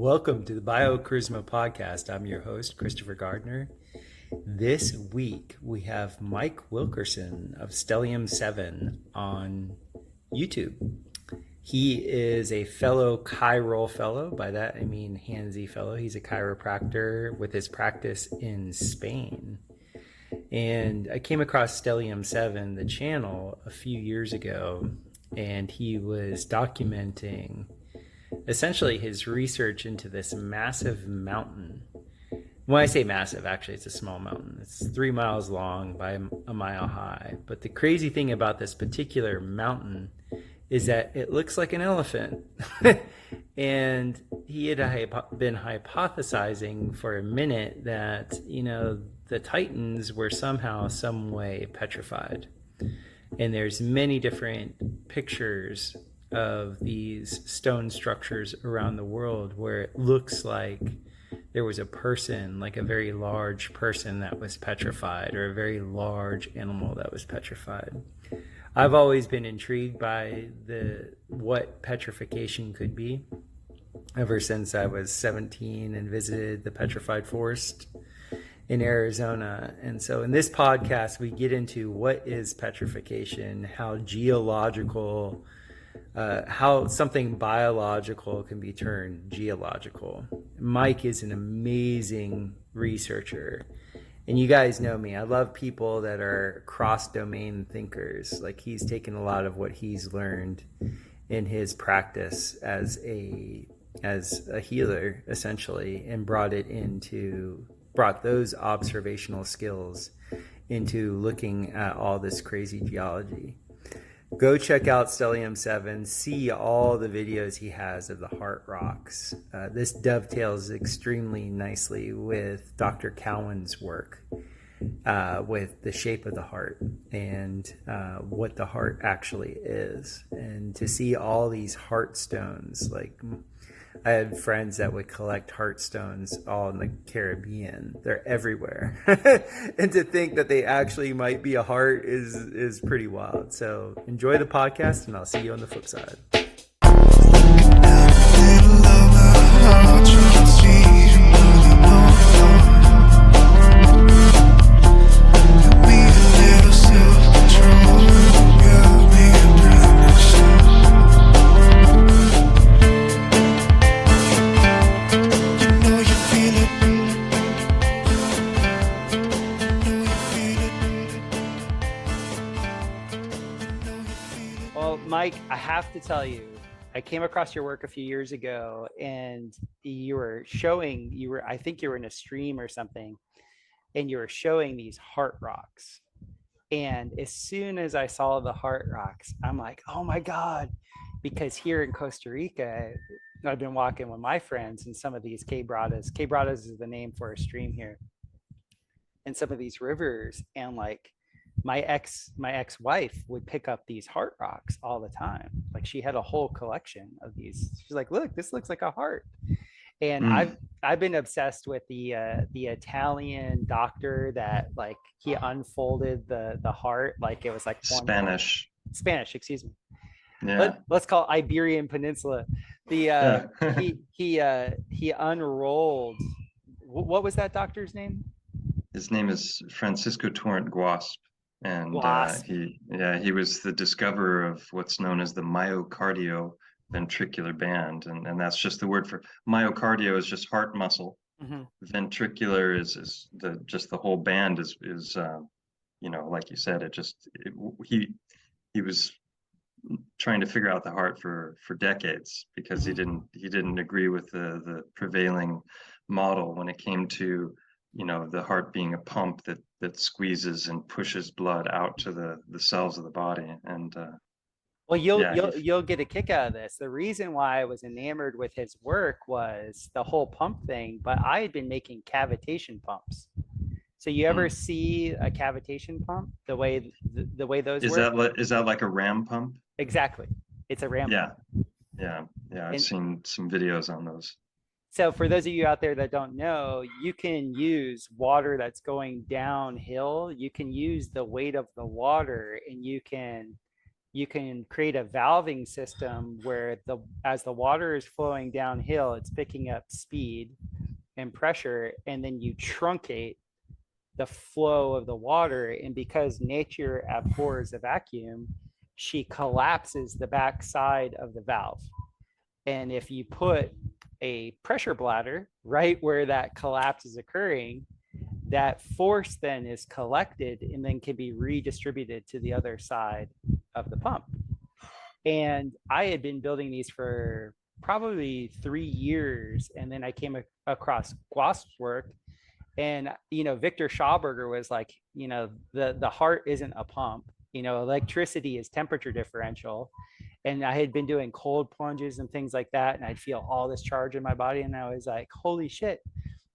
Welcome to the BioCharisma podcast. I'm your host, Christopher Gardner. This week, we have Mike Wilkerson of Stellium7 on YouTube. He is a fellow chiral fellow. By that, I mean handsy fellow. He's a chiropractor with his practice in Spain. And I came across Stellium7, the channel, a few years ago, and he was documenting essentially his research into this massive mountain. When I say massive, actually, it's a small mountain. It's 3 miles long by a mile high. But the crazy thing about this particular mountain is that it looks like an elephant. And he had been hypothesizing for a minute that, the Titans were somehow, some way petrified. And there's many different pictures of these stone structures around the world where it looks like there was a person, like a very large person that was petrified, or a very large animal that was petrified. I've always been intrigued by what petrification could be ever since I was 17 and visited the Petrified Forest in Arizona. And so in this podcast, we get into what is petrification, how geological how something biological can be turned geological. Mike is an amazing researcher. And you guys know me. I love people that are cross-domain thinkers. Like, he's taken a lot of what he's learned in his practice as a healer, essentially, and brought those observational skills into looking at all this crazy geology. Go check out Stellium7, see all the videos he has of the heart rocks. This dovetails extremely nicely with Dr. Cowan's work with the shape of the heart and what the heart actually is. And to see all these heart stones, like I had friends that would collect heart stones all in the Caribbean. They're everywhere. And to think that they actually might be a heart is pretty wild. So enjoy the podcast, and I'll see you on the flip side. Mike, I have to tell you, I came across your work a few years ago, and I think you were in a stream or something, and you were showing these heart rocks. And as soon as I saw the heart rocks, I'm like, oh my God, because here in Costa Rica, I've been walking with my friends in some of these quebradas. Quebradas is the name for a stream here. And some of these rivers, and like, my ex-wife would pick up these heart rocks all the time. Like, she had a whole collection of these. She's like, look, this looks like a heart. And I've been obsessed with the Italian doctor that, like, he unfolded the heart like it was like Spanish, excuse me. Yeah. Let's call it Iberian Peninsula. He unrolled. What was that doctor's name? His name is Francisco Torrent Guasp. And he was the discoverer of what's known as the myocardio-ventricular band, and that's just the word for myocardio is just heart muscle. Mm-hmm. Ventricular is the whole band is like you said, he was trying to figure out the heart for decades, because he didn't agree with the prevailing model when it came to the heart being a pump that squeezes and pushes blood out to the cells of the body. And well, you'll get a kick out of this. The reason why I was enamored with his work was the whole pump thing, but I had been making cavitation pumps. So you ever see a cavitation pump, the way those work? Is that like a ram pump? Exactly. It's a ram pump. Yeah. I've seen some videos on those. So for those of you out there that don't know, you can use water that's going downhill. You can use the weight of the water, and you can you can create a valving system where as the water is flowing downhill, it's picking up speed and pressure, and then you truncate the flow of the water. And because nature abhors a vacuum, she collapses the backside of the valve. And if you put a pressure bladder right where that collapse is occurring, that force then is collected and then can be redistributed to the other side of the pump. And I had been building these for probably 3 years. And then I came across Wasp's work. And, Victor Schauberger was like, the heart isn't a pump, electricity is temperature differential. And I had been doing cold plunges and things like that. And I'd feel all this charge in my body. And I was like, holy shit,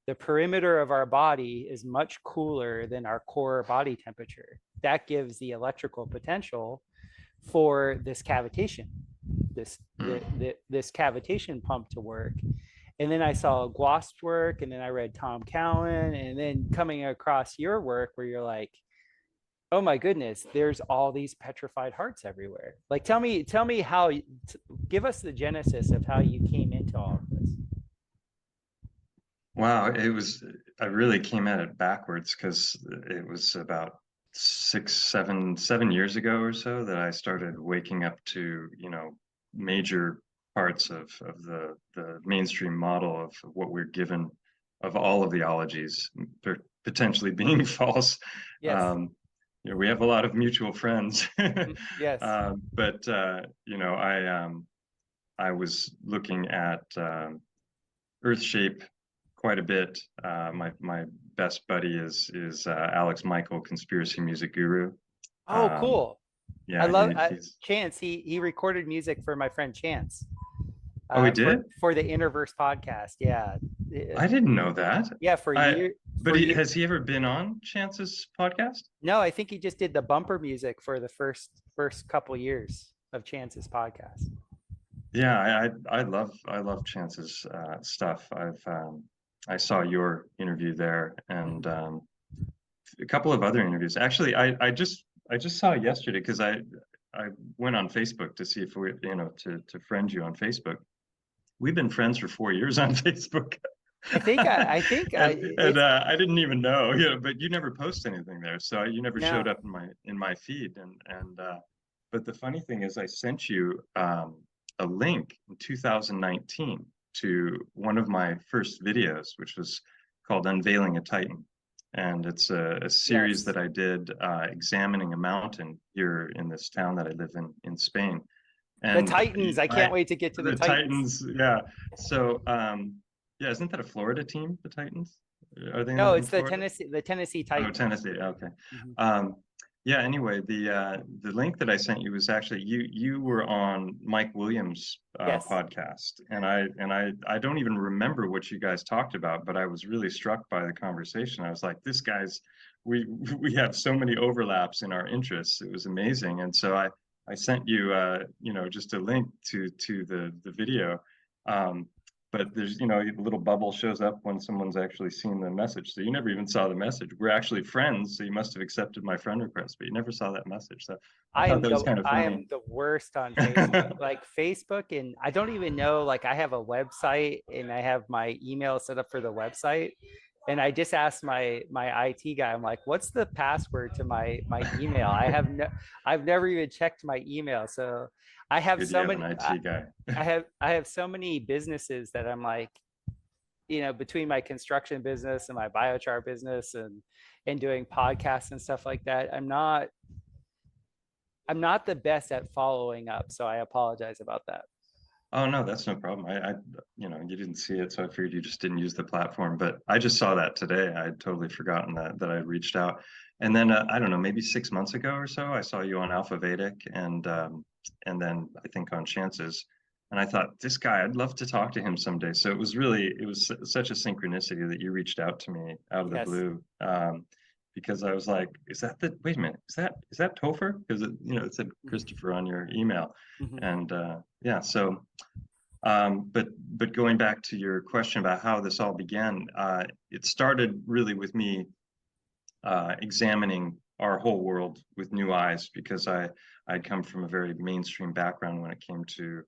the perimeter of our body is much cooler than our core body temperature. That gives the electrical potential for this cavitation, this cavitation pump to work. And then I saw Wasp's work, and then I read Tom Cowan, and then coming across your work where you're like, oh my goodness, there's all these petrified hearts everywhere. Like, tell me how, give us the genesis of how you came into all of this. Wow, I really came at it backwards, because it was about 7 years ago or so that I started waking up to, major parts of the mainstream model of what we're given, of all of the ologies potentially being false. Yes. We have a lot of mutual friends. Yes. But I was looking at Earth shape quite a bit. My best buddy is Alex Michael, conspiracy music guru. Oh, cool. Yeah, I love Chance. He recorded music for my friend Chance. Oh, he did? For the Interverse podcast. Yeah. I didn't know that. Yeah, has he ever been on Chance's podcast? No, I think he just did the bumper music for the first couple years of Chance's podcast. Yeah, I love Chance's stuff. I saw your interview there, and a couple of other interviews. Actually, I just saw yesterday, because I went on Facebook to see if we, to friend you on Facebook. We've been friends for 4 years on Facebook. I think I didn't even know, but you never post anything there, so you never showed up in my feed. And but the funny thing is, I sent you a link in 2019 to one of my first videos, which was called Unveiling a Titan. And it's a series that I did examining a mountain here in this town that I live in Spain. And the Titans, I can't wait to get to the Titans. Yeah. So, yeah, isn't that a Florida team, the Titans? Are they? No, it's the Tennessee Titans. Oh, Tennessee. Okay. Yeah. Anyway, the link that I sent you was actually you were on Mike Williams' podcast, and I don't even remember what you guys talked about, but I was really struck by the conversation. I was like, this guy's we have so many overlaps in our interests. It was amazing, and so I sent you just a link to the video. But there's, a little bubble shows up when someone's actually seen the message. So you never even saw the message. We're actually friends, so you must have accepted my friend request, but you never saw that message. So I thought that was kind of funny. I am the worst on Facebook. Like Facebook, and I don't even know, like, I have a website and I have my email set up for the website. And I just asked my IT guy, I'm like, what's the password to my email? I've never even checked my email. So I have so many IT guy. I have so many businesses that I'm like, between my construction business and my Biochar business and doing podcasts and stuff like that, I'm not the best at following up. So I apologize about that. Oh, no, that's no problem. you didn't see it, so I figured you just didn't use the platform. But I just saw that today. I had totally forgotten that I had reached out. And then I don't know, maybe 6 months ago or so, I saw you on Alpha Vedic, and then I think on Chances. And I thought, this guy, I'd love to talk to him someday. So it was such a synchronicity that you reached out to me out of the blue. Because I was like, wait a minute, is that Topher? Because it said Christopher on your email. And yeah, so but going back to your question about how this all began, it started really with me examining our whole world with new eyes, because I I'd come from a very mainstream background when it came to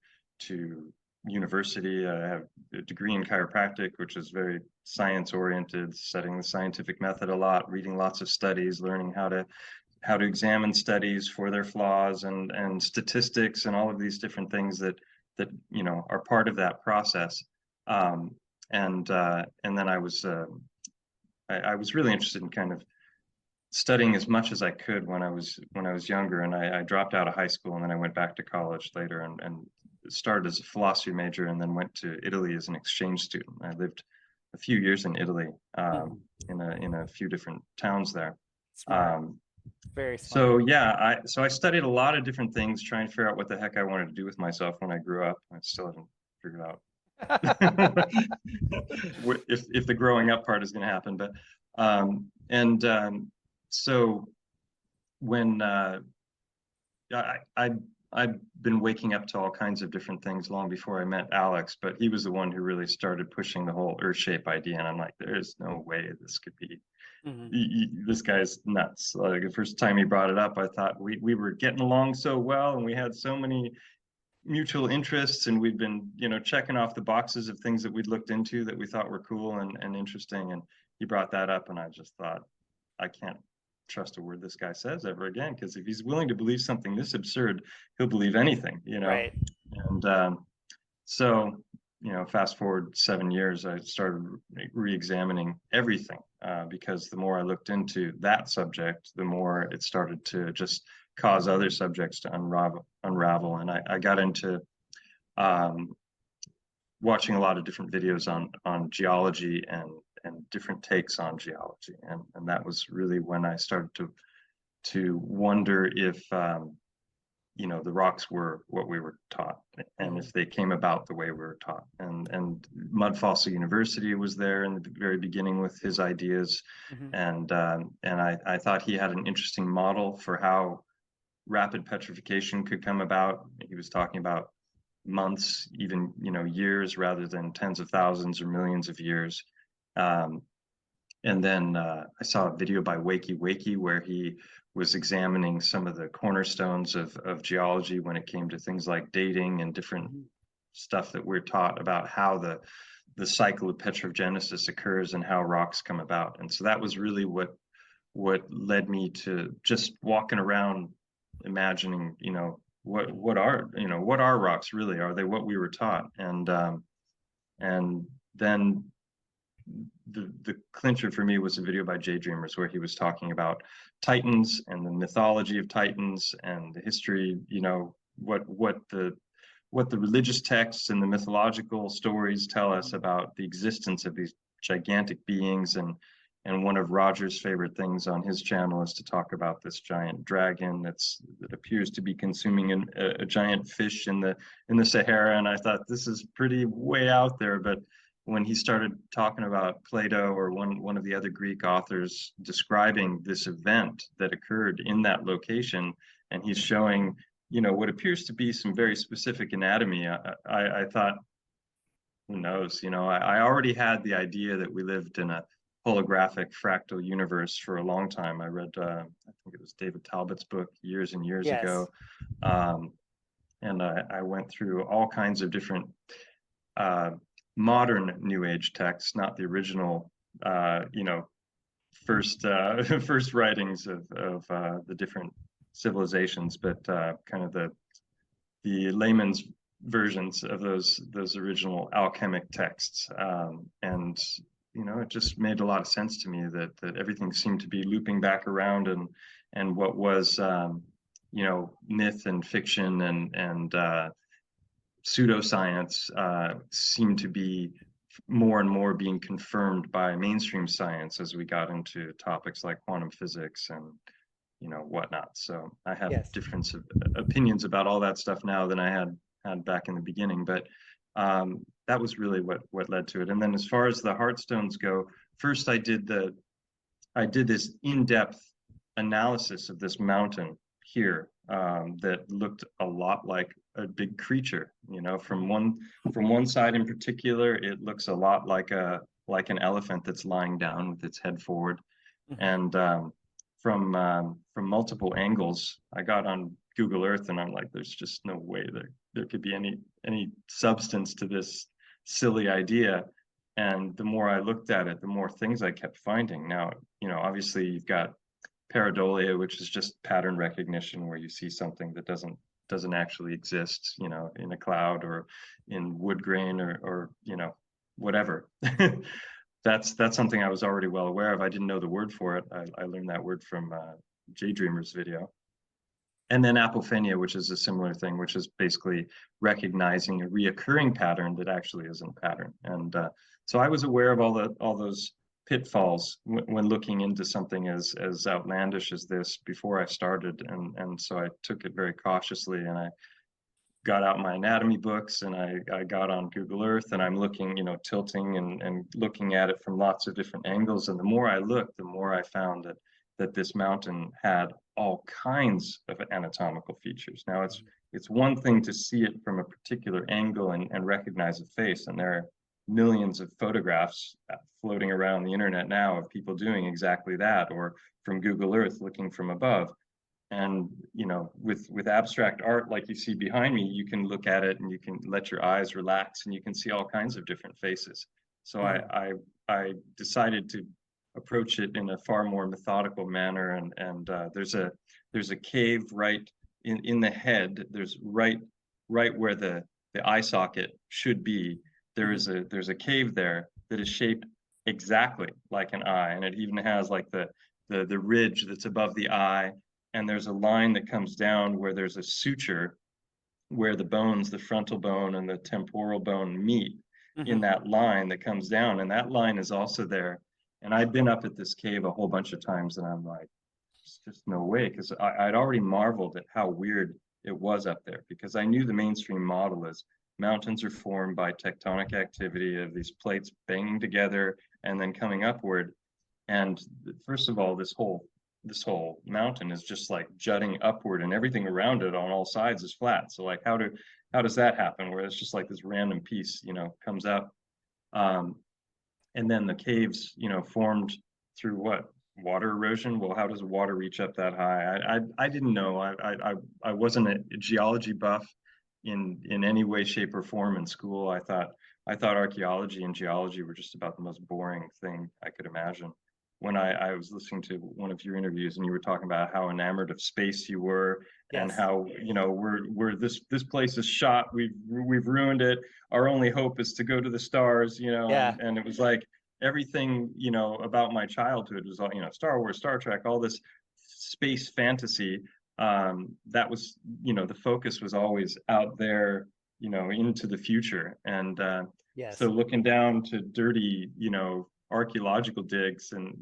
university. I have a degree in chiropractic, which is very science oriented, studying the scientific method a lot, reading lots of studies, learning how to examine studies for their flaws and statistics and all of these different things that are part of that process. And then I was really interested in kind of studying as much as I could when I was younger, and I dropped out of high school, and then I went back to college later and started as a philosophy major, and then went to Italy as an exchange student. I lived a few years in Italy, in a few different towns there. Very smart. So yeah, I studied a lot of different things, trying to figure out what the heck I wanted to do with myself when I grew up. I still haven't figured out if the growing up part is going to happen. But so when I'd been waking up to all kinds of different things long before I met Alex, but he was the one who really started pushing the whole Earth shape idea, and I'm like, there's no way this could be. This guy's nuts. Like, the first time he brought it up, I thought we were getting along so well, and we had so many mutual interests, and we'd been checking off the boxes of things that we'd looked into that we thought were cool and interesting. And he brought that up, and I just thought, I can't trust a word this guy says ever again, because if he's willing to believe something this absurd, he'll believe anything, Right. And so fast forward 7 years, I started re-examining everything, because the more I looked into that subject, the more it started to just cause other subjects to unravel. And I got into watching a lot of different videos on geology and different takes on geology, and that was really when I started to wonder if the rocks were what we were taught, and if they came about the way we were taught. And Mud Fossil University was there in the very beginning with his ideas, and I thought he had an interesting model for how rapid petrification could come about. He was talking about months, even years, rather than tens of thousands or millions of years. And then I saw a video by Wakey where he was examining some of the cornerstones of geology when it came to things like dating and different stuff that we're taught about how the cycle of petrogenesis occurs and how rocks come about. And so that was really what led me to just walking around imagining, what are rocks really? Are they what we were taught? And then the clincher for me was a video by Jay Dreamers where he was talking about Titans and the mythology of Titans and the history, what the religious texts and the mythological stories tell us about the existence of these gigantic beings. And one of Roger's favorite things on his channel is to talk about this giant dragon that appears to be consuming a giant fish in the Sahara. And I thought, this is pretty way out there. But when he started talking about Plato or one of the other Greek authors describing this event that occurred in that location, and he's showing, what appears to be some very specific anatomy, I thought, who knows? I already had the idea that we lived in a holographic fractal universe for a long time. I read, I think it was David Talbot's book years and years ago. And I went through all kinds of different modern New Age texts, not the original, first writings of the different civilizations, but kind of the layman's versions of those original alchemic texts. And it just made a lot of sense to me that everything seemed to be looping back around, and what was myth and fiction and pseudoscience seemed to be more and more being confirmed by mainstream science as we got into topics like quantum physics and whatnot. So I have different opinions about all that stuff now than I had back in the beginning, but that was really what led to it. And then as far as the heartstones go, first I did this in-depth analysis of this mountain here that looked a lot like a big creature. From one side in particular, it looks a lot like an elephant that's lying down with its head forward. And from multiple angles, I got on Google Earth, and I'm like, there's just no way there could be any substance to this silly idea. And the more I looked at it, the more things I kept finding. Now, obviously you've got pareidolia, which is just pattern recognition, where you see something that doesn't actually exist, in a cloud or in wood grain or whatever. That's something I was already well aware of. I didn't know the word for it. I learned that word from J Dreamer's video. And then apophenia, which is a similar thing, which is basically recognizing a reoccurring pattern that actually isn't a pattern. And so I was aware of all those pitfalls when looking into something as outlandish as this before I started. And so I took it very cautiously, and I got out my anatomy books, and I got on Google Earth, and I'm looking, tilting and looking at it from lots of different angles. And the more I looked, the more I found that this mountain had all kinds of anatomical features. Now it's one thing to see it from a particular angle and recognize a face, and there are millions of photographs floating around the internet now of people doing exactly that, or from Google Earth looking from above. And with abstract art like you see behind me, you can look at it and you can let your eyes relax, and you can see all kinds of different faces. So I decided to approach it in a far more methodical manner, and there's a cave right in the head. There's right where the eye socket should be. There's a cave there that is shaped exactly like an eye, and it even has like the ridge that's above the eye, and there's a line that comes down where there's a suture where the bones, the frontal bone and the temporal bone meet in that line that comes down, and that line is also there. And I've been up at this cave a whole bunch of times, and I'm like, there's just no way, because I'd already marveled at how weird it was up there, because I knew the mainstream model is mountains are formed by tectonic activity of these plates banging together and then coming upward. And first of all, this whole mountain is just like jutting upward, and everything around it on all sides is flat. So like, how does that happen, where it's just like this random piece comes up? And then the caves formed through what? Water erosion. Well, how does water reach up that high? I didn't know. I wasn't a geology buff in any way, shape, or form in school. I thought archaeology and geology were just about the most boring thing I could imagine. When I was listening to one of your interviews, and you were talking about how enamored of space you were, and how we're this place is shot, we've ruined it. Our only hope is to go to the stars, and it was like everything about my childhood was all Star Wars, Star Trek, all this space fantasy. That was the focus was always out there, into the future, and so looking down to dirty archaeological digs, and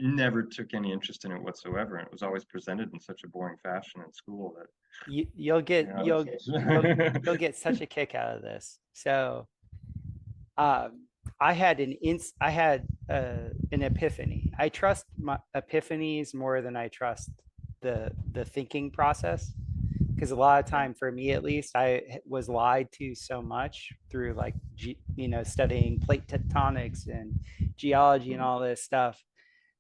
never took any interest in it whatsoever, and it was always presented in such a boring fashion in school that you'll get such a kick out of this. So I had an epiphany. I trust my epiphanies more than I trust the thinking process, because a lot of time, for me at least, I was lied to so much through like studying plate tectonics and geology and all this stuff,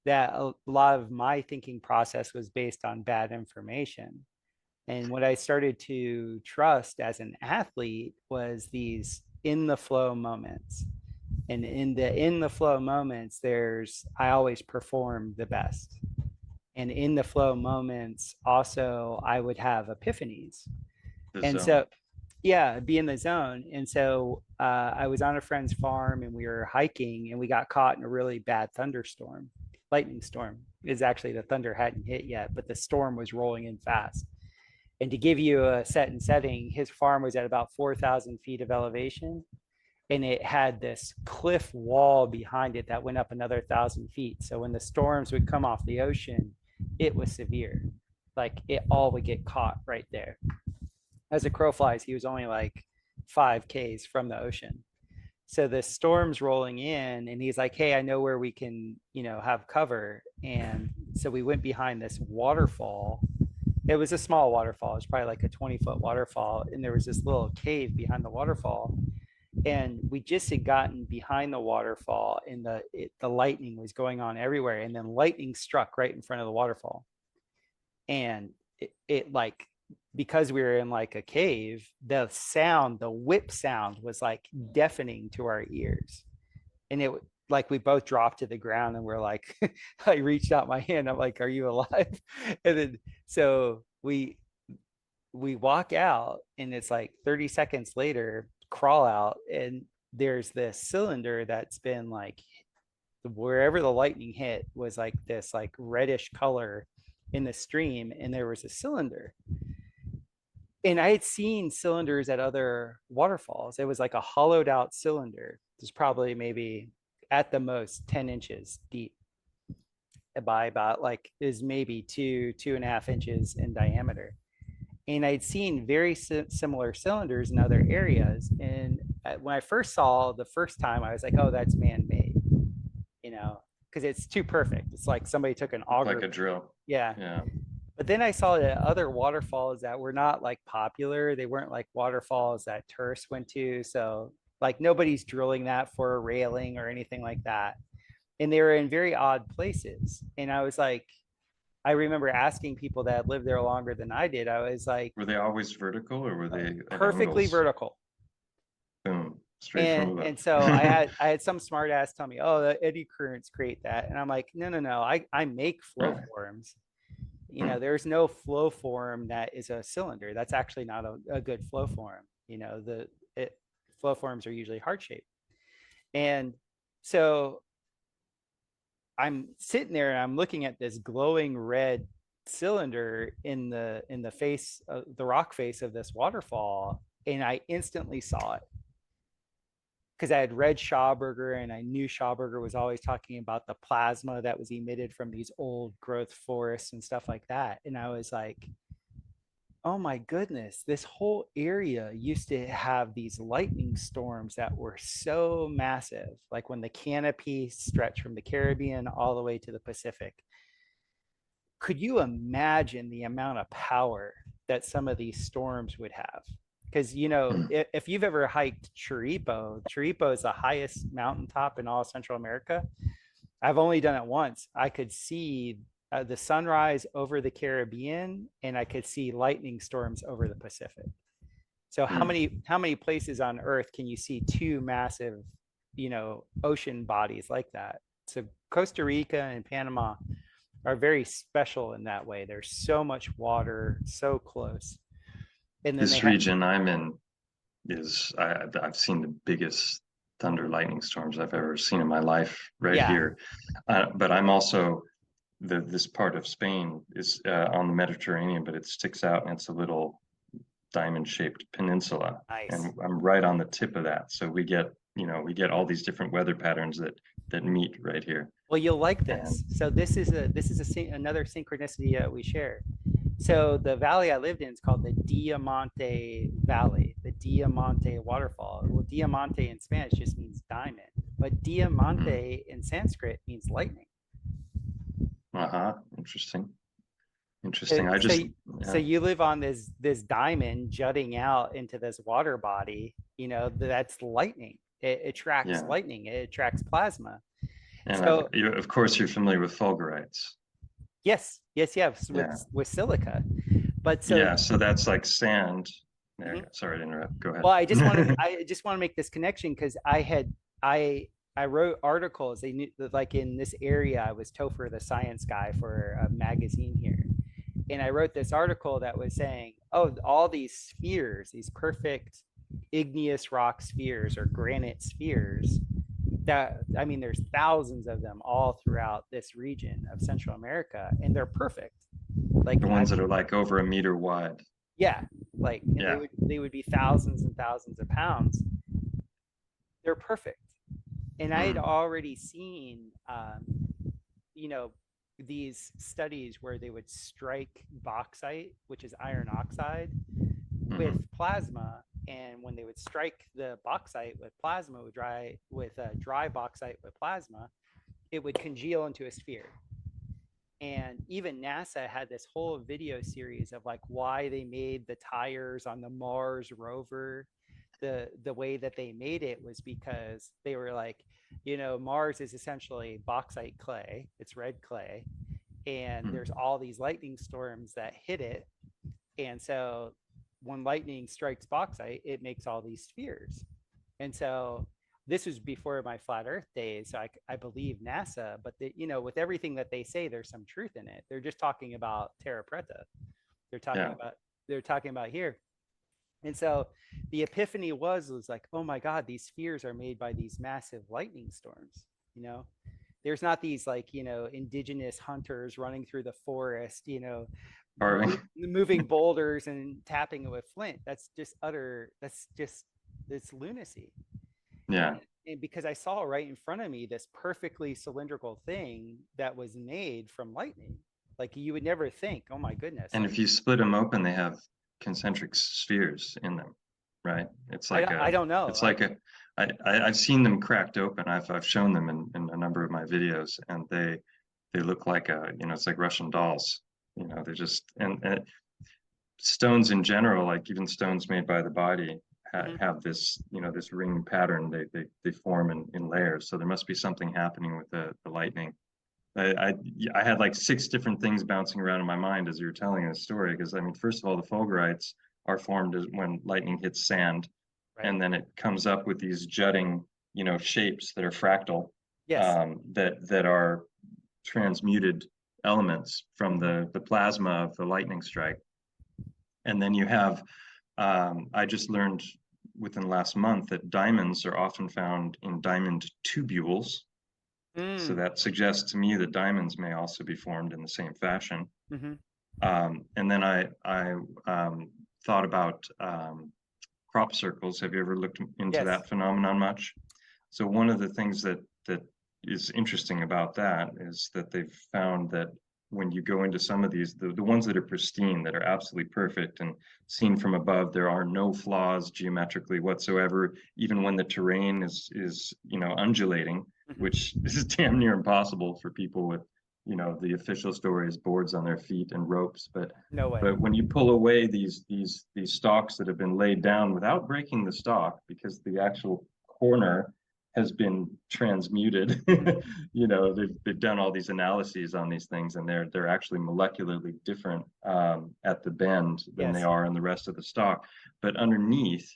that a lot of my thinking process was based on bad information. And what I started to trust as an athlete was these in the flow moments. And in the flow moments, I always perform the best. And in the flow moments, also, I would have epiphanies. So, be in the zone. And so I was on a friend's farm, and we were hiking, and we got caught in a really bad thunderstorm. Lightning storm is actually, the thunder hadn't hit yet, but the storm was rolling in fast. And to give you a setting, his farm was at about 4,000 feet of elevation, and it had this cliff wall behind it that went up another 1,000 feet. So when the storms would come off the ocean, it was severe. Like, it all would get caught right there. As a crow flies, he was only like 5 Ks from the ocean. So the storm's rolling in, and he's like, hey, I know where we can, have cover. And so we went behind this waterfall. It was a small waterfall. It was probably like a 20-foot waterfall. And there was this little cave behind the waterfall. And we just had gotten behind the waterfall, and the lightning was going on everywhere. And then lightning struck right in front of the waterfall. And it like because we were in like a cave, the sound, the whip sound was like deafening to our ears. And it like we both dropped to the ground and we're like, I reached out my hand. I'm like, are you alive? And then so we walk out and it's like 30 seconds later, crawl out, and there's this cylinder that's been like wherever the lightning hit was like this like reddish color in the stream, and there was a cylinder. And I had seen cylinders at other waterfalls. It was like a hollowed out cylinder. It's probably maybe at the most 10 inches deep by about like is maybe 2.5 inches in diameter. And I'd seen very similar cylinders in other areas. And when I first saw the first time, I was like, oh, that's man-made, you know, because it's too perfect. It's like somebody took an auger. Like a drill. Yeah. Yeah. But then I saw that other waterfalls that were not like popular. They weren't like waterfalls that tourists went to. So like nobody's drilling that for a railing or anything like that. And they were in very odd places. And I was like, I remember asking people that lived there longer than I did. I was like, were they always vertical or were they perfectly vertical? Boom, straight from above. And so I had some smart ass tell me, oh, the eddy currents create that. And I'm like, no. I make flow forms. You know, there's no flow form that is a cylinder. That's actually not a good flow form. You know, flow forms are usually heart shaped. And so I'm sitting there and I'm looking at this glowing red cylinder in the face, the rock face of this waterfall, and I instantly saw it because I had read Schauberger and I knew Schauberger was always talking about the plasma that was emitted from these old growth forests and stuff like that. And I was like, oh my goodness, this whole area used to have these lightning storms that were so massive, like when the canopy stretched from the Caribbean all the way to the Pacific. Could you imagine the amount of power that some of these storms would have? Because, you know, if you've ever hiked Chiripo is the highest mountaintop in all Central America. I've only done it once. I could see the sunrise over the Caribbean, and I could see lightning storms over the Pacific. So how many places on Earth can you see two massive, you know, ocean bodies like that? So Costa Rica and Panama are very special in that way. There's so much water, so close. And then this region I'm in is I've seen the biggest thunder lightning storms I've ever seen in my life here. But I'm also this part of Spain is on the Mediterranean, but it sticks out and it's a little diamond-shaped peninsula. Nice. And I'm right on the tip of that. So we get all these different weather patterns that meet right here. Well, you'll like this. So this is another synchronicity that we share. So the valley I lived in is called the Diamante Valley, the Diamante waterfall. Well, Diamante in Spanish just means diamond, but Diamante in Sanskrit means lightning. Interesting. So you live on this diamond jutting out into this water body. You know, that's lightning. It attracts lightning. It attracts plasma. And so, of course, you're familiar with fulgurites. Yes, with silica. But so that's like sand. Sorry to interrupt. Go ahead. Well, I just want to make this connection because I wrote articles. They knew like in this area, I was Topher, the science guy for a magazine here. And I wrote this article that was saying, oh, all these spheres, these perfect igneous rock spheres or granite spheres that, I mean, there's thousands of them all throughout this region of Central America, and they're perfect. Like the ones that are like over a meter wide. Yeah. Like they would be thousands and thousands of pounds. They're perfect. And I had already seen, you know, these studies where they would strike bauxite, which is iron oxide, with plasma. And when they would strike the bauxite with plasma, dry bauxite with plasma, it would congeal into a sphere. And even NASA had this whole video series of like why they made the tires on the Mars rover the way that they made it was because they were like, you know, Mars is essentially bauxite clay, it's red clay, and there's all these lightning storms that hit it, And so when lightning strikes bauxite, it makes all these spheres. And so this was before my flat earth days. So I believe NASA, but with everything that they say, there's some truth in it. They're just talking about terra preta. They're talking about here. And so the epiphany was like, oh my God, these spheres are made by these massive lightning storms. There's not these indigenous hunters running through the forest, moving boulders and tapping it with flint. That's just it's lunacy. Yeah. And because I saw right in front of me this perfectly cylindrical thing that was made from lightning. Like you would never think, oh my goodness. And if you split them open, they have concentric spheres in them, right? It's like I don't know. It's like I've seen them cracked open. I've shown them in a number of my videos, and they look like it's like Russian dolls. They're just and stones in general, like even stones made by the body, have this this ring pattern. They form in layers. So there must be something happening with the lightning. I had like 6 different things bouncing around in my mind as you were telling the story, because I mean, first of all, the fulgurites are formed when lightning hits sand, Right. and then it comes up with these jutting shapes that are fractal. Yes. That are transmuted elements from the plasma of the lightning strike. And then you have I just learned within the last month that diamonds are often found in diamond tubules. So that suggests to me that diamonds may also be formed in the same fashion. And then I thought about crop circles. Have you ever looked into that phenomenon much? So one of the things that is interesting about that is that they've found that when you go into some of these, the ones that are pristine, that are absolutely perfect and seen from above, there are no flaws geometrically whatsoever, even when the terrain is undulating, which is damn near impossible for people with the official story is boards on their feet and ropes. But no way. But when you pull away these stalks that have been laid down without breaking the stalk, because the actual corner has been transmuted, they've done all these analyses on these things, and they're actually molecularly different at the bend than they are in the rest of the stalk. But underneath,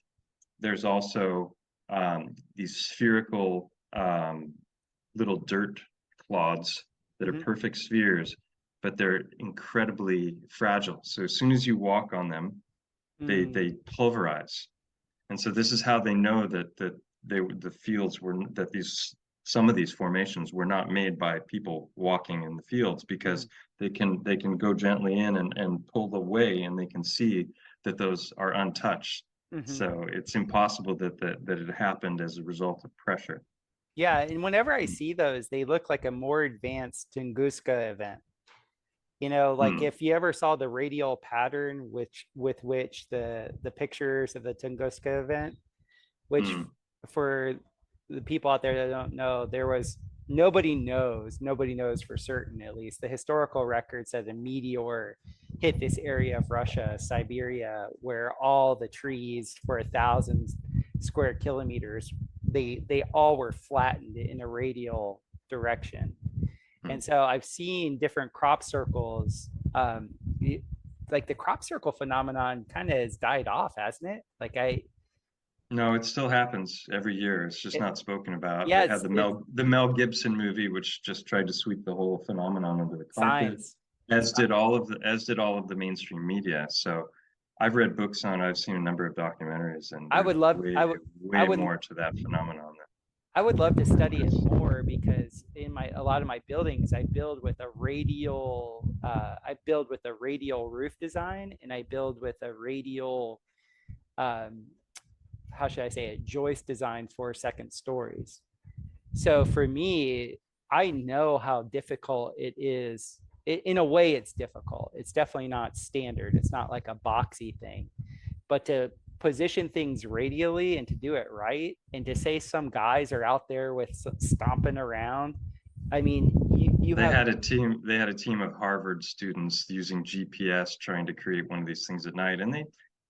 there's also these spherical little dirt clods that are perfect spheres, but they're incredibly fragile. So as soon as you walk on them, they pulverize. And so this is how they know that the fields were that some of these formations were not made by people walking in the fields, because they can go gently in and pull away, and they can see that those are untouched. So it's impossible that it happened as a result of pressure. Yeah, and whenever I see those, they look like a more advanced Tunguska event. Like if you ever saw the radial pattern with which the pictures of the Tunguska event, which for the people out there that don't know, nobody knows for certain, at least. The historical record says a meteor hit this area of Russia, Siberia, where all the trees for 1,000 square kilometers, they all were flattened in a radial direction. And so I've seen different crop circles. Like the crop circle phenomenon kind of has died off, hasn't it? No, it still happens every year. It's just not spoken about. Yeah, they had the Mel Gibson movie, which just tried to sweep the whole phenomenon under the carpet, as did all of the mainstream media. So I've read books on it. I've seen a number of documentaries, and I would love way more to that phenomenon. I would love to study it more, because in a lot of my buildings, I build with a radial roof design, and I build with a radial how should I say it, joist design for second stories. So for me, I know how difficult it is. In a way, it's difficult. It's definitely not standard. It's not like a boxy thing, but to position things radially and to do it right, and to say some guys are out there with stomping around. I mean, they had a team of Harvard students using GPS trying to create one of these things at night, and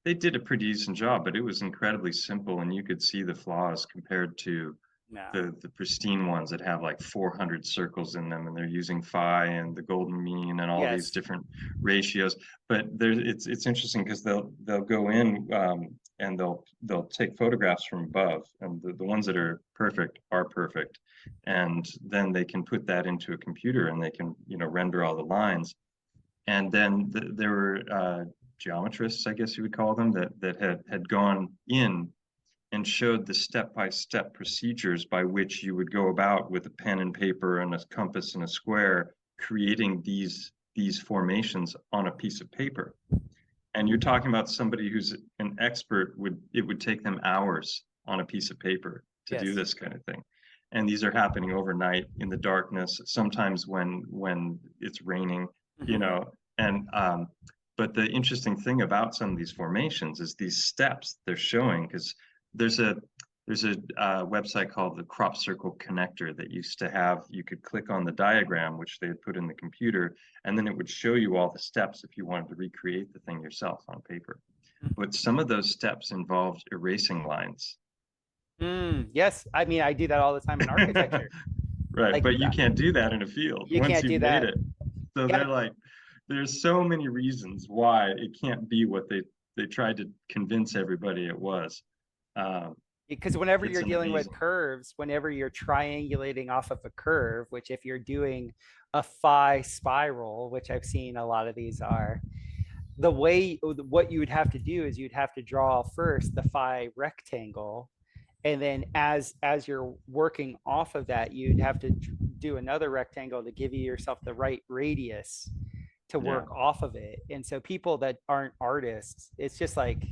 they did a pretty decent job, but it was incredibly simple, and you could see the flaws compared to the pristine ones that have like 400 circles in them, and they're using phi and the golden mean and all these different ratios. But it's interesting because they'll go in and they'll take photographs from above, and the ones that are perfect, and then they can put that into a computer and they can render all the lines. And then there were geometrists, I guess you would call them, that had gone in and showed the step-by-step procedures by which you would go about with a pen and paper and a compass and a square, creating these formations on a piece of paper. And you're talking about somebody who's an expert. It would take them hours on a piece of paper to do this kind of thing. And these are happening overnight in the darkness, sometimes when it's raining, and but the interesting thing about some of these formations is these steps they're showing, because there's a website called the Crop Circle Connector that used to have, you could click on the diagram, which they had put in the computer, and then it would show you all the steps if you wanted to recreate the thing yourself on paper. But some of those steps involved erasing lines. Yes, I mean, I do that all the time in architecture. Right, like, but you can't do that in a field once you've made it. So they're like, there's so many reasons why it can't be what they tried to convince everybody it was. Because whenever you're dealing with curves, whenever you're triangulating off of a curve, which if you're doing a phi spiral, which I've seen a lot of these are, what you would have to do is you'd have to draw first the phi rectangle, and then as you're working off of that, you'd have to do another rectangle to give yourself the right radius to work off of it. And so people that aren't artists, it's just like,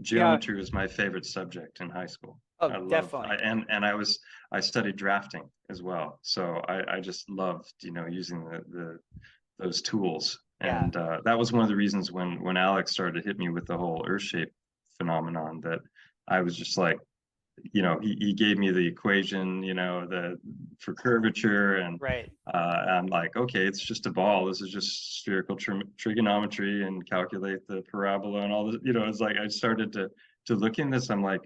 geometry was my favorite subject in high school. Oh, definitely. I studied drafting as well, so I just loved using those tools. And that was one of the reasons when Alex started to hit me with the whole earth shape phenomenon, that I was just like, he gave me the equation, for curvature, and I'm like, okay, it's just a ball. This is just spherical trigonometry, and calculate the parabola and all this. It's like I started to look in this. I'm like,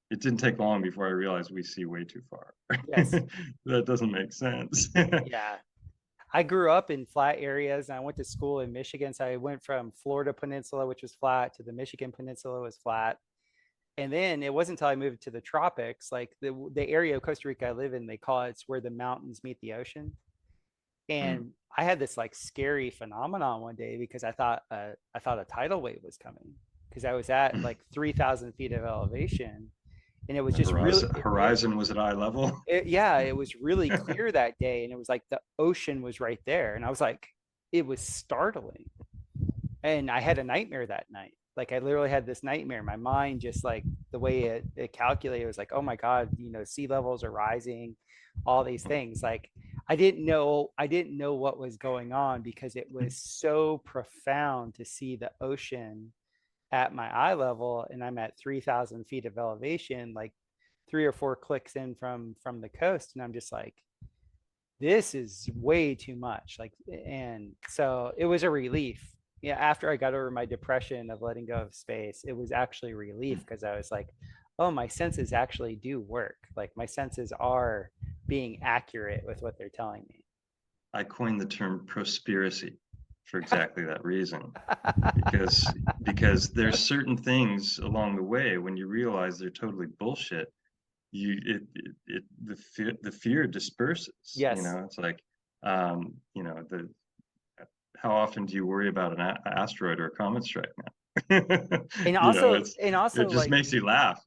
it didn't take long before I realized we see way too far. Yes, that doesn't make sense. Yeah, I grew up in flat areas, and I went to school in Michigan. So I went from Florida Peninsula, which was flat, to the Michigan Peninsula was flat. And then it wasn't until I moved to the tropics, like the area of Costa Rica I live in, they call it's where the mountains meet the ocean. And I had this like scary phenomenon one day because I thought a tidal wave was coming, because I was at like 3,000 feet of elevation, and it was just horizon was at eye level. It was really clear that day, and it was like the ocean was right there, and I was like, it was startling, and I had a nightmare that night. Like I literally had this nightmare. My mind just like the way it calculated, it was like, oh my God, sea levels are rising, all these things. Like I didn't know what was going on, because it was so profound to see the ocean at my eye level, and I'm at 3,000 feet of elevation, like 3 or 4 clicks in from the coast. And I'm just like, this is way too much. Like, and so it was a relief. After I got over my depression of letting go of space, it was actually a relief, because I was like, oh, my senses actually do work. Like my senses are being accurate with what they're telling me. I coined the term prospiracy for exactly that reason, because there's certain things along the way when you realize they're totally bullshit, the fear disperses. Yes. It's like how often do you worry about an asteroid or a comet strike now? And also, it just like, makes you laugh.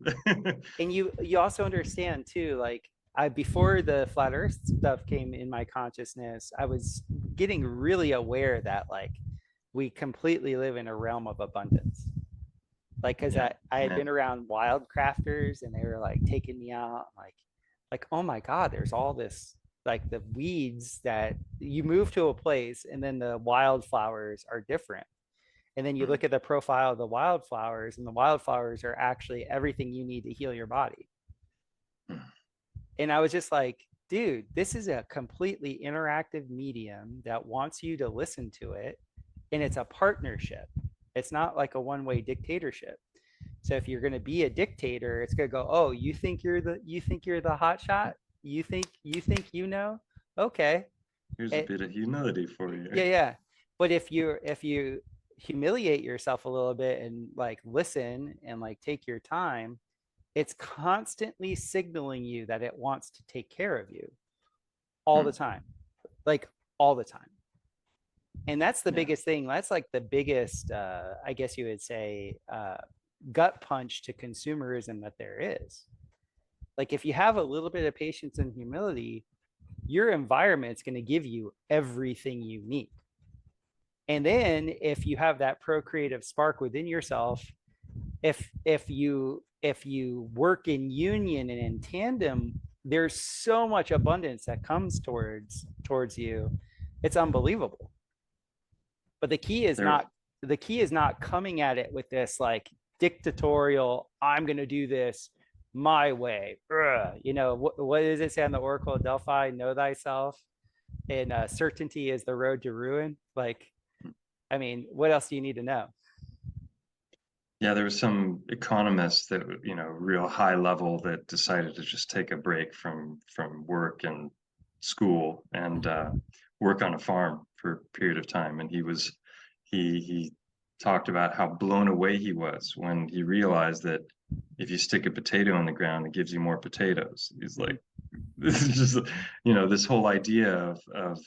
And you also understand too, like before the flat earth stuff came in my consciousness, I was getting really aware that like we completely live in a realm of abundance. Like, because I had been around wild crafters, and they were like taking me out, like, oh my God, there's all this, like the weeds that you move to a place, and then the wildflowers are different. And then you look at the profile of the wildflowers, and the wildflowers are actually everything you need to heal your body. And I was just like, dude, this is a completely interactive medium that wants you to listen to it. And it's a partnership. It's not like a one-way dictatorship. So if you're going to be a dictator, it's going to go, oh, you think you're the hot shot? You think you know? Okay. Here's a bit of humility for you. Yeah. But if you humiliate yourself a little bit and like listen and like take your time, it's constantly signaling you that it wants to take care of you all the time, like all the time. And that's the biggest thing. That's like the biggest, I guess you would say, gut punch to consumerism that there is. Like if you have a little bit of patience and humility, your environment's going to give you everything you need. And then if you have that procreative spark within yourself, if you work in union and in tandem, there's so much abundance that comes towards you. It's unbelievable. But the key is not coming at it with this like dictatorial, I'm going to do this my way. You know, what does it say on the Oracle of Delphi? Know thyself, and certainty is the road to ruin. Like, I mean, what else do you need to know? Yeah, there was some economists that, you know, real high level that decided to just take a break from work and school and work on a farm for a period of time. And he talked about how blown away he was when he realized that if you stick a potato in the ground, it gives you more potatoes. He's like, this is just, you know, this whole idea of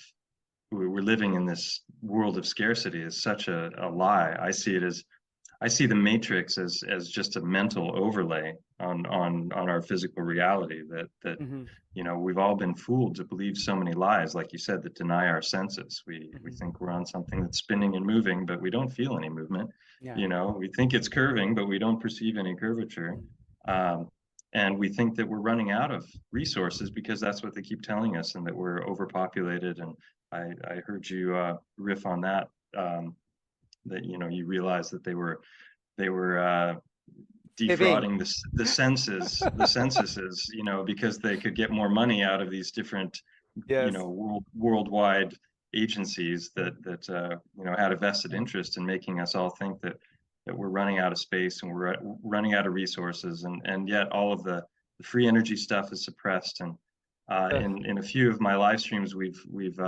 we're living in this world of scarcity is such a lie. I see the matrix as just a mental overlay on our physical reality that you know, we've all been fooled to believe so many lies, like you said, that deny our senses. We think we're on something that's spinning and moving, but we don't feel any movement. You know, we think it's curving, but we don't perceive any curvature. And we think that we're running out of resources because that's what they keep telling us, and that we're overpopulated. And I heard you riff on that. That, you know, you realize that they were defrauding the censuses, you know, because they could get more money out of these different, you know, worldwide agencies that you know, had a vested interest in making us all think that we're running out of space and we're running out of resources, and yet all of the free energy stuff is suppressed. And in a few of my live streams, we've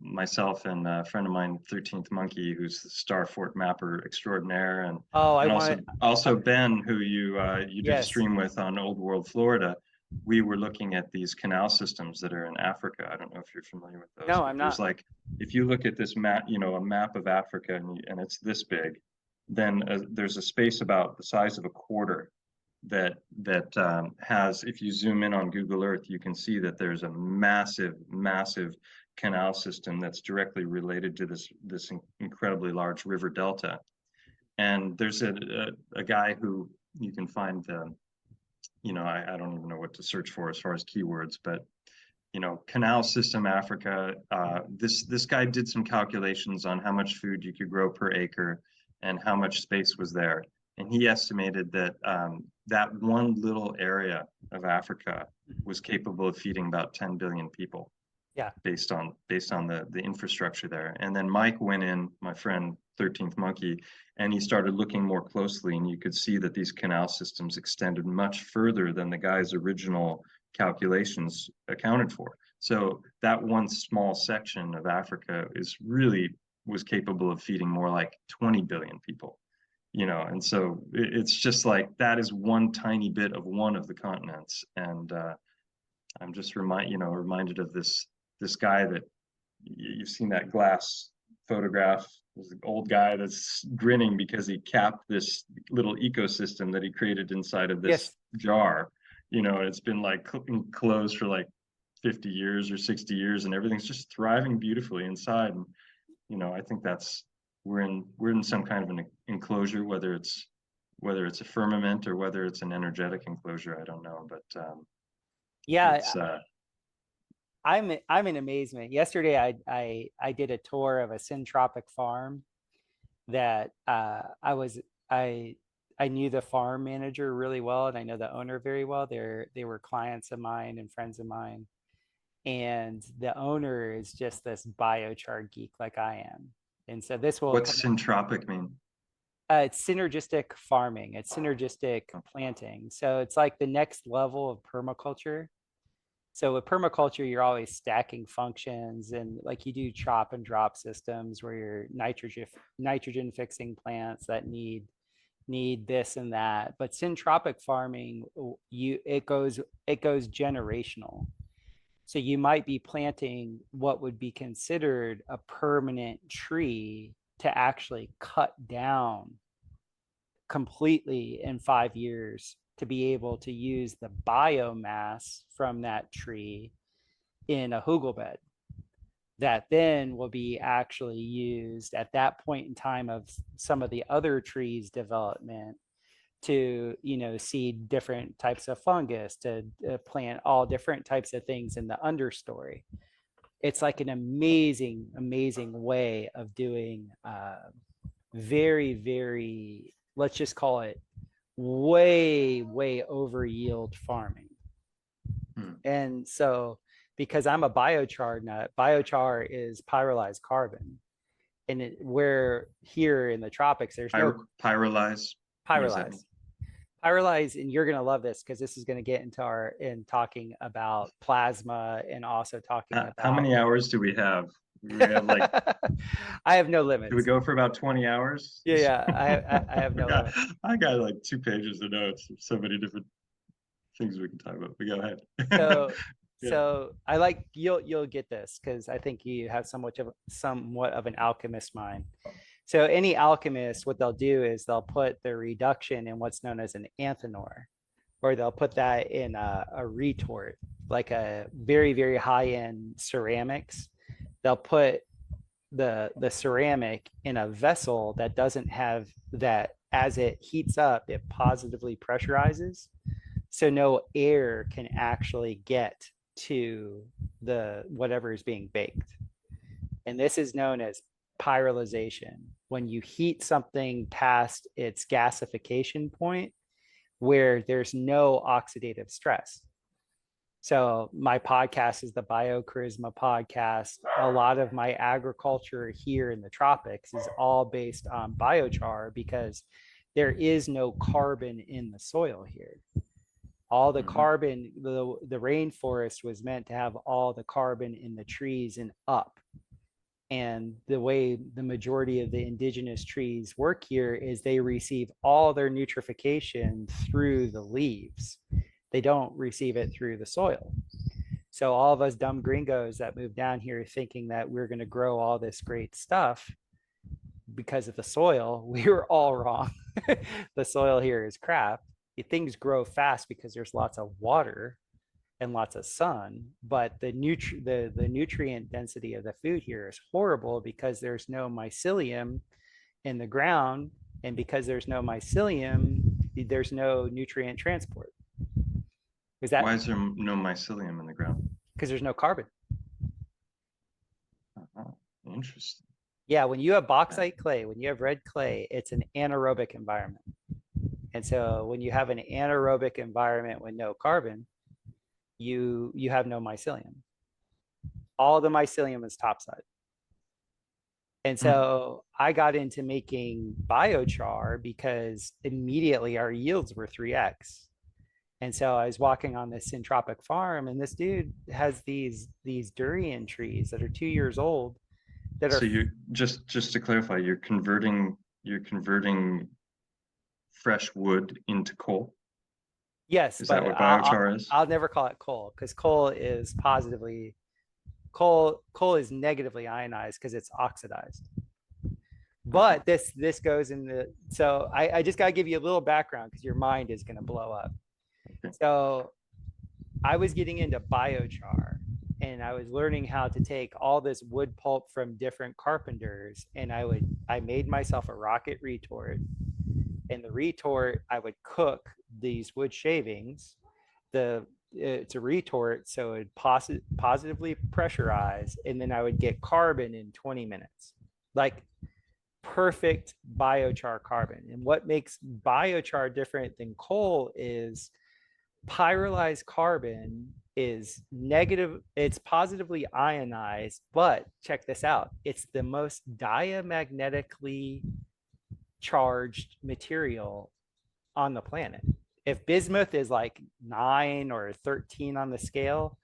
myself and a friend of mine, 13th Monkey, who's the Star Fort mapper extraordinaire, and also Ben, who you did a stream with on Old World Florida. We were looking at these canal systems that are in Africa. I don't know if you're familiar with those. No, I'm not. Like, if you look at this map, you know, a map of Africa, and it's this big, then there's a space about the size of a quarter that has, if you zoom in on Google Earth, you can see that there's a massive canal system that's directly related to this incredibly large river delta. And there's a guy who you can find, you know, I don't even know what to search for as far as keywords, but, you know, canal system Africa. This guy did some calculations on how much food you could grow per acre and how much space was there. And he estimated that that one little area of Africa was capable of feeding about 10 billion people. Yeah. Based on the infrastructure there. And then Mike went in, my friend 13th Monkey, and he started looking more closely, and you could see that these canal systems extended much further than the guy's original calculations accounted for. So that one small section of Africa was capable of feeding more like 20 billion people. You know, and so it's just like, that is one tiny bit of one of the continents. And I'm just reminded of this guy that you've seen, that glass photograph. There's an old guy that's grinning because he capped this little ecosystem that he created inside of this jar. You know, it's been like closed for like 50 years or 60 years, and everything's just thriving beautifully inside. And, you know, I think we're in some kind of an enclosure, whether it's a firmament or whether it's an energetic enclosure, I don't know, but I'm in amazement. Yesterday, I did a tour of a syntropic farm that I knew the farm manager really well, and I know the owner very well. They were clients of mine and friends of mine, and the owner is just this biochar geek like I am. And so this will. What's syntropic mean? It's synergistic farming. It's synergistic planting. So it's like the next level of permaculture. So with permaculture, you're always stacking functions, and like you do chop and drop systems where you're nitrogen fixing plants that need this and that. But syntropic farming, it goes generational. So you might be planting what would be considered a permanent tree to actually cut down completely in 5 years to be able to use the biomass from that tree in a hugel bed that then will be actually used at that point in time of some of the other trees development to seed different types of fungus, to plant all different types of things in the understory. It's like an amazing way of doing very, very, let's just call it way over yield farming. And so because I'm a biochar nut, biochar is pyrolyzed carbon, and where here in the tropics there's no pyrolyze. Pyrolyze, and you're going to love this because this is going to get into talking about plasma, and also talking about how many hours do we have? We have like I have no limits. Do we go for about 20 hours? Yeah, I have no limits. I got like 2 pages of notes, so many different things we can talk about. But go ahead. So I like you'll get this because I think you have somewhat of an alchemist mind. So any alchemist, what they'll do is they'll put the reduction in what's known as an anthenor, or they'll put that in a retort, like a very, very high-end ceramics. They'll put the ceramic in a vessel that doesn't have that. As it heats up, it positively pressurizes, so no air can actually get to the whatever is being baked. And this is known as pyrolization. When you heat something past its gasification point where there's no oxidative stress. So my podcast is the BioCharisma podcast. A lot of my agriculture here in the tropics is all based on biochar because there is no carbon in the soil here. All the carbon, the rainforest was meant to have all the carbon in the trees and up. And the way the majority of the indigenous trees work here is they receive all their nutrification through the leaves. They don't receive it through the soil. So all of us dumb gringos that moved down here thinking that we're going to grow all this great stuff because of the soil, we were all wrong. The soil here is crap. Things grow fast because there's lots of water and lots of sun, but the nutrient density of the food here is horrible because there's no mycelium in the ground, and because there's no mycelium, there's no nutrient transport. Why is there no mycelium in the ground? Because there's no carbon. Interesting. Yeah, when you have bauxite clay, when you have red clay, it's an anaerobic environment. And so when you have an anaerobic environment with no carbon, you have no mycelium. All the mycelium is topside. And so I got into making biochar because immediately our yields were 3x. And so I was walking on this syntropic farm, and this dude has these durian trees that are 2 years old. So you just to clarify, you're converting fresh wood into coal. Yes, is that what biochar is? I'll never call it coal because coal is negatively ionized because it's oxidized. But this goes in the, so I just got to give you a little background because your mind is going to blow up. Okay. So I was getting into biochar, and I was learning how to take all this wood pulp from different carpenters, and I made myself a rocket retort. In the retort, I would cook these wood shavings. It's a retort, so it positively pressurize, and then I would get carbon in 20 minutes, like perfect biochar carbon. And what makes biochar different than coal is pyrolyzed carbon is negative. It's positively ionized, but check this out. It's the most diamagnetically charged material on the planet. If bismuth is like 9 or 13 on the scale,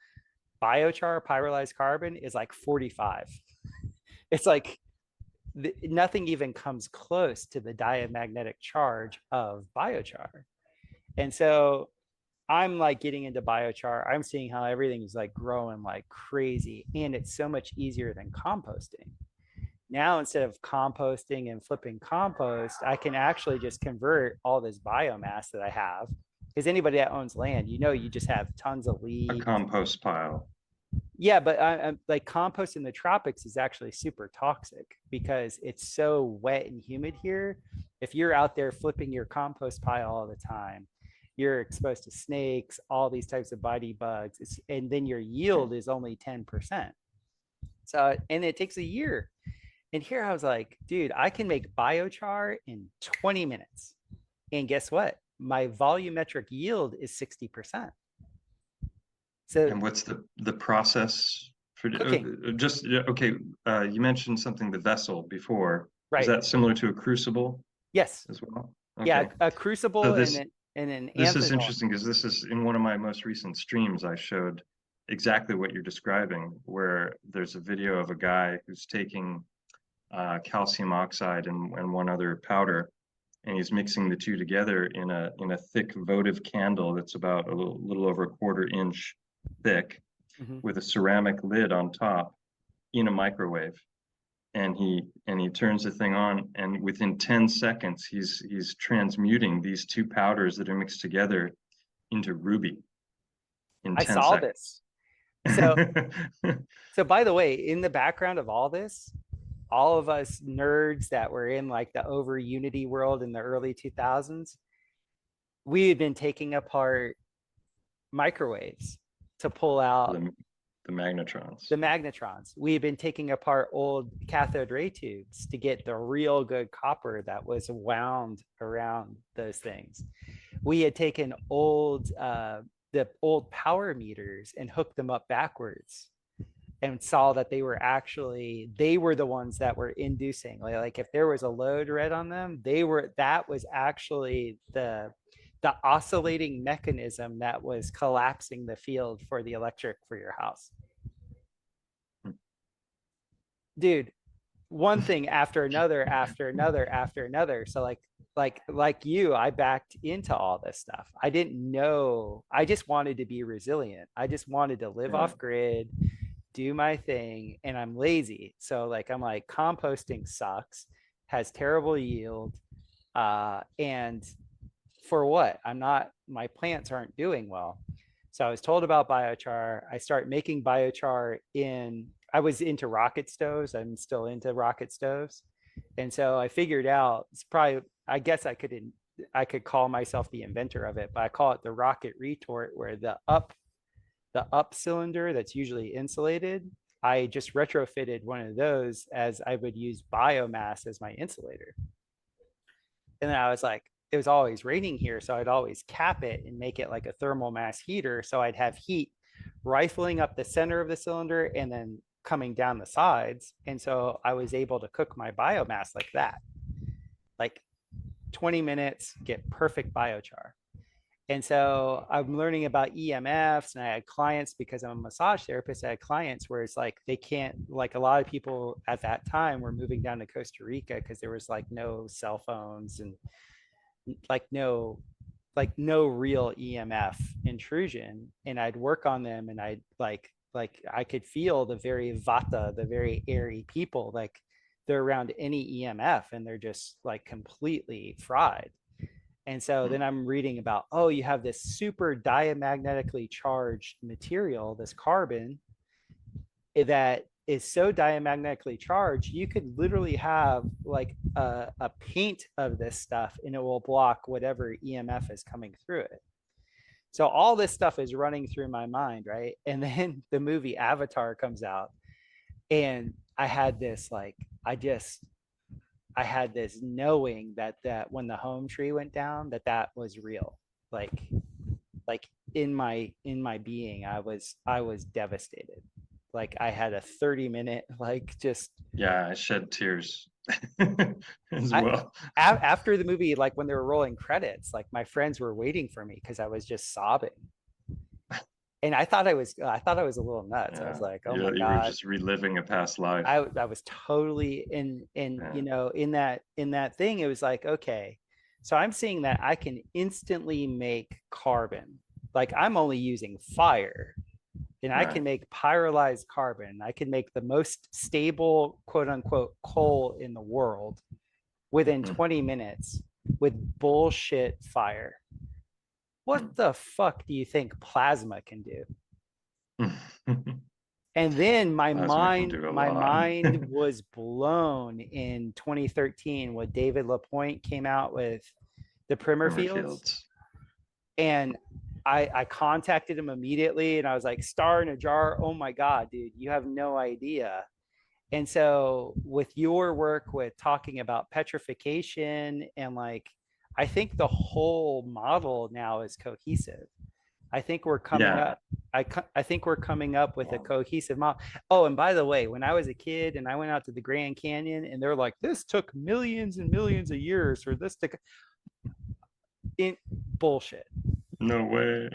biochar, pyrolyzed carbon, is like 45. It's like nothing even comes close to the diamagnetic charge of biochar. And so I'm like getting into biochar. I'm seeing how everything's like growing like crazy, and it's so much easier than composting. Now, instead of composting and flipping compost, I can actually just convert all this biomass that I have. Because anybody that owns land, you just have tons of A leaves. compost pile. Yeah, but like compost in the tropics is actually super toxic because it's so wet and humid here. If you're out there flipping your compost pile all the time, you're exposed to snakes, all these types of bitey bugs, and then your yield is only 10%. So, and it takes a year. And here I was like, dude, I can make biochar in 20 minutes. And guess what? My volumetric yield is 60%. So, And what's the process for cooking. okay? You mentioned something, the vessel, before. Right. Is that similar to a crucible? Yes. As well. Okay. Yeah, a crucible so and an this is interesting because this is in one of my most recent streams. I showed exactly what you're describing, where there's a video of a guy who's taking calcium oxide and one other powder, and he's mixing the two together in a thick votive candle that's about a little over a quarter inch thick, with a ceramic lid on top, in a microwave. And he turns the thing on, and within 10 seconds he's transmuting these two powders that are mixed together into ruby in 10 saw seconds. This. So by the way, in the background of all this, all of us nerds that were in like the over Unity world in the early 2000s, we had been taking apart microwaves to pull out the magnetrons. The magnetrons. We had been taking apart old cathode ray tubes to get the real good copper that was wound around those things. We had taken the old power meters and hooked them up backwards, and saw that they were the ones that were inducing, like if there was a load read on them, that was actually the oscillating mechanism that was collapsing the field for the electric for your house. Dude, one thing after another, after another, after another. So like you, I backed into all this stuff. I didn't know. I just wanted to be resilient. I just wanted to live off grid, do my thing, and I'm lazy. So like I'm like, composting sucks, has terrible yield, and for what? My plants aren't doing well. So I was told about biochar. I start making biochar I was into rocket stoves. I'm still into rocket stoves. And so I figured out, I guess I could call myself the inventor of it, but I call it the rocket retort, where the up cylinder that's usually insulated, I just retrofitted one of those, as I would use biomass as my insulator. And then I was like, it was always raining here, so I'd always cap it and make it like a thermal mass heater. So I'd have heat rifling up the center of the cylinder and then coming down the sides. And so I was able to cook my biomass like that, like 20 minutes, get perfect biochar. And so I'm learning about EMFs, and I had clients, because I'm a massage therapist, I had clients where it's like, they can't, like a lot of people at that time were moving down to Costa Rica because there was like no cell phones and like no real EMF intrusion. And I'd work on them, and I'd like I could feel the very vata, the very airy people, like they're around any EMF and they're just like completely fried. And so then I'm reading about, oh, you have this super diamagnetically charged material, this carbon, that is so diamagnetically charged, you could literally have like a paint of this stuff and it will block whatever EMF is coming through it. So all this stuff is running through my mind, right? And then the movie Avatar comes out, and I had this I had this knowing that when the home tree went down, that was real. Like in my being, I was devastated. Like I had a 30-minute, like just. Yeah, I shed tears as I, well. after the movie, like when they were rolling credits, like my friends were waiting for me because I was just sobbing. And I thought I was a little nuts. I was Yeah, like, oh my you were God. just reliving a past life. I was totally in Yeah. you know, in that thing. It was like, okay, so I'm seeing that I can instantly make carbon. Like I'm only using fire, and I can Right. make pyrolyzed carbon. I can make the most stable, quote unquote, coal in the world within 20 minutes with bullshit fire. What the fuck do you think plasma can do? And then Plasma can do a my lot. mind was blown in 2013 when David Lapointe came out with the primer Primer fields. fields. And I contacted him immediately and I was like, star in a jar. Oh my God, dude, you have no idea. And so with your work with talking about petrification and like, I think the whole model now is cohesive. I think we're coming Yeah. up. I think we're coming up with a cohesive model. Oh, and by the way, when I was a kid and I went out to the Grand Canyon and they're like, this took millions and millions of years for this to in bullshit. No way.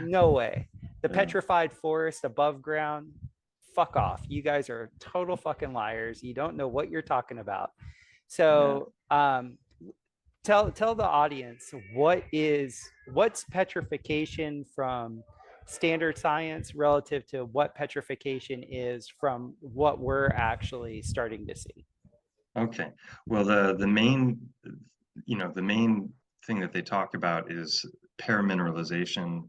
No way. The Yeah. petrified forest above ground, fuck off. You guys are total fucking liars. You don't know what you're talking about. So tell the audience what's petrification from standard science relative to what petrification is from what we're actually starting to see. Okay. Well, the main, the main thing that they talk about is paramineralization.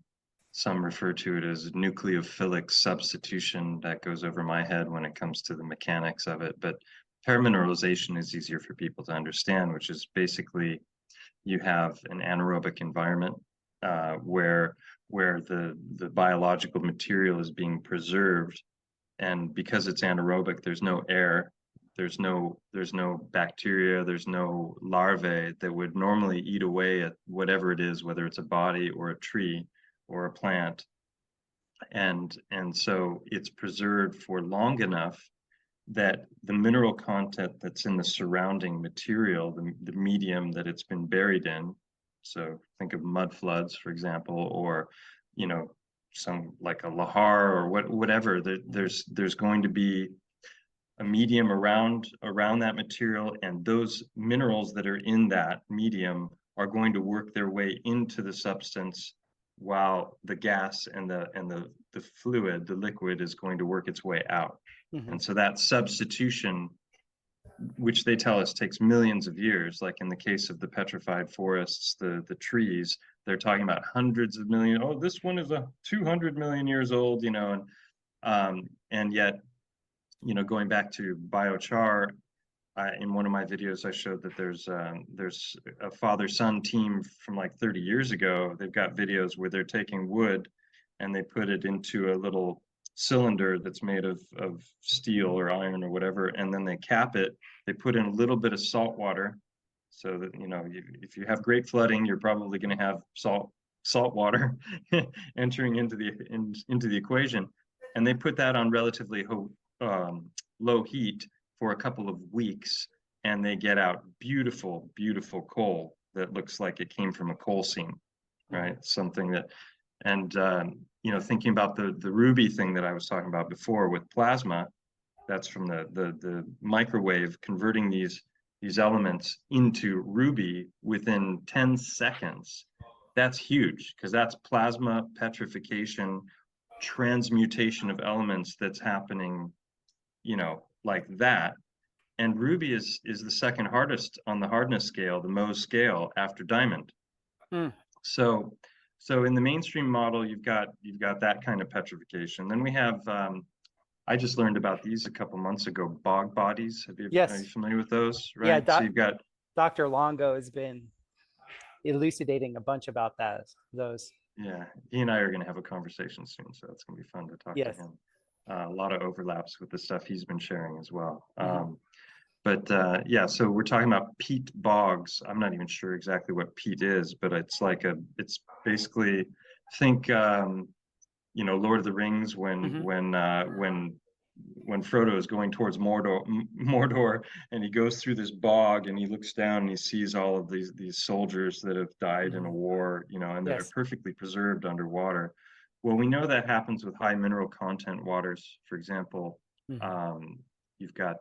Some refer to it as nucleophilic substitution. That goes over my head when it comes to the mechanics of it. But paramineralization is easier for people to understand, which is basically you have an anaerobic environment where the biological material is being preserved, and because it's anaerobic, there's no air, there's no bacteria, there's no larvae that would normally eat away at whatever it is, whether it's a body or a tree or a plant, and so it's preserved for long enough that the mineral content that's in the surrounding material, the medium that it's been buried in, so think of mud floods, for example, or some like a lahar or whatever, there's going to be a medium around that material, and those minerals that are in that medium are going to work their way into the substance, while the gas and the fluid, the liquid, is going to work its way out. And so that substitution, which they tell us takes millions of years, like in the case of the petrified forests, the trees, they're talking about hundreds of million. Oh, this one is 200 million years old, and yet, going back to biochar, in one of my videos, I showed that there's a father-son team from like 30 years ago. They've got videos where they're taking wood and they put it into a little cylinder that's made of steel or iron or whatever, and then they cap it. They put in a little bit of salt water, so that if you have great flooding, you're probably going to have salt water entering into the equation, and they put that on relatively low heat for a couple of weeks, and they get out beautiful, beautiful coal that looks like it came from a coal seam, right? Something that, and thinking about the ruby thing that I was talking about before with plasma, that's from the microwave converting these elements into ruby within 10 seconds. That's huge, because that's plasma petrification, transmutation of elements that's happening, like that. And ruby is the second hardest on the hardness scale, the Mohs scale, after diamond. So in the mainstream model, you've got that kind of petrification. Then we have, I just learned about these a couple months ago, bog bodies. Are you familiar with those? Right. Yeah, so you've got Dr. Longo has been elucidating a bunch about those. Yeah, he and I are going to have a conversation soon, so it's going to be fun to talk to him. A lot of overlaps with the stuff he's been sharing as well. But so we're talking about peat bogs. I'm not even sure exactly what peat is, but it's basically, think Lord of the Rings when when Frodo is going towards Mordor, and he goes through this bog, and he looks down and he sees all of these soldiers that have died in a war, you know, and that are perfectly preserved underwater. Well, we know that happens with high mineral content waters. For example, you've got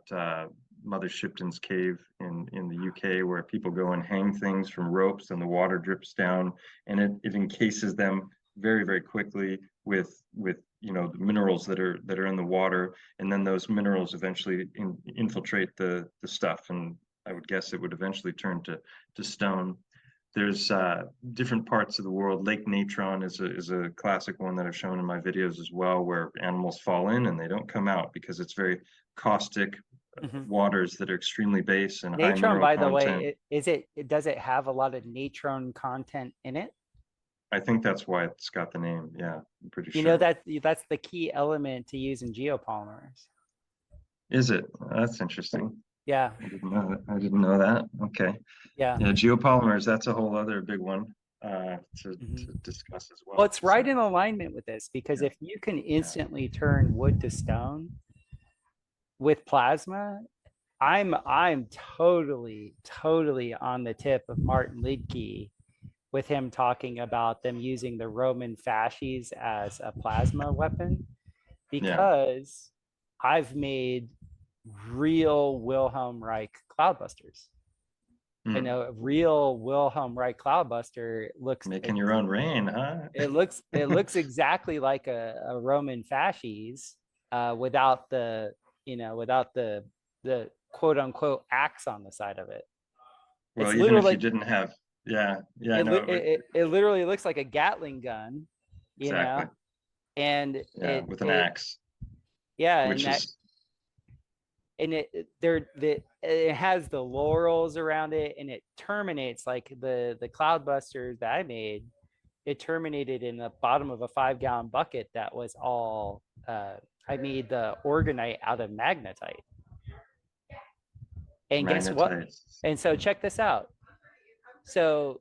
Mother Shipton's cave in the UK, where people go and hang things from ropes, and the water drips down, and it encases them very, very quickly with you know, the minerals that are in the water, and then those minerals eventually infiltrate the stuff, and I would guess it would eventually turn to stone. There's different parts of the world. Lake Natron is a classic one that I've shown in my videos as well, where animals fall in and they don't come out because it's very caustic waters that are extremely base and high mineral content. By the way, does it have a lot of natron content in it? I think that's why it's got the name. Yeah, I'm pretty sure. You know, that's the key element to use in geopolymers. Is it? That's interesting. Yeah. I didn't know that. Okay. Yeah. Yeah, geopolymers, that's a whole other big one to discuss as well. Well, it's right in alignment with this, because if you can instantly turn wood to stone with plasma, I'm totally on the tip of Martin Lidke with him talking about them using the Roman fasces as a plasma weapon, because I've made real Wilhelm Reich cloudbusters. I know a real Wilhelm Reich cloudbuster looks making your own rain, huh? It looks exactly like a Roman fasces, without the quote unquote axe on the side of it. Well, it's even if you didn't have, it literally looks like a Gatling gun, you know, and with an axe. Yeah, which and it has the laurels around it, and it terminates like the cloudbusters that I made. It terminated in the bottom of a 5-gallon bucket that was all I made the organite out of magnetite. And guess what? And so check this out. So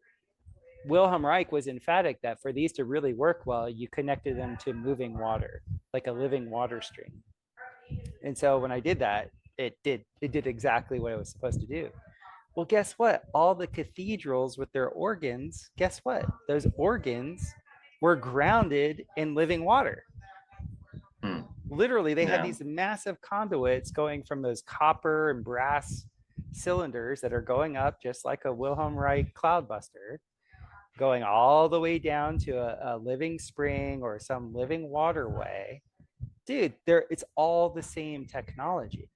Wilhelm Reich was emphatic that for these to really work well, you connected them to moving water, like a living water stream. And so when I did that, it did exactly what it was supposed to do. Well, guess what? All the cathedrals with their organs, guess what? Those organs were grounded in living water. Literally, they had these massive conduits going from those copper and brass cylinders that are going up just like a Wilhelm Reich cloudbuster, going all the way down to a living spring or some living waterway. Dude, it's all the same technology.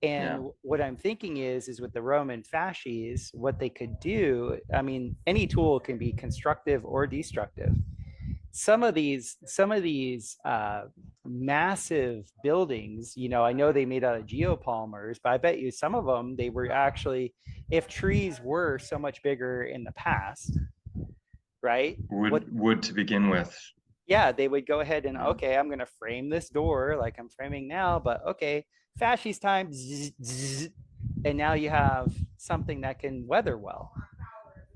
And what I'm thinking is with the Roman fasces, what they could do, I mean, any tool can be constructive or destructive. Some of these massive buildings, you know, I know they made out of geopolymers, but I bet you some of them, they were actually, if trees were so much bigger in the past, right? Wood to begin with. Yeah, they would go ahead and, okay, I'm going to frame this door like I'm framing now, but okay, fasces time, and now you have something that can weather well.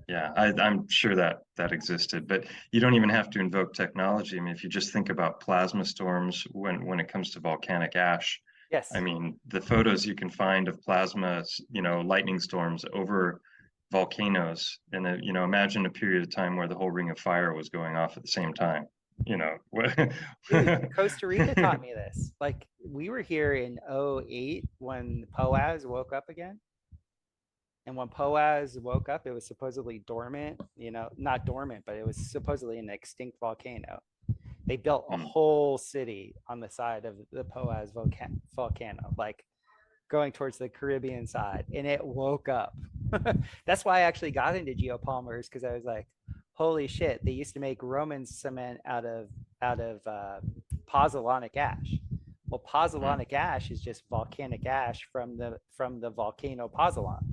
Yeah, I'm sure that existed, but you don't even have to invoke technology. I mean, if you just think about plasma storms when it comes to volcanic ash, I mean, the photos you can find of plasma, you know, lightning storms over volcanoes, and you know, imagine a period of time where the whole ring of fire was going off at the same time. You know, dude, Costa Rica taught me this. Like, we were here in 2008 when POAS woke up again. And when POAS woke up, it was supposedly dormant, you know, not dormant, but it was supposedly an extinct volcano. They built a whole city on the side of the POAS volcano, like going towards the Caribbean side, and it woke up. That's why I actually got into geopolymers, because I was like, holy shit, they used to make Roman cement out of pozzolanic ash. Well, pozzolanic ash is just volcanic ash from the volcano pozzolan.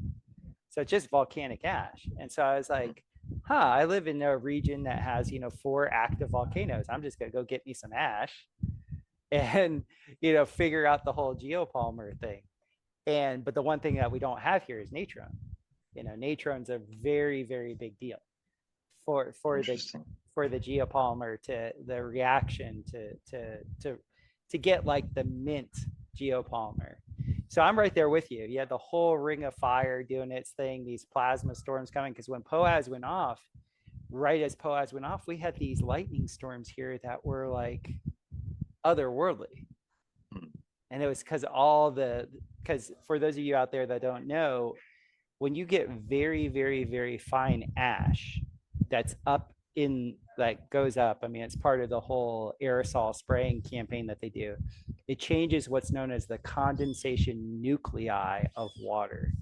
So it's just volcanic ash. And so I was like, I live in a region that has, you know, 4 active volcanoes. I'm just going to go get me some ash and, you know, figure out the whole geopolymer thing. But the one thing that we don't have here is natron. You know, natron's a very, very big deal for the geopolymer, to the reaction to to get like the mint geopolymer. So I'm right there with you. You had the whole ring of fire doing its thing, these plasma storms coming, because when POAS went off, right as POAS went off, we had these lightning storms here that were like otherworldly. And it was because for those of you out there that don't know, when you get very, very, very fine ash that's up in, like goes up, I mean, it's part of the whole aerosol spraying campaign that they do. It changes what's known as the condensation nuclei of water.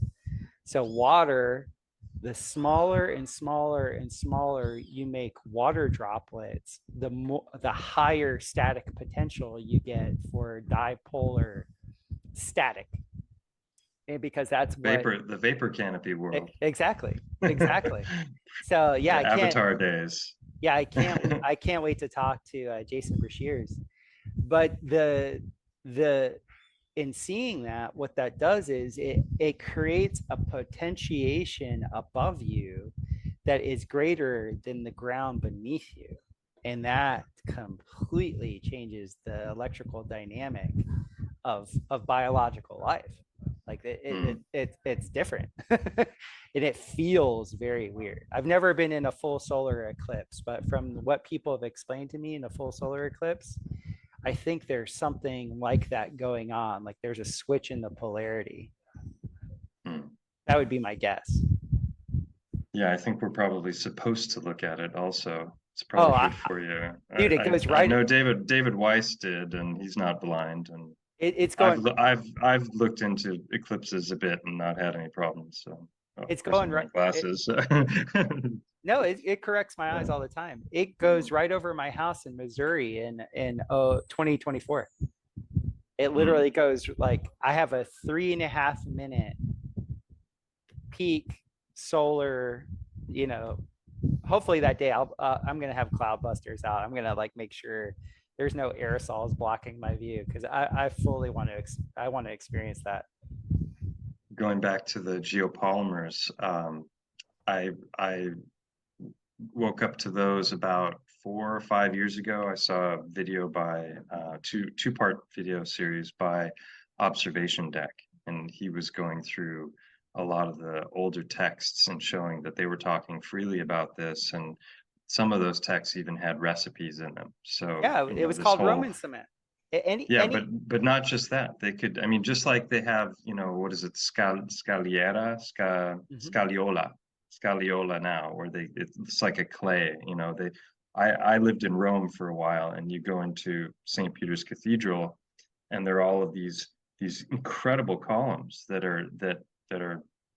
So water, the smaller and smaller and smaller you make water droplets, the higher static potential you get for dipolar static. And because that's the vapor canopy world. Exactly. So yeah, Avatar days. Yeah, I can't wait to talk to Jason Brashears. But in seeing that, what that does is it creates a potentiation above you that is greater than the ground beneath you. And that completely changes the electrical dynamic of biological life. Like it's different. And it feels very weird. I've never been in a full solar eclipse, but from what people have explained to me in a full solar eclipse, I think there's something like that going on. Like there's a switch in the polarity. That would be my guess. Yeah, I think we're probably supposed to look at it also. It's probably good for you. Dude, it goes right. I know David Weiss did, and he's not blind. And it's going. I've looked into eclipses a bit and not had any problems. So it's going right. Glasses. No, it corrects my eyes all the time. It goes right over my house in Missouri in 2024. It literally goes like, I have a 3.5 minute peak solar, hopefully that day I'm going to have cloud busters out. I'm going to like make sure there's no aerosols blocking my view, because I fully want to experience that. Going back to the geopolymers, I woke up to those about 4 or 5 years ago. I saw a video by two-part video series by Observation Deck, and he was going through a lot of the older texts and showing that they were talking freely about this, and some of those texts even had recipes in them. So yeah, it was called Roman cement. But not just that. They could, I mean, just like they have, what is it, scaliola now, where it's like a clay. I lived in Rome for a while, and you go into St. Peter's Cathedral, and there are all of these incredible columns that are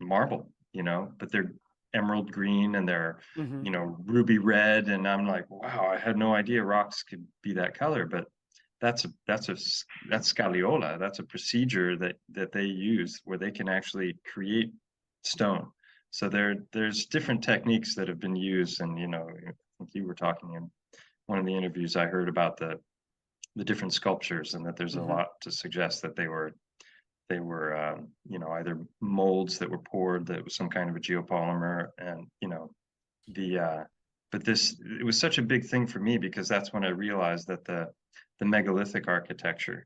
marble, but they're emerald green, and they're ruby red, and I'm like, wow, I had no idea rocks could be that color. But that's scaliola. That's a procedure that they use where they can actually create stone. So there's different techniques that have been used, and I think you were talking in one of the interviews I heard about the different sculptures, and that there's a lot to suggest that they were either molds that were poured that was some kind of a geopolymer, and but it was such a big thing for me, because that's when I realized that the megalithic architecture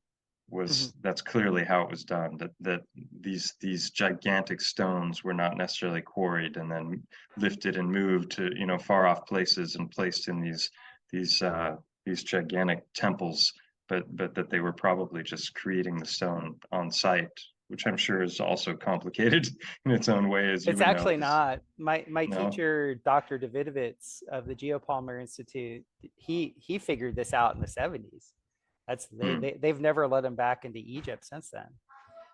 was that's clearly how it was done, that these gigantic stones were not necessarily quarried and then lifted and moved to far off places and placed in these gigantic temples, but that they were probably just creating the stone on site, which I'm sure is also complicated in its own way. It's actually not. My teacher, Dr. Davidovitz of the Geopolymer Institute, he figured this out in the 70s. They've never let him back into Egypt since then.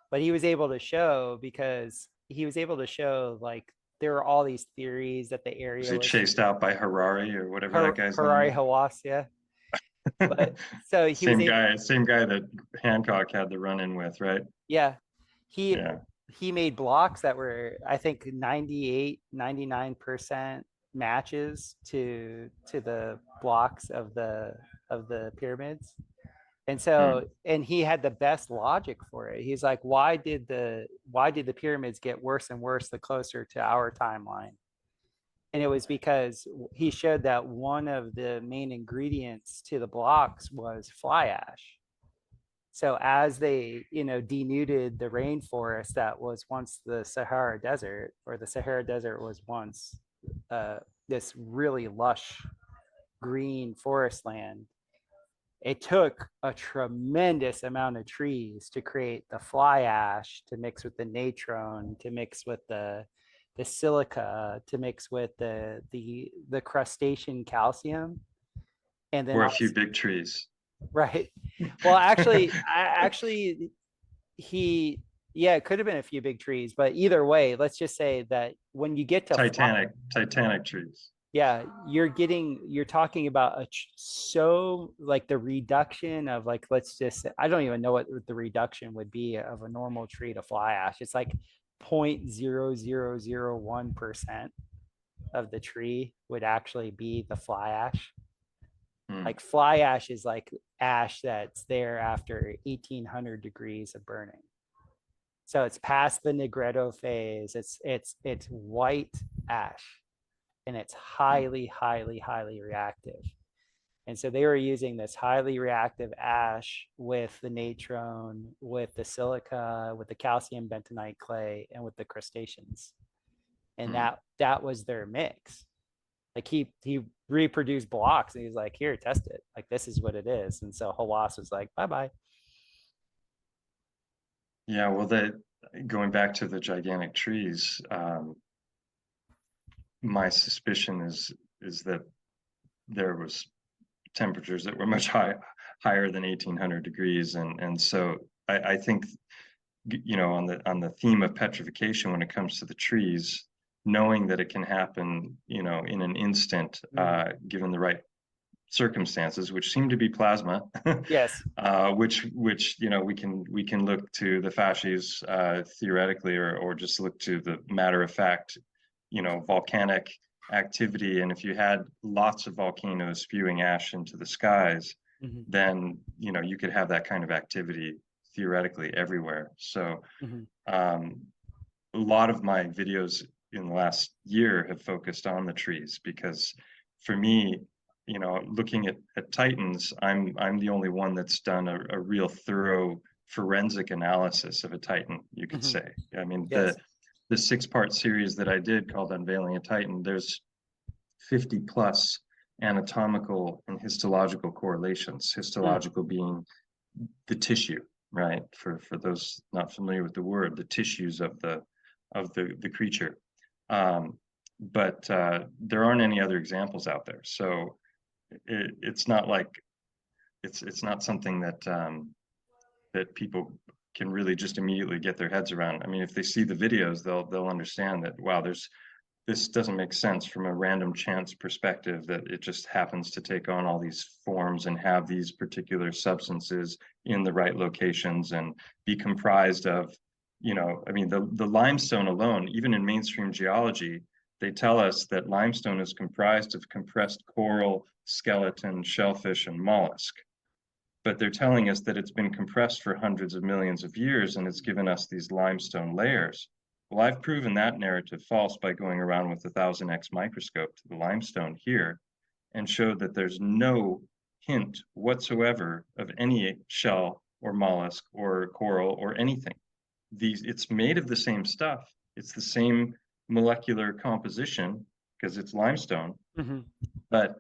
But he was able to show, like there are all these theories that the area was chased out by Harari or whatever that guy's Harari name. Hawass, yeah. But so he same guy that Hancock had the run-in with, right? Yeah. He made blocks that were, I think, 99% matches to the blocks of the pyramids. And so, and he had the best logic for it. He's like, why did the pyramids get worse and worse the closer to our timeline? And it was because he showed that one of the main ingredients to the blocks was fly ash. So as they, denuded the rainforest that was once the Sahara Desert, or the Sahara Desert was once this really lush green forest land, it took a tremendous amount of trees to create the fly ash, to mix with the natron, to mix with the silica, to mix with the crustacean calcium, and then Or a few big trees. right. Well, actually, yeah, it could have been a few big trees, but either way, let's just say that when you get to Titanic trees. yeah, you're talking about so like the reduction of, like, let's just say, I don't even know what the reduction would be of a normal tree to fly ash. It's like 0.0001% of the tree would actually be the fly ash. Like fly ash is like ash that's there after 1800 degrees of burning. So it's past the Negretto phase. It's white ash, and it's highly, highly, highly reactive. And so they were using this highly reactive ash with the natron, with the silica, with the calcium bentonite clay, and with the crustaceans. And that was their mix. Like he reproduced blocks, and he's like, here, test it. Like, this is what it is. And so Hawass was like, bye-bye. Yeah, well, going back to the gigantic trees, my suspicion is that there was temperatures that were much higher than 1800 degrees, and so I think, on the theme of petrification, when it comes to the trees, knowing that it can happen, in an instant, given the right circumstances, which seem to be plasma. Yes. Which we can look to the fasces theoretically, or just look to the matter of fact, volcanic activity. And if you had lots of volcanoes spewing ash into the skies, then you could have that kind of activity theoretically everywhere. So a lot of my videos in the last year have focused on the trees, because for me, looking at Titans, I'm the only one that's done a real thorough forensic analysis of a Titan, you could say. I mean, yes. The 6-part series that I did called Unveiling a Titan, there's 50 plus anatomical and histological correlations. Histological being the tissue, right? For those not familiar with the word, the tissues of the creature. But there aren't any other examples out there. So it's not like it's not something that that people can really just immediately get their heads around. I mean, if they see the videos, they'll understand that, wow, this doesn't make sense from a random chance perspective, that it just happens to take on all these forms and have these particular substances in the right locations and be comprised of, I mean, the limestone alone, even in mainstream geology, they tell us that limestone is comprised of compressed coral, skeleton, shellfish, and mollusk. But they're telling us that it's been compressed for hundreds of millions of years, and it's given us these limestone layers. Well, I've proven that narrative false by going around with a 1000x microscope to the limestone here, and showed that there's no hint whatsoever of any shell or mollusk or coral or anything. It's made of the same stuff. It's the same molecular composition because it's limestone, but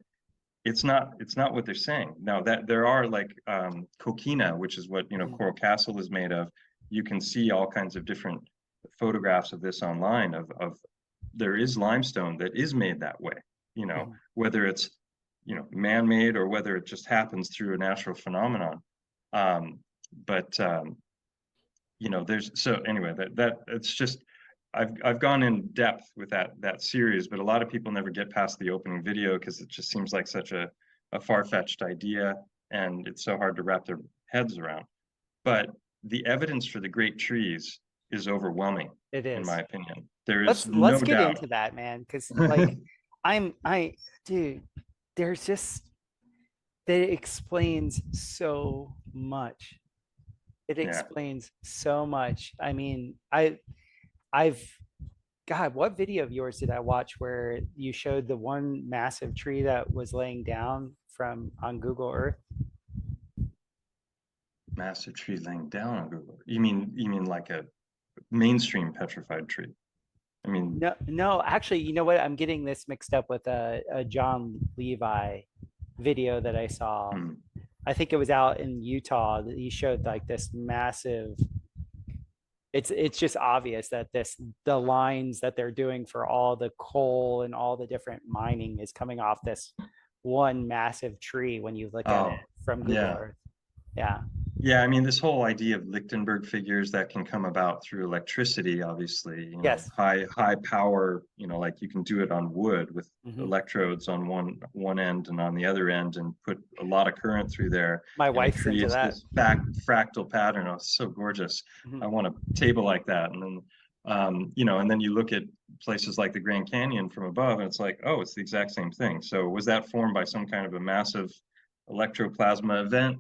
it's not what they're saying. Now, that there are like coquina, which is what Coral Castle is made of. You can see all kinds of different photographs of this online of there is limestone that is made that way, whether it's man-made or whether it just happens through a natural phenomenon. There's, so anyway, that it's just, I've gone in depth with that series, but a lot of people never get past the opening video because it just seems like such a far-fetched idea, and it's so hard to wrap their heads around. But the evidence for the great trees is overwhelming. It is, in my opinion. There is let's get into that, man, because like dude, there's just, that explains so much. It explains so much. I mean, God, what video of yours did I watch where you showed the one massive tree that was laying down on Google Earth? Massive tree laying down on Google. You mean like a mainstream petrified tree? I mean, No, actually, you know what? I'm getting this mixed up with a John Levi video that I saw. hmm, I think it was out in Utah that he showed like this massive. It's just obvious that the lines that they're doing for all the coal and all the different mining is coming off this one massive tree when you look at it oh, from Google yeah. Earth. Yeah. Yeah, I mean, this whole idea of Lichtenberg figures that can come about through electricity, obviously, Yes. high power, like you can do it on wood with Mhm. electrodes on one end and on the other end and put a lot of current through there, My and it wife's into creates that. this fractal pattern. Oh, it's so gorgeous. I Mhm. want a table like that. And then and then you look at places like the Grand Canyon from above, and it's like, oh, it's the exact same thing. So was that formed by some kind of a massive electroplasma event?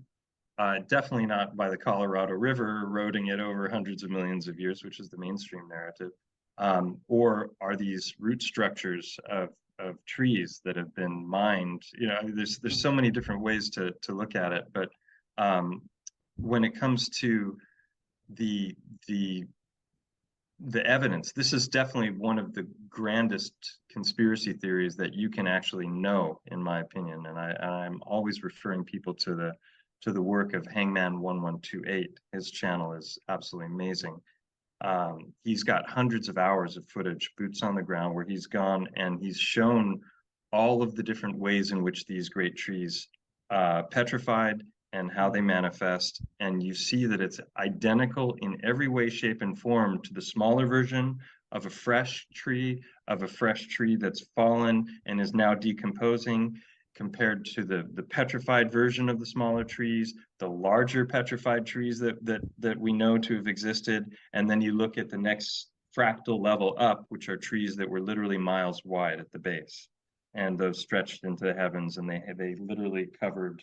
Definitely not by the Colorado River eroding it over hundreds of millions of years, which is the mainstream narrative. Or are these root structures of trees that have been mined? There's so many different ways to look at it, but when it comes to the the the evidence, this is definitely one of the grandest conspiracy theories that you can actually know, in my opinion. And I'm always referring people to the work of Hangman 1128. His channel is absolutely amazing. He's got hundreds of hours of footage, boots on the ground, where he's gone and he's shown all of the different ways in which these great trees petrified and how they manifest. And you see that it's identical in every way, shape, and form to the smaller version of a fresh tree, that's fallen and is now decomposing, compared to the petrified version of the smaller trees, the larger petrified trees that we know to have existed. And then you look at the next fractal level up, which are trees that were literally miles wide at the base, and those stretched into the heavens, and they literally covered,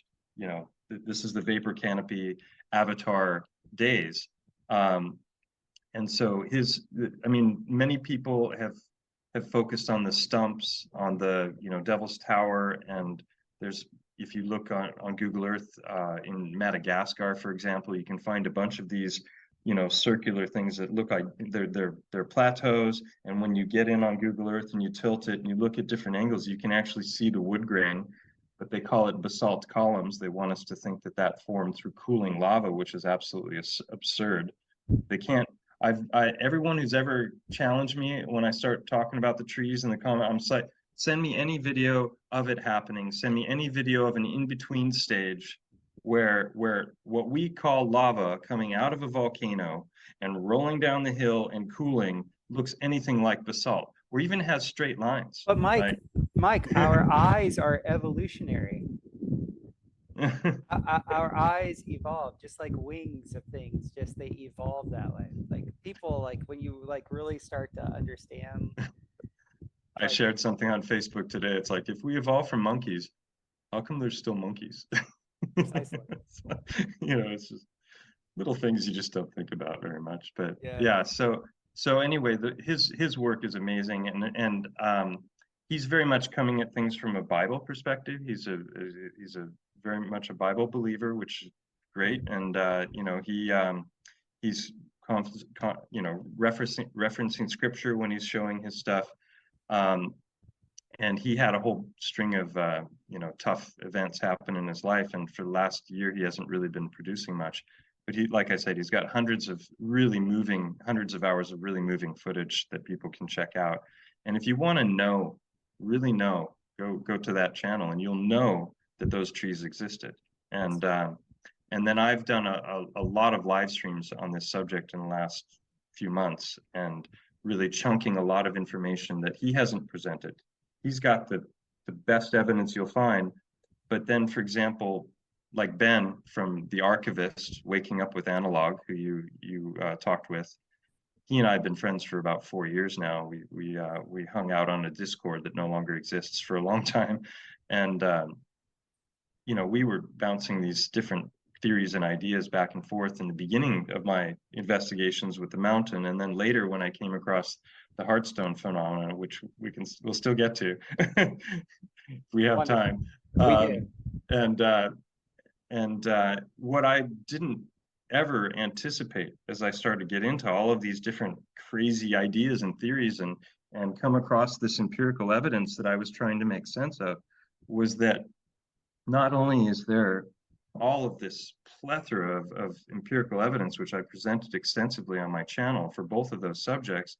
this is the vapor canopy avatar days. And so many people have focused on the stumps, on the Devil's Tower, and there's, if you look on Google Earth, in Madagascar, for example, you can find a bunch of these circular things that look like they're plateaus. And when you get in on Google Earth and you tilt it and you look at different angles, you can actually see the wood grain, but they call it basalt columns. They want us to think that formed through cooling lava, which is absolutely absurd. They can't. Everyone who's ever challenged me when I start talking about the trees in the comment, I'm like, send me any video of it happening. Send me any video of an in-between stage where what we call lava coming out of a volcano and rolling down the hill and cooling looks anything like basalt, or even has straight lines. But Right? Mike, our eyes are evolutionary. Our eyes evolve just like wings of things, just they evolve that way. Like people, like when you like really start to understand. I shared something on Facebook today. It's like, if we evolved from monkeys, how come there's still monkeys? Precisely. It's just little things you just don't think about very much. But Yeah. so anyway, his work is amazing, and he's very much coming at things from a Bible perspective. He's a very much a Bible believer, which is great. And he's referencing scripture when he's showing his stuff. And he had a whole string of tough events happen in his life, and for the last year he hasn't really been producing much. But like I said, he's got hundreds of hours of really moving footage that people can check out. And if you want to really know, go to that channel, and you'll know that those trees existed. And then I've done a lot of live streams on this subject in the last few months, and really chunking a lot of information that he hasn't presented. He's got the best evidence you'll find. But then, for example, like Ben from The Archivist, Waking Up with Analog, who you talked with, he and I have been friends for about 4 years now. We hung out on a Discord that no longer exists for a long time, and we were bouncing these different theories and ideas back and forth in the beginning of my investigations with the mountain, and then later when I came across the Heartstone phenomenon, which we'll still get to if we have Wonderful. time. We do. And what I didn't ever anticipate, as I started to get into all of these different crazy ideas and theories and come across this empirical evidence that I was trying to make sense of, was that not only is there all of this plethora of empirical evidence, which I presented extensively on my channel for both of those subjects,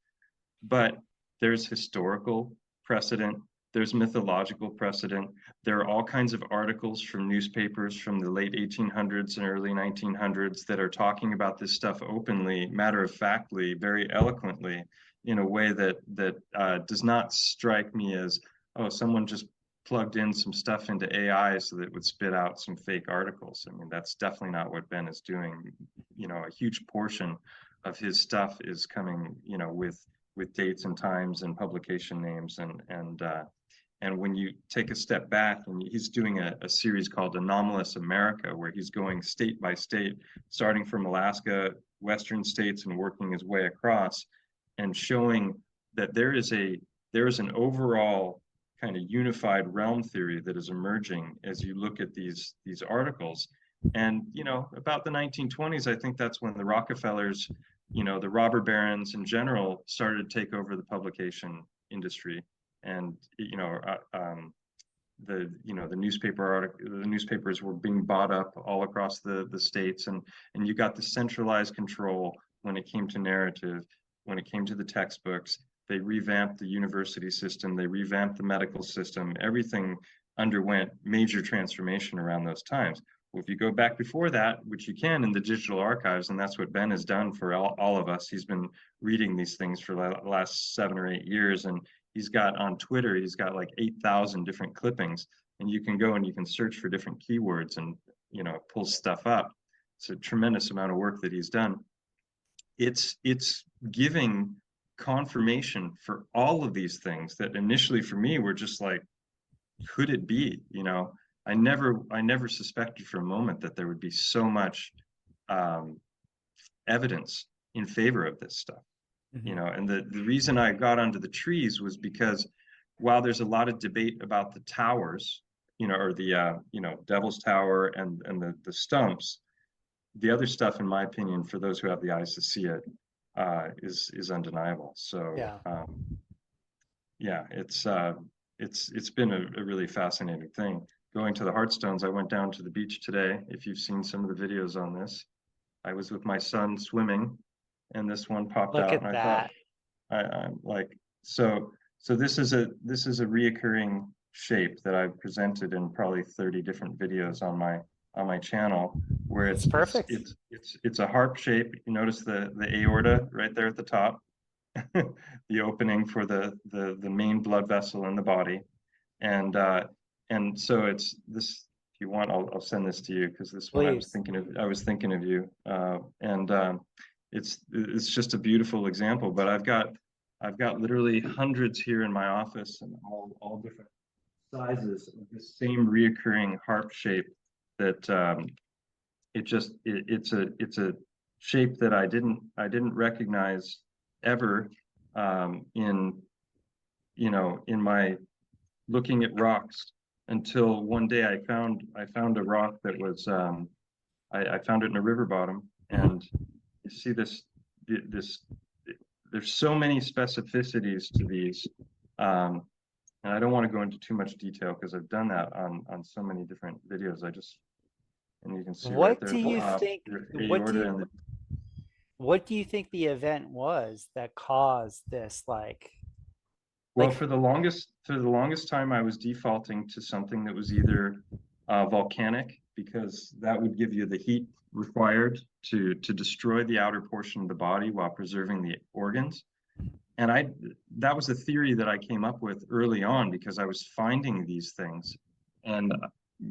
but there's historical precedent, there's mythological precedent, there are all kinds of articles from newspapers from the late 1800s and early 1900s that are talking about this stuff openly, matter-of-factly, very eloquently, in a way that does not strike me as, oh, someone just plugged in some stuff into AI so that it would spit out some fake articles. I mean, that's definitely not what Ben is doing. You know, a huge portion of his stuff is coming, you know, with dates and times and publication names, and when you take a step back, and he's doing a series called Anomalous America, where he's going state by state, starting from Alaska, Western states, and working his way across, and showing that there is an overall kind of unified realm theory that is emerging as you look at these articles. And, you know, about the 1920s, I think that's when the Rockefellers, you know, the robber barons in general started to take over the publication industry. And, you know, the newspapers were being bought up all across the states, and you got the centralized control when it came to narrative, when it came to the textbooks. They revamped the university system, they revamped the medical system. Everything underwent major transformation around those times. Well, if you go back before that, which you can in the digital archives, and that's what Ben has done for all of us. He's been reading these things for the last 7 or 8 years, and he's got on Twitter, he's got like 8,000 different clippings, and you can go and you can search for different keywords and, you know, pull stuff up. It's a tremendous amount of work that he's done. It's giving confirmation for all of these things that initially for me were just like, could it be? You know, I never suspected for a moment that there would be so much evidence in favor of this stuff. Mm-hmm. You know, and the reason I got onto the trees was because while there's a lot of debate about the towers, you know, or the you know, Devil's Tower and the stumps, the other stuff, in my opinion, for those who have the eyes to see it, is undeniable. So yeah, it's been a really fascinating thing. Going to the Heartstones, I went down to the beach today. If you've seen some of the videos on this, I was with my son swimming, and this one popped out. Look at that. I'm like, so this is a reoccurring shape that I've presented in probably 30 different videos on my channel, where it's perfect. It's a harp shape. You notice the aorta right there at the top, the opening for the main blood vessel in the body, and so it's this. If you want, I'll send this to you, because this one I was thinking of you, and it's just a beautiful example. But I've got literally hundreds here in my office, and all different sizes of this same reoccurring harp shape. That it's a shape that I didn't recognize ever in my looking at rocks, until one day I found a rock that was I found it in a river bottom, and you see this there's so many specificities to these, and I don't want to go into too much detail because I've done that on so many different videos. And you can see what right there. Do you think? What do you think the event was that caused this? Well, for the longest time, I was defaulting to something that was either volcanic, because that would give you the heat required to destroy the outer portion of the body while preserving the organs. And that was a theory that I came up with early on, because I was finding these things. And,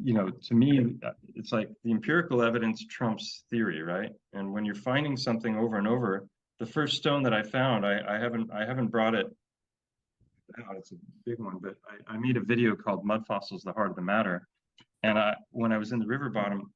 you know, to me, it's like the empirical evidence trumps theory, right? And when you're finding something over and over, the first stone that I found, I haven't brought it out. It's a big one, but I made a video called Mud Fossils, the Heart of the Matter. And when I was in the river bottom,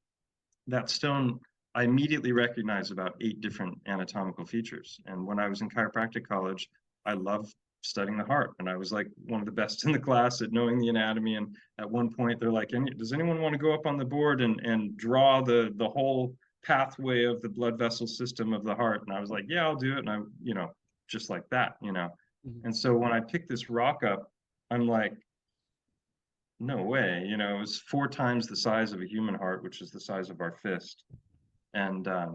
that stone, I immediately recognized about 8 different anatomical features. And when I was in chiropractic college, I loved studying the heart, and I was like one of the best in the class at knowing the anatomy. And at one point they're like, does anyone want to go up on the board and draw the whole pathway of the blood vessel system of the heart. And I was like, yeah, I'll do it. And I, just like that, And so when I picked this rock up, I'm like, no way, it was 4 times the size of a human heart, which is the size of our fist. And I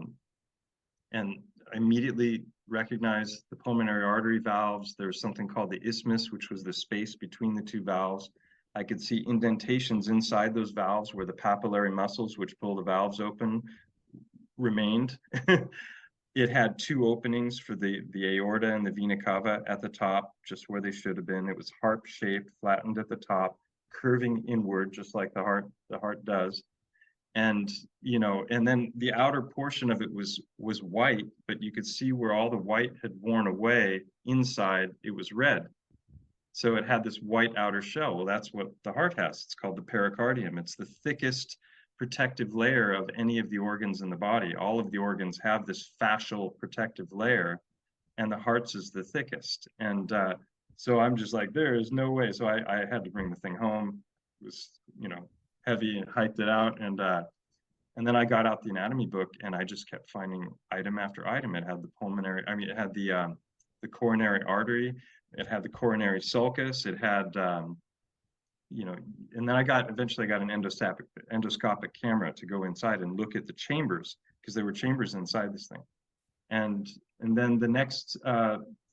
immediately recognized the pulmonary artery valves. There was something called the isthmus, which was the space between the 2 valves. I could see indentations inside those valves where the papillary muscles, which pull the valves open, remained. It had 2 openings for the aorta and the vena cava at the top, just where they should have been. It was harp shaped, flattened at the top, curving inward, just like the heart does. And and then the outer portion of it was white, but you could see where all the white had worn away. Inside it was red, so it had this white outer shell. Well, that's what the heart has. It's called the pericardium. It's the thickest protective layer of any of the organs in the body. All of the organs have this fascial protective layer, and the heart's is the thickest. And so I'm just like, there is no way. So I had to bring the thing home. It was heavy, and hyped it out, and then I got out the anatomy book, and I just kept finding item after item. It had the pulmonary, it had the coronary artery, it had the coronary sulcus, it had and then eventually I got an endoscopic camera to go inside and look at the chambers, because there were chambers inside this thing. And then the next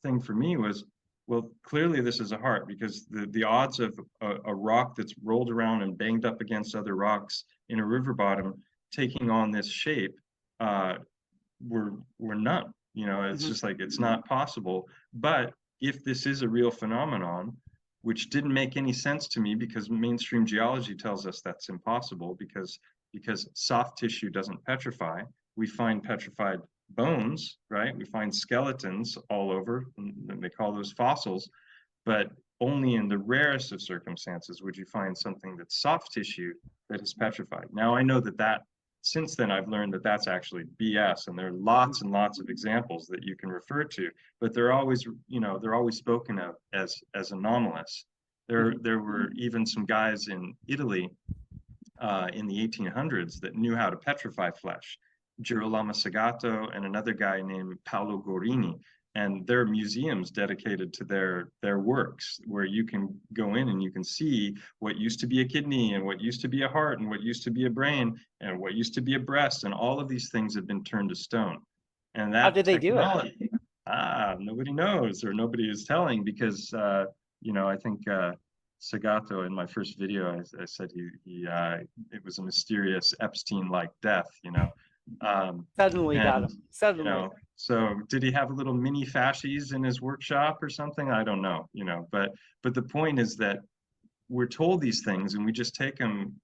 thing for me was, well, clearly this is a heart, because the odds of a rock that's rolled around and banged up against other rocks in a river bottom taking on this shape were none. It's just like, it's not possible. But if this is a real phenomenon, which didn't make any sense to me, because mainstream geology tells us that's impossible, because soft tissue doesn't petrify. We find petrified bones, right? We find skeletons all over, and they call those fossils, but only in the rarest of circumstances would you find something that's soft tissue that is petrified. Now, I know that since then I've learned that that's actually BS, and there are lots and lots of examples that you can refer to, but they're always spoken of as anomalous. There were even some guys in Italy in the 1800s that knew how to petrify flesh. Girolamo Sagato and another guy named Paolo Gorini, and there are museums dedicated to their works, where you can go in and you can see what used to be a kidney, and what used to be a heart, and what used to be a brain, and what used to be a breast, and all of these things have been turned to stone. And that, how did they do it? Nobody knows, or nobody is telling, because I think Sagato, in my first video, I said it was a mysterious Epstein-like death. Suddenly got him. Suddenly. So did he have a little mini fascies in his workshop or something? I don't know, but the point is that we're told these things, and we just take them,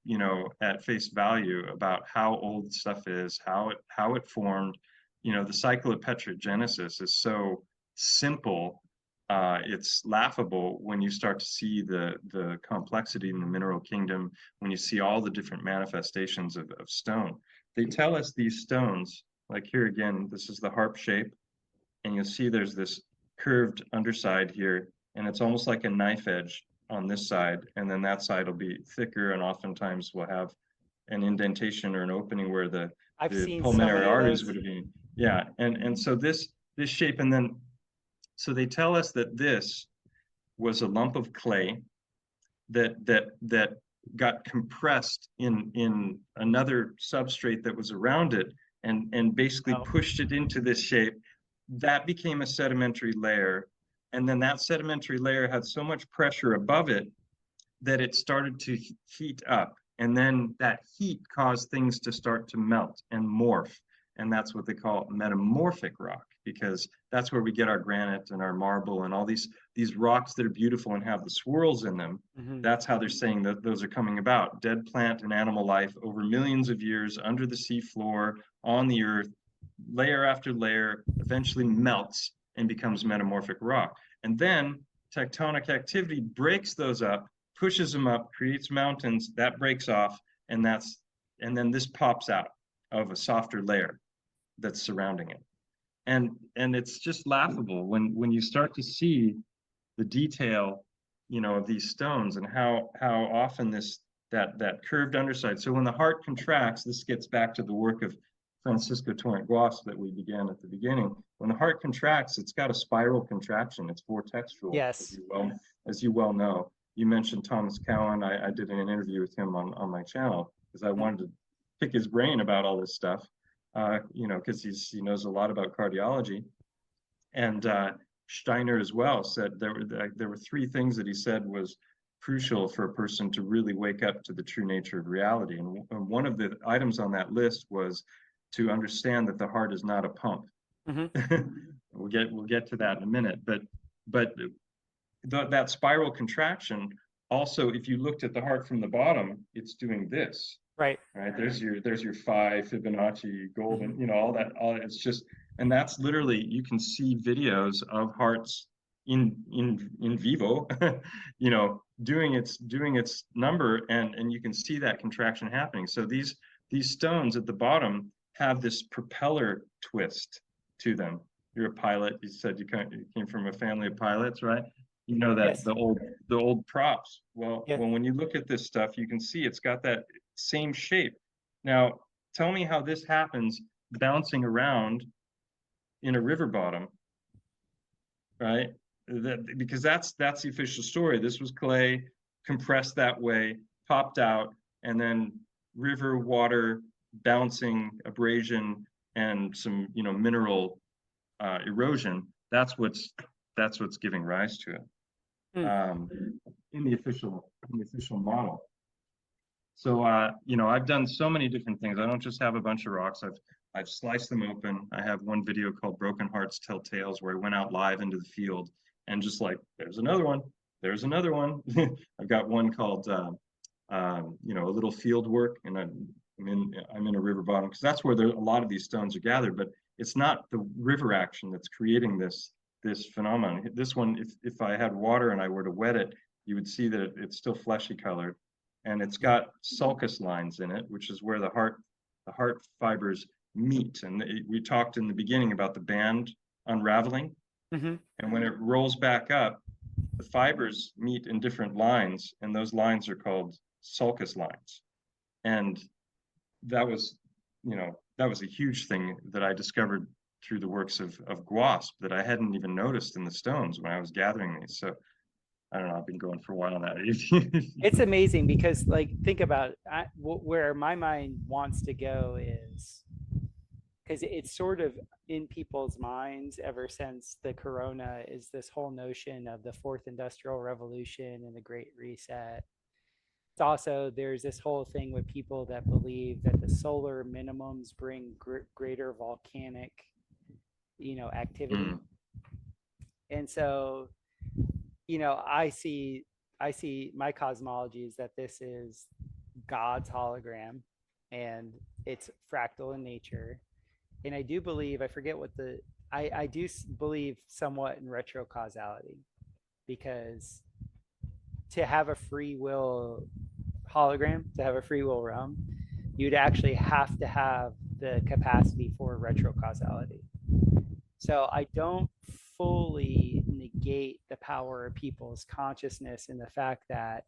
at face value about how old stuff is, how it formed. The cycle of petrogenesis is so simple. It's laughable when you start to see the complexity in the mineral kingdom, when you see all the different manifestations of stone. They tell us these stones, like here again, this is the harp shape, and you'll see there's this curved underside here, and it's almost like a knife edge on this side, and then that side will be thicker, and oftentimes will have an indentation or an opening where the pulmonary arteries would have been. Yeah, and so this shape, and then so they tell us that this was a lump of clay that got compressed in another substrate that was around it, and basically pushed it into this shape. That became a sedimentary layer, and then that sedimentary layer had so much pressure above it that it started to heat up, and then that heat caused things to start to melt and morph, and that's what they call metamorphic rock, because that's where we get our granite and our marble and all these rocks that are beautiful and have the swirls in them. That's how they're saying that those are coming about. Dead plant and animal life over millions of years under the sea floor, on the earth, layer after layer, eventually melts and becomes metamorphic rock. And then tectonic activity breaks those up, pushes them up, creates mountains, that breaks off, and then this pops out of a softer layer that's surrounding it. And it's just laughable when you start to see the detail, of these stones, and how often that curved underside. So when the heart contracts, this gets back to the work of Francisco Torrent Guas that we began at the beginning. When the heart contracts, it's got a spiral contraction. It's vortexual, Yes. as you well know. You mentioned Thomas Cowan. I did an interview with him on my channel because I wanted to pick his brain about all this stuff, because he knows a lot about cardiology. And Steiner as well said there were three things that he said was crucial for a person to really wake up to the true nature of reality. And one of the items on that list was to understand that the heart is not a pump. Mm-hmm. We'll get to that in a minute. But that spiral contraction also, if you looked at the heart from the bottom, it's doing this. Right. There's your phi, Fibonacci, golden, all that. It's just, and that's literally, you can see videos of hearts in vivo, doing its number, and you can see that contraction happening. So these stones at the bottom have this propeller twist to them. You're a pilot. You said you came from a family of pilots, right? You know that. Yes. the old props. Well, when you look at this stuff, you can see it's got that same shape. Now, tell me how this happens bouncing around in a river bottom, right? Because that's the official story. This was clay compressed that way, popped out, and then river water bouncing, abrasion, and some mineral erosion. That's what's giving rise to it. In the official model. So I've done so many different things. I don't just have a bunch of rocks. I've sliced them open. I have one video called Broken Hearts Tell Tales where I went out live into the field and just like, there's another one. I've got one called a little field work, and I'm in a river bottom because that's where a lot of these stones are gathered, but it's not the river action that's creating this phenomenon. This one, if I had water and I were to wet it, you would see that it's still fleshy colored, and it's got sulcus lines in it, which is where the heart fibers meet. And we talked in the beginning about the band unraveling, and when it rolls back up, the fibers meet in different lines, and those lines are called sulcus lines. And that was a huge thing that I discovered through the works of Guasp that I hadn't even noticed in the stones when I was gathering these. So I don't know, I've been going for a while now. It's amazing because, like, think about it. Where my mind wants to go is, because it's sort of in people's minds ever since the corona, is this whole notion of the fourth industrial revolution and the Great Reset. It's also, there's this whole thing with people that believe that the solar minimums bring greater volcanic activity. And so I see my cosmology is that this is God's hologram, and it's fractal in nature. And I do believe, I forget what I do believe somewhat in retrocausality, because to have a free will hologram, to have a free will realm, you'd actually have to have the capacity for retrocausality. So I don't fully negate the power of people's consciousness in the fact that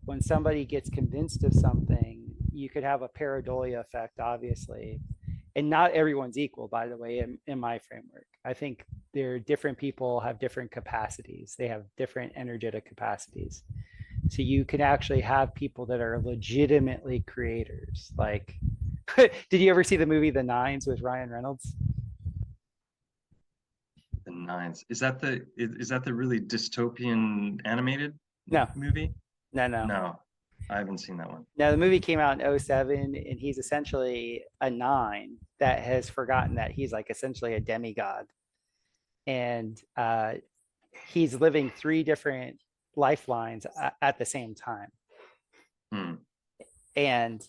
when somebody gets convinced of something, you could have a pareidolia effect, obviously. And not everyone's equal, by the way, in my framework. I think different people have different capacities. They have different energetic capacities. So you can actually have people that are legitimately creators. Like, did you ever see the movie The Nines with Ryan Reynolds? The Nines. Is that the really dystopian animated movie? No, I haven't seen that one. No, the movie came out in 2007, and he's essentially a 9 that has forgotten that he's like essentially a demigod. And he's living 3 different lifelines at the same time. And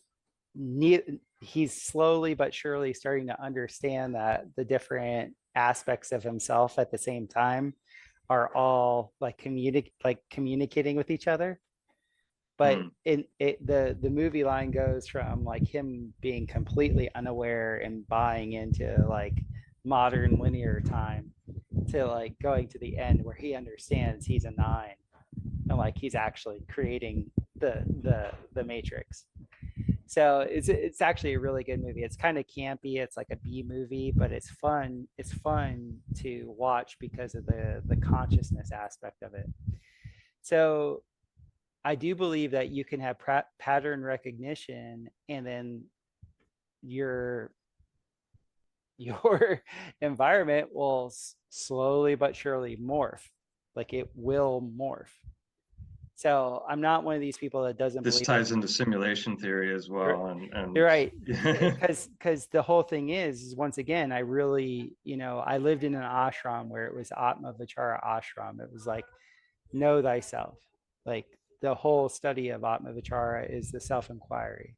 he's slowly but surely starting to understand that the different aspects of himself at the same time are all like communicating with each other. But the movie line goes from like him being completely unaware and buying into like modern linear time to like going to the end where he understands he's a 9 and like he's actually creating the matrix. So it's actually a really good movie. It's kind of campy. It's like a B movie, but it's fun. It's fun to watch because of the consciousness aspect of it. So I do believe that you can have pattern recognition, and then your environment will slowly but surely morph. Like it will morph. So I'm not one of these people that doesn't This believe ties into simulation theory as well, you're right. and Because the whole thing is once again, I really, I lived in an ashram where it was Atma Vichara ashram. It was like, know thyself. Like the whole study of Atma Vichara is the self-inquiry.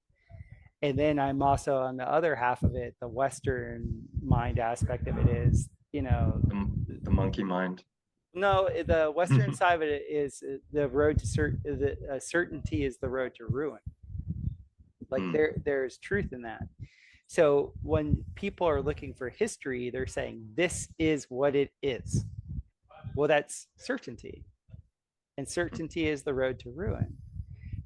And then I'm also on the other half of it, the Western mind aspect of it is, the monkey mind. no, the Western side of it is the road to certainty is the road to ruin. Like there's truth in that. So when people are looking for history, they're saying this is what it is. Well, that's certainty. And certainty is the road to ruin.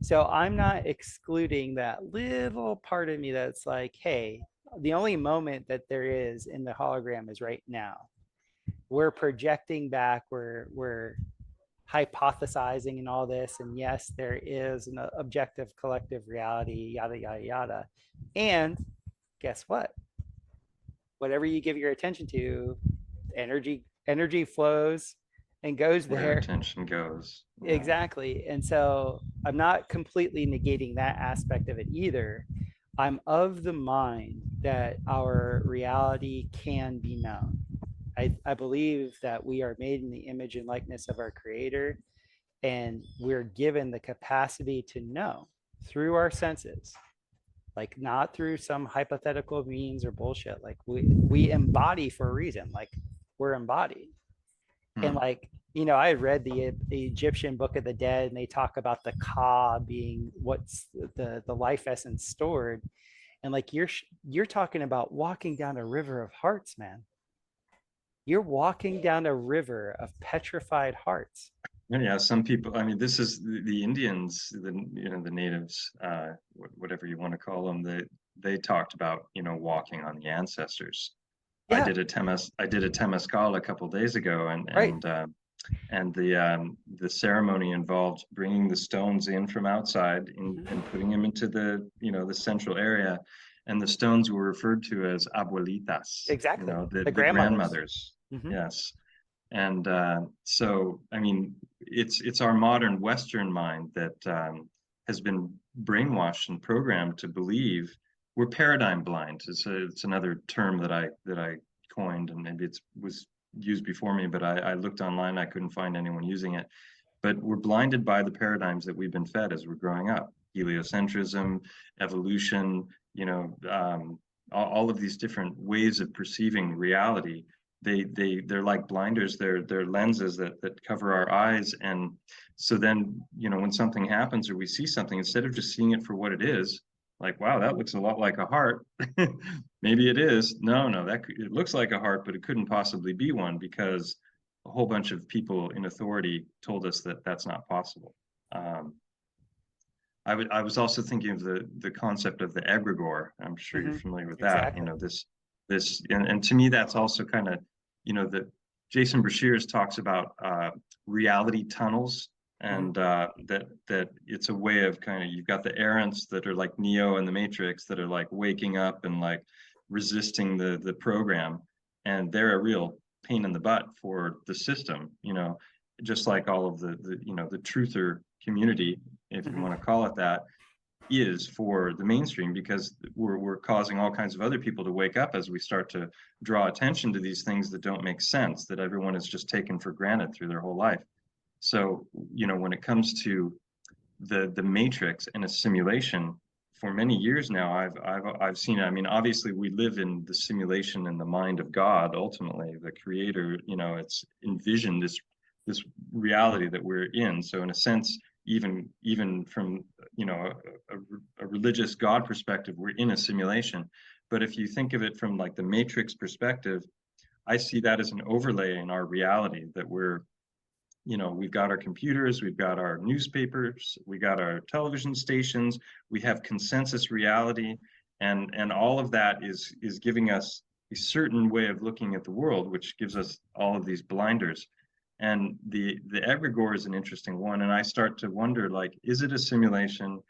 So I'm not excluding that little part of me that's like, hey, the only moment that there is in the hologram is right now. We're projecting back, we're hypothesizing and all this. And yes, there is an objective collective reality, yada, yada, yada. And guess what? Whatever you give your attention to, energy flows and goes there. Where attention goes. Yeah. Exactly. And so I'm not completely negating that aspect of it either. I'm of the mind that our reality can be known. I believe that we are made in the image and likeness of our creator, and we're given the capacity to know through our senses, like not through some hypothetical means or bullshit. Like we embody for a reason, like we're embodied. And like, I had read the Egyptian Book of the Dead, and they talk about the Ka being what's the life essence stored. And like you're talking about walking down a river of hearts, man. You're walking down a river of petrified hearts. Yeah, some people, I mean, this is the Indians, the natives, whatever you want to call them, they talked about, walking on the ancestors. Yeah. I did a temescal a couple of days ago, and the ceremony involved bringing the stones in from outside and putting them into the central area, and the stones were referred to as abuelitas. Exactly. The grandmothers. Yes. And so, I mean, it's our modern Western mind that has been brainwashed and programmed to believe we're paradigm blind. It's another term that I coined, and maybe it was used before me, but I looked online, I couldn't find anyone using it. But we're blinded by the paradigms that we've been fed as we're growing up: heliocentrism, evolution, all of these different ways of perceiving reality. They're like blinders, they're lenses that cover our eyes. And so then, when something happens or we see something, instead of just seeing it for what it is, like, wow, that looks a lot like a heart. Maybe it is. No, it looks like a heart, but it couldn't possibly be one because a whole bunch of people in authority told us that that's not possible. I was also thinking of the concept of the egregore. I'm sure you're familiar with that. Exactly. And to me, that's also kind of, that Jason Breshears talks about reality tunnels, and that it's a way of kind of, you've got the errants that are like Neo in the Matrix, that are like waking up and like resisting the program, and they're a real pain in the butt for the system, just like all of the truther community, if you want to call it that, is for the mainstream, because we're causing all kinds of other people to wake up as we start to draw attention to these things that don't make sense, that everyone has just taken for granted through their whole life. So, when it comes to the matrix and a simulation, for many years now, I've seen it. I mean, obviously we live in the simulation in the mind of God, ultimately, the creator, it's envisioned this reality that we're in. So in a sense, even from a religious God perspective, we're in a simulation. But if you think of it from like the matrix perspective, I see that as an overlay in our reality, that we're we've got our computers, we've got our newspapers, we got our television stations, we have consensus reality, and all of that is giving us a certain way of looking at the world, which gives us all of these blinders. And the egregore is an interesting one, and I start to wonder, like, is it a simulation?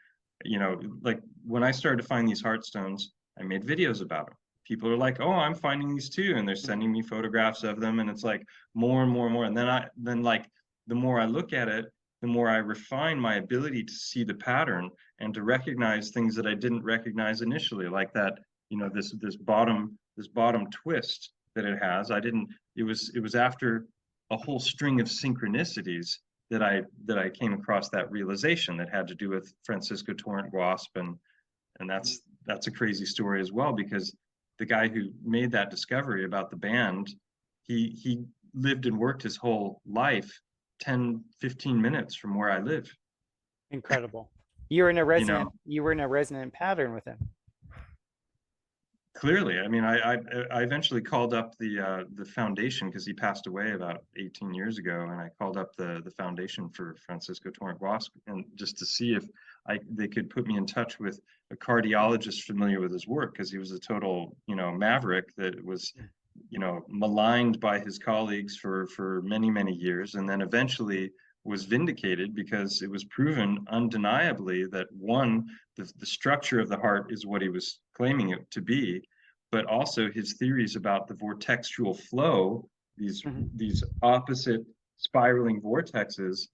Like when I started to find these heart stones, I made videos about them. People are like, oh, I'm finding these too, and they're sending me photographs of them, and it's like more and more and more. And then like the more I look at it, the more I refine my ability to see the pattern and to recognize things that I didn't recognize initially, like that, this bottom twist that it has. It was after a whole string of synchronicities that I came across that realization that had to do with Francisco Torrent Guasp, and that's a crazy story as well, because the guy who made that discovery about the band, he lived and worked his whole life 10-15 minutes from where I live. Incredible. You were in a resonant pattern with him. Clearly, I mean, I eventually called up the foundation, because he passed away about 18 years ago, and I called up the foundation for Francisco Torrent Guasp, and just to see if they could put me in touch with a cardiologist familiar with his work, because he was a total maverick that was maligned by his colleagues for many years, and then eventually was vindicated, because it was proven undeniably that one, the structure of the heart is what he was claiming it to be, but also his theories about the vortexual flow, these opposite spiraling vortexes,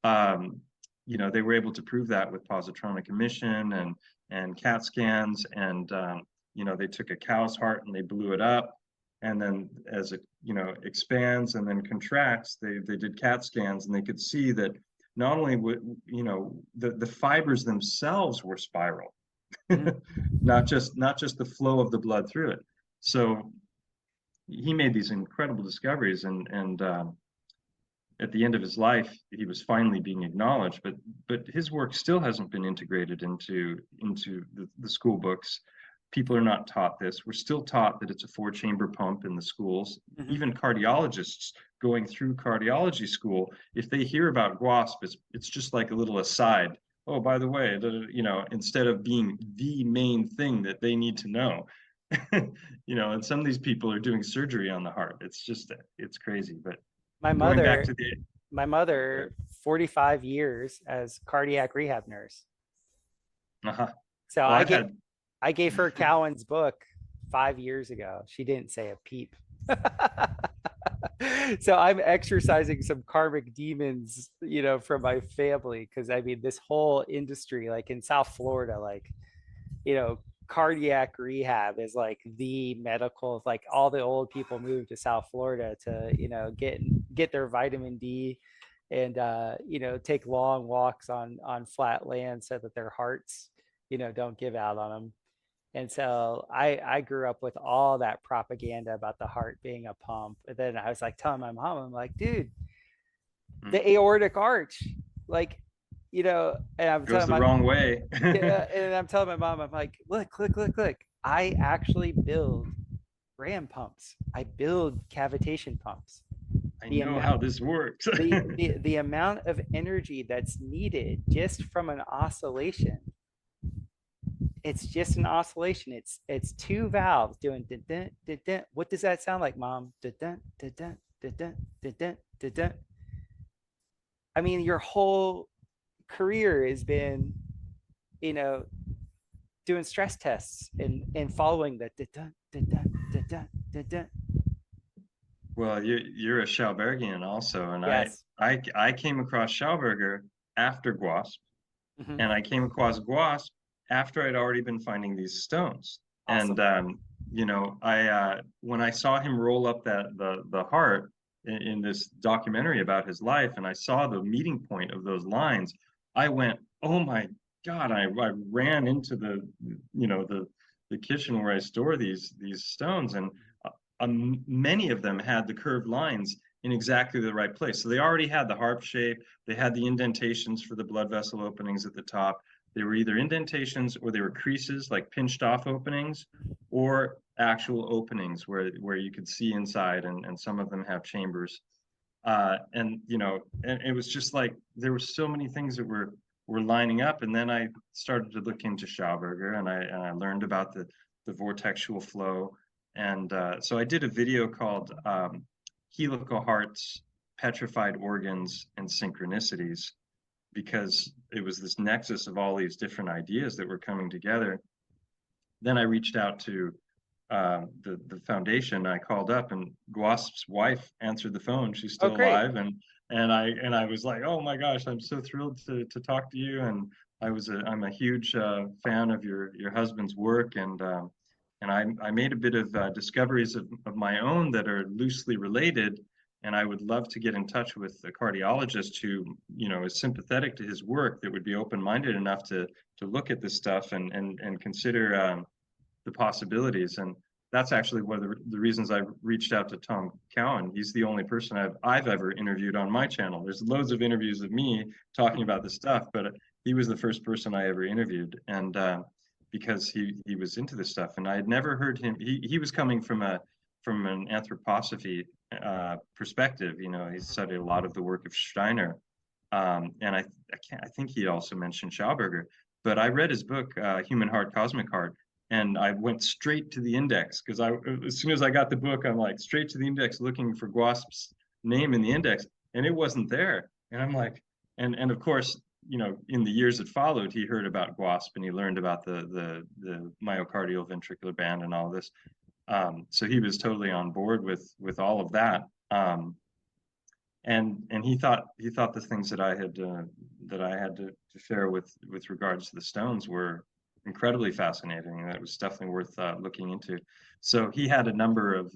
they were able to prove that with positronic emission and CAT scans, and they took a cow's heart and they blew it up, and then as it expands and then contracts, they did CAT scans, and they could see that not only the fibers themselves were spiral, not just the flow of the blood through it. So he made these incredible discoveries, and at the end of his life, he was finally being acknowledged, but his work still hasn't been integrated into the school books. People are not taught this. We're still taught that it's a 4-chamber pump in the schools. Even cardiologists going through cardiology school, if they hear about Guasp, it's just like a little aside. Oh, by the way, instead of being the main thing that they need to know. And some of these people are doing surgery on the heart. It's crazy. But my mother 45 years as cardiac rehab nurse. So well, I gave her Cowan's book 5 years ago. She didn't say a peep. So I'm exercising some karmic demons, from my family. Because I mean, this whole industry, like in South Florida, like, cardiac rehab is like the medical, like all the old people move to South Florida to, get their vitamin D and, take long walks on flat land so that their hearts, don't give out on them. And so I grew up with all that propaganda about the heart being a pump. And then I was like telling my mom, I'm like, dude, the aortic arch, like, and I'm goes the wrong way. Yeah, and I'm telling my mom, I'm like, look, I actually build ram pumps. I build cavitation pumps. I know how this works. the amount of energy that's needed just from an oscillation. It's just an oscillation. It's 2 valves doing dun, dun, dun, dun. What does that sound like, Mom? Dun, dun, dun, dun, dun, dun, dun, dun, dun, dun. I mean, your whole career has been, doing stress tests and following the dun, dun, dun, dun, dun, dun, dun. Well, you're a Schaubergian also, and yes. I came across Schauberger after Guasp, and I came across Guasp after I'd already been finding these stones. Awesome. And when I saw him roll up the heart in this documentary about his life, and I saw the meeting point of those lines, I went, oh my God! I ran into the kitchen where I store these stones, and many of them had the curved lines in exactly the right place. So they already had the harp shape. They had the indentations for the blood vessel openings at the top. They were either indentations or they were creases, like pinched off openings, or actual openings where you could see inside, and some of them have chambers. And and it was just like there were so many things that were lining up. And then I started to look into Schauberger, and I learned about the vortexual flow. And so I did a video called Helical Hearts, Petrified Organs, and Synchronicities, because it was this nexus of all these different ideas that were coming together. Then I reached out to the foundation. I called up, and Guasp's wife answered the phone. She's still alive, and I was like, oh my gosh, I'm so thrilled to talk to you. And I'm a huge fan of your husband's work, and I made a bit of discoveries of my own that are loosely related. And I would love to get in touch with a cardiologist who, is sympathetic to his work, that would be open-minded enough to look at this stuff and consider the possibilities. And that's actually one of the reasons I reached out to Tom Cowan. He's the only person I've ever interviewed on my channel. There's loads of interviews of me talking about this stuff, but he was the first person I ever interviewed. And because he was into this stuff, and I had never heard him. He was coming from an anthroposophy perspective. He studied a lot of the work of Steiner, and I think he also mentioned Schauberger. But I read his book, Human Heart, Cosmic Heart, and I went straight to the index, because as soon as I got the book, I'm like straight to the index looking for Guasp's name in the index, and it wasn't there. And I'm like, and of course, in the years that followed, he heard about Guasp, and he learned about the myocardial ventricular band and all this. So he was totally on board with all of that. And he thought the things that I had to share with regards to the stones were incredibly fascinating, and that was definitely worth looking into. So he had a number of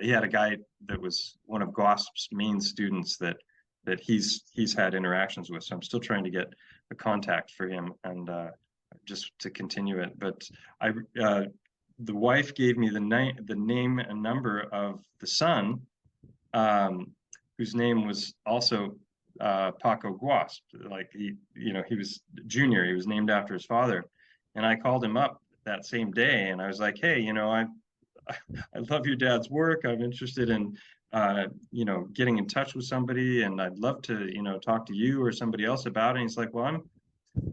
he had a guy that was one of Guasp's main students that he's had interactions with. So I'm still trying to get a contact for him, and just to continue it. But the wife gave me the name and number of the son, whose name was also Paco Guasp. Like he was junior. He was named after his father. And I called him up that same day, and I was like, hey, I love your dad's work. I'm interested in getting in touch with somebody, and I'd love to talk to you or somebody else about it. And he's like, well,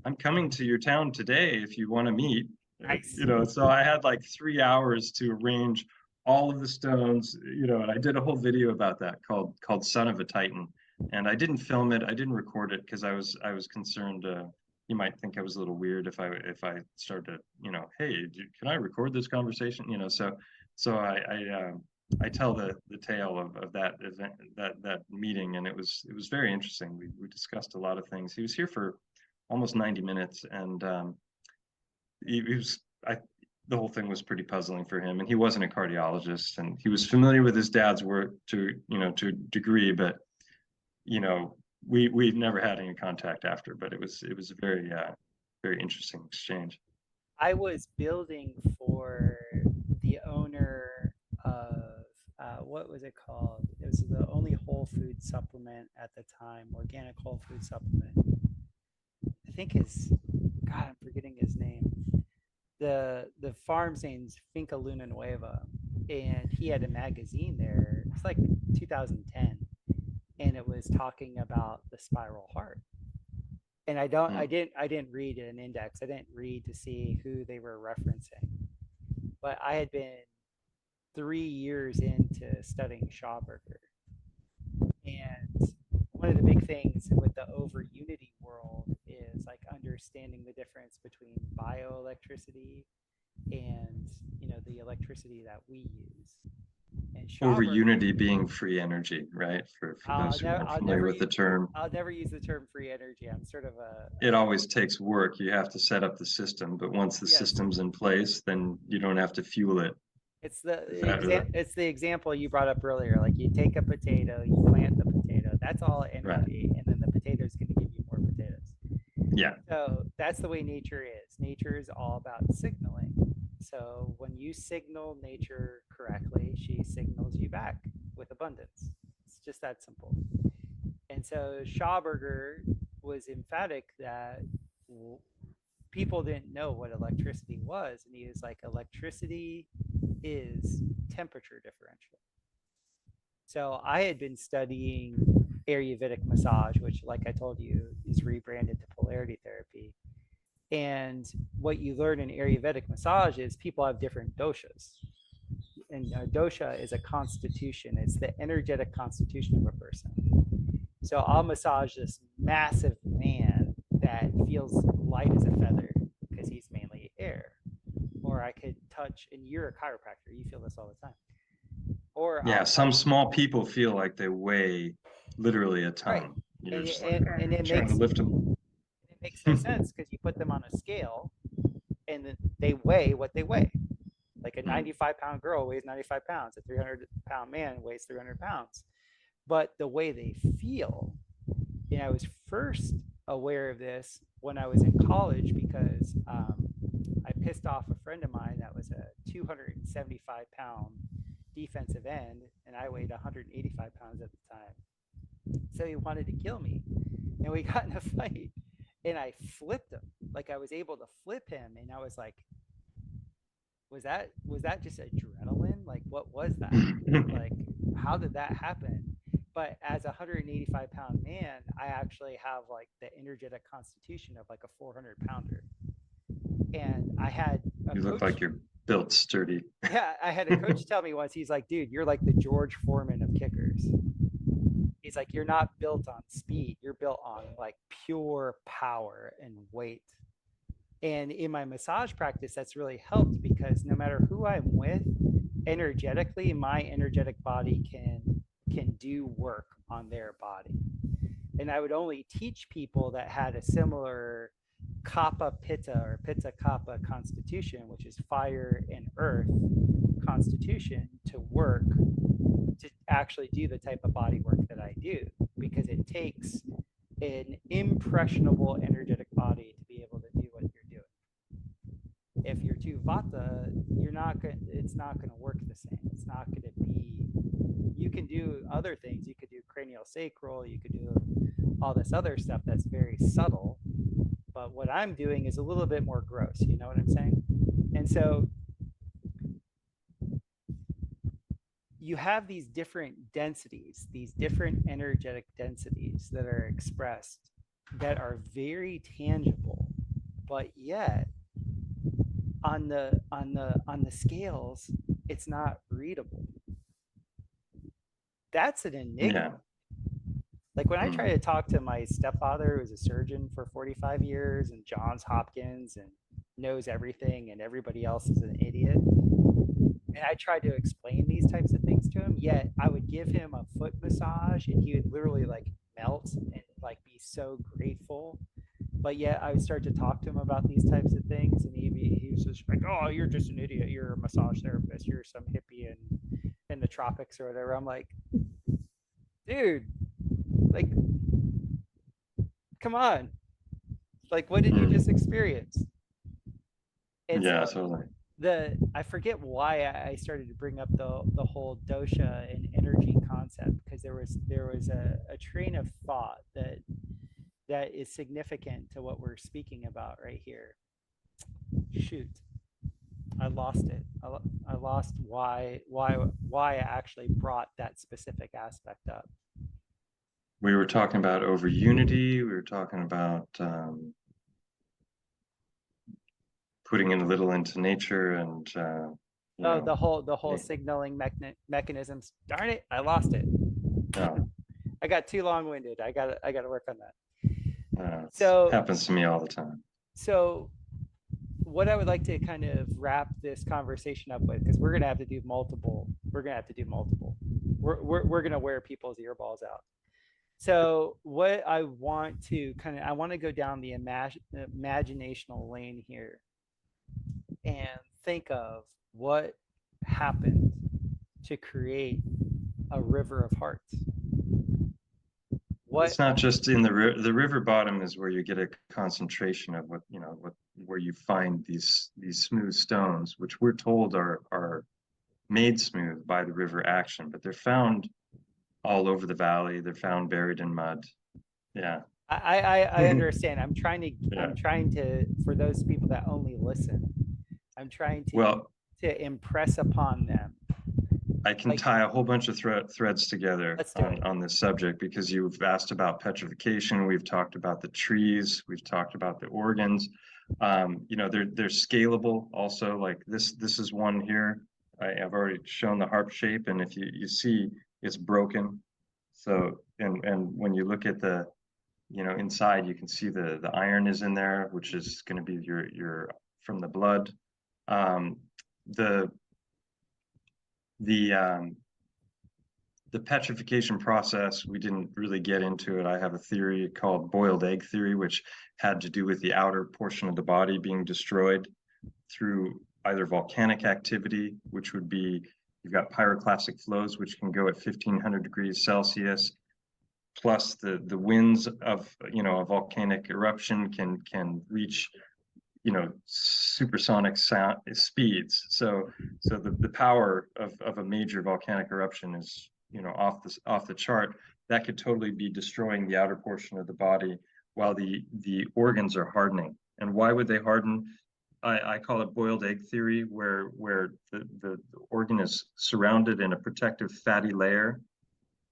I'm coming to your town today if you want to meet. Nice. So I had like 3 hours to arrange all of the stones, and I did a whole video about that called Son of a Titan. And I didn't film it, I didn't record it, because I was concerned you might think I was a little weird if I started to, hey, can I record this conversation? So I tell the tale of that event, that meeting, and it was very interesting. We discussed a lot of things. He was here for almost 90 minutes, and the whole thing was pretty puzzling for him. And he wasn't a cardiologist, and he was familiar with his dad's work to a degree, but we've never had any contact after. But it was a very very interesting exchange. I was building for the owner of what was it called? It was the only whole food supplement at the time, organic whole food supplement. I think God, I'm forgetting his name. The farm's name's Finca Luna Nueva, and he had a magazine there. It's like 2010, and it was talking about the spiral heart. And I didn't read an index. I didn't read to see who they were referencing. But I had been 3 years into studying Schauberger. And one of the big things with the over unity world is like understanding the difference between bioelectricity and the electricity that we use. And Over unity being free energy, right? For those who are familiar with the term. I'll never use the term free energy. I'm sort of it always takes work. You have to set up the system, but once the system's in place, then you don't have to fuel it. It's the example you brought up earlier. Like you take a potato, you plant the potato. That's all energy, right. And then the potato is going to give you more potatoes. Yeah. So that's the way nature is. Nature is all about signaling. So when you signal nature correctly, she signals you back with abundance. It's just that simple. And so Schauberger was emphatic that people didn't know what electricity was. And he was like, electricity is temperature differential. So I had been studying Ayurvedic massage, which, like I told you, is rebranded to polarity therapy. And what you learn in Ayurvedic massage is people have different doshas. And a dosha is a constitution. It's the energetic constitution of a person. So I'll massage this massive man that feels light as a feather because he's mainly air. Or I could touch, and you're a chiropractor, you feel this all the time. Or Yeah, I'll some touch, small people feel like they weigh literally a ton. right. You're And, just and, like and it trying makes to lift them. it makes no sense because you put them on a scale and then they weigh what they weigh. Like a 95-pound girl weighs 95 pounds. A 300-pound man weighs 300 pounds. But the way they feel, and I was first aware of this when I was in college because I pissed off a friend of mine that was a 275-pound defensive end, and I weighed 185 pounds at the time. So he wanted to kill me, and we got in a fight, and I flipped him. Like I was able to flip him, and I was like, was that just adrenaline? Like, what was that? Like, how did that happen? But as a 185-pound man, I actually have like the energetic constitution of like a 400-pounder. And I had a You coach, look like you're built sturdy. yeah, I had a coach tell me once, he's like, dude, you're like the George Foreman of kickers. He's like, you're not built on speed. You're built on like pure power and weight. And in my massage practice, that's really helped because no matter who I'm with, energetically, my energetic body can do work on their body. And I would only teach people that had a similar kapha pitta or pitta kapha constitution, which is fire and earth constitution, to work to actually do the type of body work that I do, because it takes an impressionable energetic body to be able to do what you're doing. If you're too vata, it's not going to work the same. It's not going to be, you can do other things. You could do cranial sacral, you could do all this other stuff that's very subtle. But what I'm doing is a little bit more gross. You know what I'm saying? And so you have these different densities, these different energetic densities that are expressed that are very tangible, but yet on the scales, it's not readable. That's an enigma. Yeah. Like when I try to talk to my stepfather, who was a surgeon for 45 years and Johns Hopkins and knows everything, and everybody else is an idiot. And I tried to explain these types of things to him, yet I would give him a foot massage and he would literally like melt and like be so grateful. But yet I would start to talk to him about these types of things, and he was just like, oh, you're just an idiot. You're a massage therapist. You're some hippie in the tropics or whatever. I'm like, dude, like, come on. Like, what did you just experience? And yeah, so totally. I forget why I started to bring up the whole dosha and energy concept, because there was a train of thought that is significant to what we're speaking about right here. Shoot, I lost it. I lost why I actually brought that specific aspect up. We were talking about over unity. We were talking about putting in a little into nature, and the whole signaling mechanisms. Darn it, I lost it. No. I got too long-winded. I got to work on that. So happens to me all the time. So what I would like to kind of wrap this conversation up with, because we're going to have to do multiple. We're going to wear people's earballs out. So what I want to go down the imaginational lane here and think of what happened to create a river of hearts. It's not just in the river bottom is where you get a concentration of where you find these smooth stones, which we're told are made smooth by the river action, but they're found all over the valley. They're found buried in mud. Yeah. I understand. I'm trying to, for those people that only listen, I'm trying to impress upon them I can tie a whole bunch of threads together on this subject, because you've asked about petrification. We've talked about the trees. We've talked about the organs. You know, they're scalable also. Like this is one here. I've already shown the harp shape, and if you see, it's broken. So, and when you look at the, you know, inside, you can see the iron is in there, which is going to be your from the blood. The petrification process, we didn't really get into it. I have a theory called boiled egg theory, which had to do with the outer portion of the body being destroyed through either volcanic activity, which would be, you've got pyroclastic flows, which can go at 1500 degrees Celsius, plus the winds of, you know, a volcanic eruption can reach, you know, supersonic sound speeds. So the power of a major volcanic eruption is, you know, off the chart. That could totally be destroying the outer portion of the body while the organs are hardening. And why would they harden? I call it boiled egg theory, where the organ is surrounded in a protective fatty layer.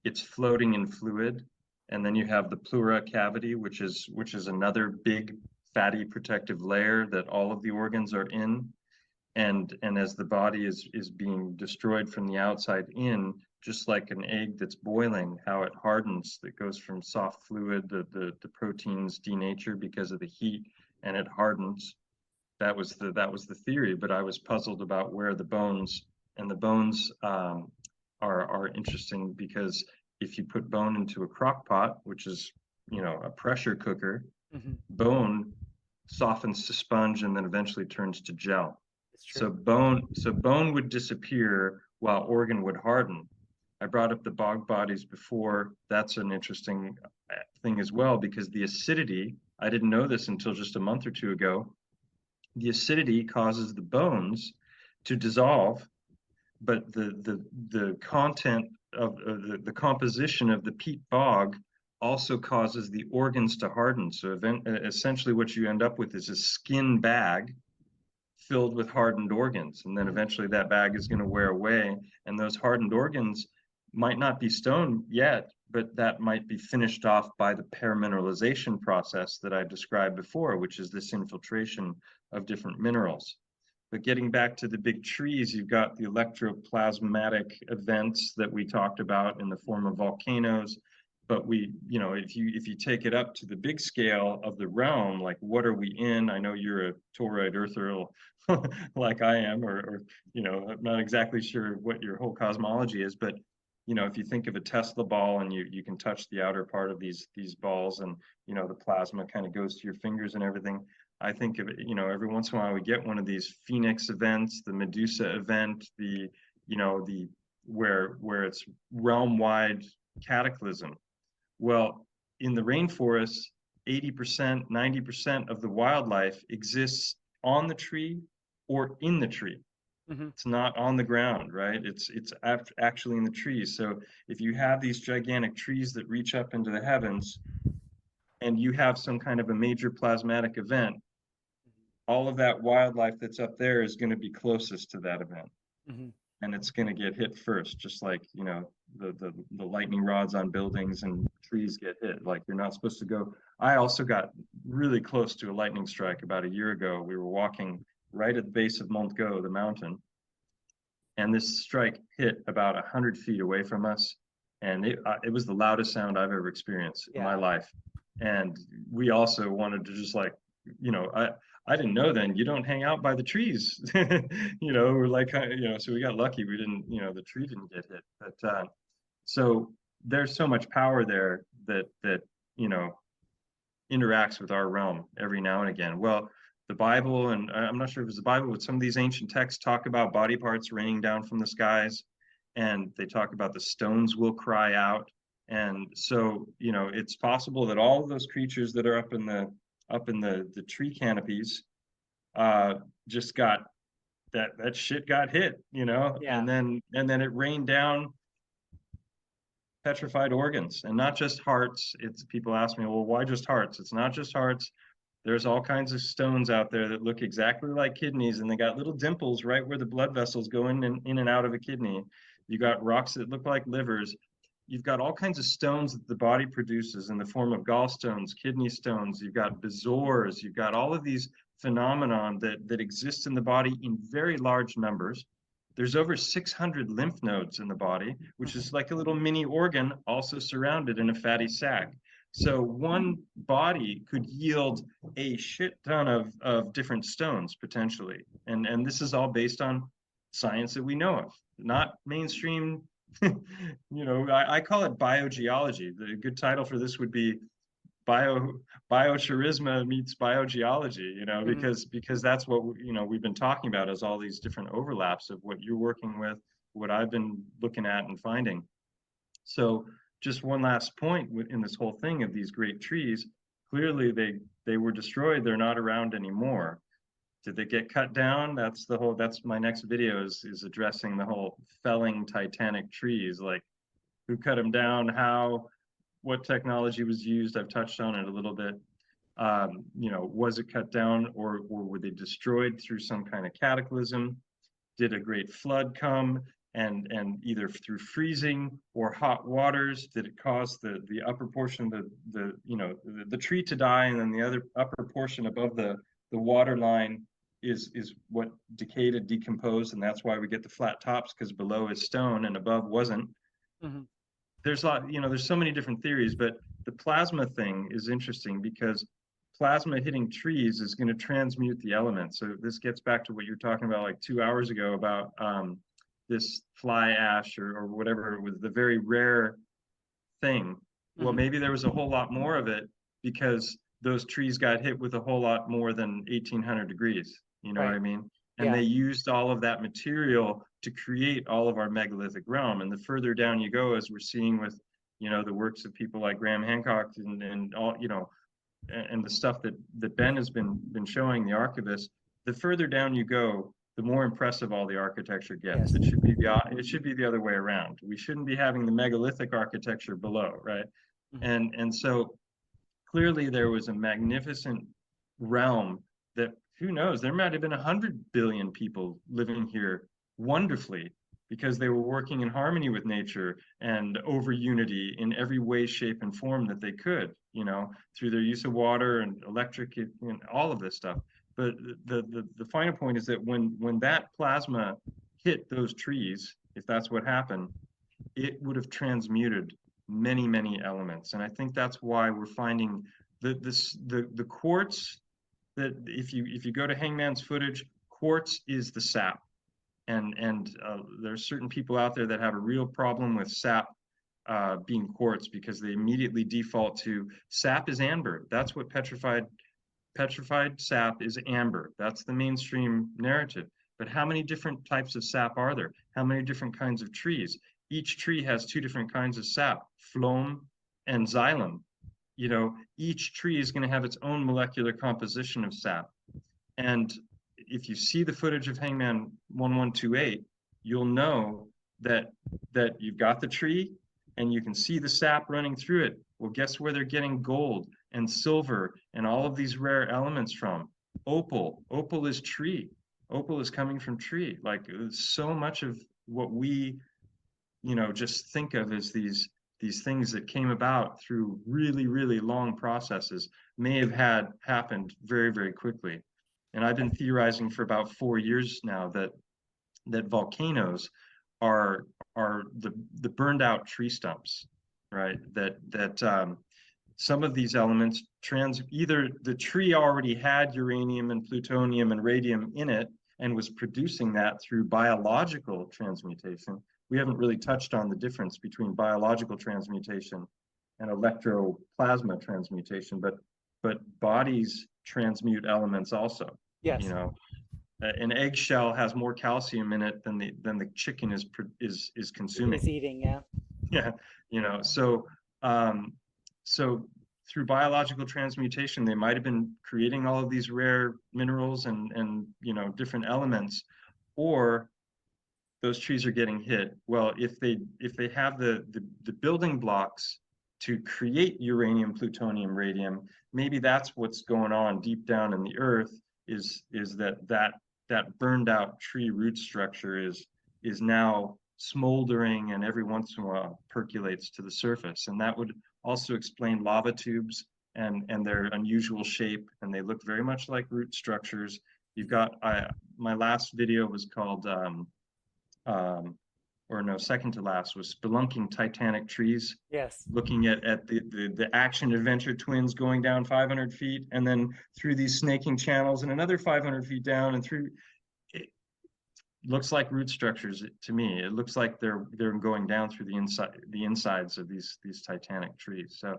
It's floating in fluid, and then you have the pleura cavity, which is another big fatty protective layer that all of the organs are in. And as the body is being destroyed from the outside in, just like an egg that's boiling, how it hardens, that goes from soft fluid, the proteins denature because of the heat, and it hardens. That was the theory, but I was puzzled about where the bones, and the bones are interesting, because if you put bone into a crock pot, which is, you know, a pressure cooker, bone softens to sponge and then eventually turns to gel. So bone would disappear while organ would harden. I brought up the bog bodies before. That's an interesting thing as well, because the acidity, I didn't know this until just a month or two ago, the acidity causes the bones to dissolve, but the content of the composition of the peat bog also causes the organs to harden. So essentially what you end up with is a skin bag filled with hardened organs. And then eventually that bag is going to wear away, and those hardened organs might not be stone yet, but that might be finished off by the permineralization process that I described before, which is this infiltration of different minerals. But getting back to the big trees, you've got the electroplasmatic events that we talked about in the form of volcanoes. But we, you know, if you take it up to the big scale of the realm, like what are we in? I know you're a toroid earther like I am, or you know, I'm not exactly sure what your whole cosmology is, but you know, if you think of a Tesla ball and you can touch the outer part of these balls, and you know, the plasma kind of goes to your fingers and everything. I think of it, you know, every once in a while we get one of these Phoenix events, the Medusa event, the, you know, the where it's realm-wide cataclysm. Well, in the rainforest, 80%, 90% of the wildlife exists on the tree or in the tree. It's not on the ground, right? It's actually in the trees. So if you have these gigantic trees that reach up into the heavens, and you have some kind of a major plasmatic event, all of that wildlife that's up there is going to be closest to that event. And it's going to get hit first, just like, you know, the lightning rods on buildings and trees get hit. Like, you're not supposed to go. I also got really close to a lightning strike about a year ago. We were walking right at the base of Mont Go, the mountain, and this strike hit about 100 feet away from us, and it was the loudest sound I've ever experienced in my life. And we also wanted to just, like, you know, I didn't know then, you don't hang out by the trees. You know, we're like, you know, so we got lucky. We didn't, you know, the tree didn't get hit. But so there's so much power there that you know, interacts with our realm every now and again. Well, the Bible, and I'm not sure if it's the Bible, but some of these ancient texts talk about body parts raining down from the skies, and they talk about the stones will cry out. And so, you know, it's possible that all of those creatures that are up in the tree canopies just got that shit got hit, you know. And then it rained down petrified organs, and not just hearts. It's, people ask me, well, why just hearts? It's not just hearts. There's all kinds of stones out there that look exactly like kidneys, and they got little dimples right where the blood vessels go in and out of a kidney. You got rocks that look like livers. You've got all kinds of stones that the body produces in the form of gallstones, kidney stones. You've got bezoars. You've got all of these phenomenon that exist in the body in very large numbers. There's over 600 lymph nodes in the body, which is like a little mini organ also surrounded in a fatty sac. So one body could yield a shit ton of different stones potentially. And this is all based on science that we know of, not mainstream. I call it biogeology. The good title for this would be BioCharisma meets biogeology, because that's what we've been talking about, as all these different overlaps of what you're working with, what I've been looking at and finding. So just one last point in this whole thing of these great trees, clearly they were destroyed. They're not around anymore. Did they get cut down? That's my next video is addressing the whole felling titanic trees, like who cut them down, how, what technology was used. I've touched on it a little bit. Was it cut down, or were they destroyed through some kind of cataclysm? Did a great flood come and either through freezing or hot waters, did it cause the upper portion of the tree to die, and then the other upper portion above the water line is what decayed and decomposed, and that's why we get the flat tops, because below is stone and above wasn't. Mm-hmm. There's there's so many different theories, but the plasma thing is interesting because plasma hitting trees is going to transmute the elements. So this gets back to what you were talking about like 2 hours ago about this fly ash or whatever. It was the very rare thing. Mm-hmm. Well, maybe there was a whole lot more of it because those trees got hit with a whole lot more than 1800 degrees. You know right. What I mean? And they used all of that material to create all of our megalithic realm. And the further down you go, as we're seeing with, the works of people like Graham Hancock and all, and the stuff that Ben has been showing, the archivist, the further down you go, the more impressive all the architecture gets. Yes. It should be the other way around. We shouldn't be having the megalithic architecture below, right? Mm-hmm. And so clearly there was a magnificent realm that, who knows, there might have been 100 billion people living here wonderfully because they were working in harmony with nature and over unity in every way, shape, and form that they could, through their use of water and electric and all of this stuff. But the final point is that when that plasma hit those trees, if that's what happened, it would have transmuted many, many elements. And I think that's why we're finding the quartz, that if you go to Hangman's footage, quartz is the sap. And there's certain people out there that have a real problem with sap being quartz because they immediately default to sap is amber. That's what petrified sap is, amber. That's the mainstream narrative. But how many different types of sap are there? How many different kinds of trees? Each tree has 2 different kinds of sap, phloem and xylem. Each tree is going to have its own molecular composition of sap. And if you see the footage of Hangman 1128, you'll know that you've got the tree and you can see the sap running through it. Well, guess where they're getting gold and silver and all of these rare elements from? Opal. Opal is tree. Opal is coming from tree. Like, so much of what we, just think of as these things that came about through really, really long processes may have happened very, very quickly. And I've been theorizing for about 4 years now that volcanoes are the burned out tree stumps, right? That some of these elements either the tree already had uranium and plutonium and radium in it and was producing that through biological transmutation. We haven't really touched on the difference between biological transmutation and electroplasma transmutation, but bodies transmute elements also. Yes. An eggshell has more calcium in it than the chicken is consuming. Is eating, yeah. Yeah. So through biological transmutation, they might have been creating all of these rare minerals and different elements, or those trees are getting hit. Well, if they have the building blocks to create uranium, plutonium, radium, maybe that's what's going on deep down in the earth, is that burned out tree root structure is now smoldering and every once in a while percolates to the surface. And that would also explain lava tubes and their unusual shape, and they look very much like root structures. You've got, my last video was called, or no, second to last, was Spelunking Titanic Trees. Yes. Looking at the action adventure twins going down 500 feet and then through these snaking channels and another 500 feet down and through. It looks like root structures to me. It looks like they're going down through the insides of these titanic trees. So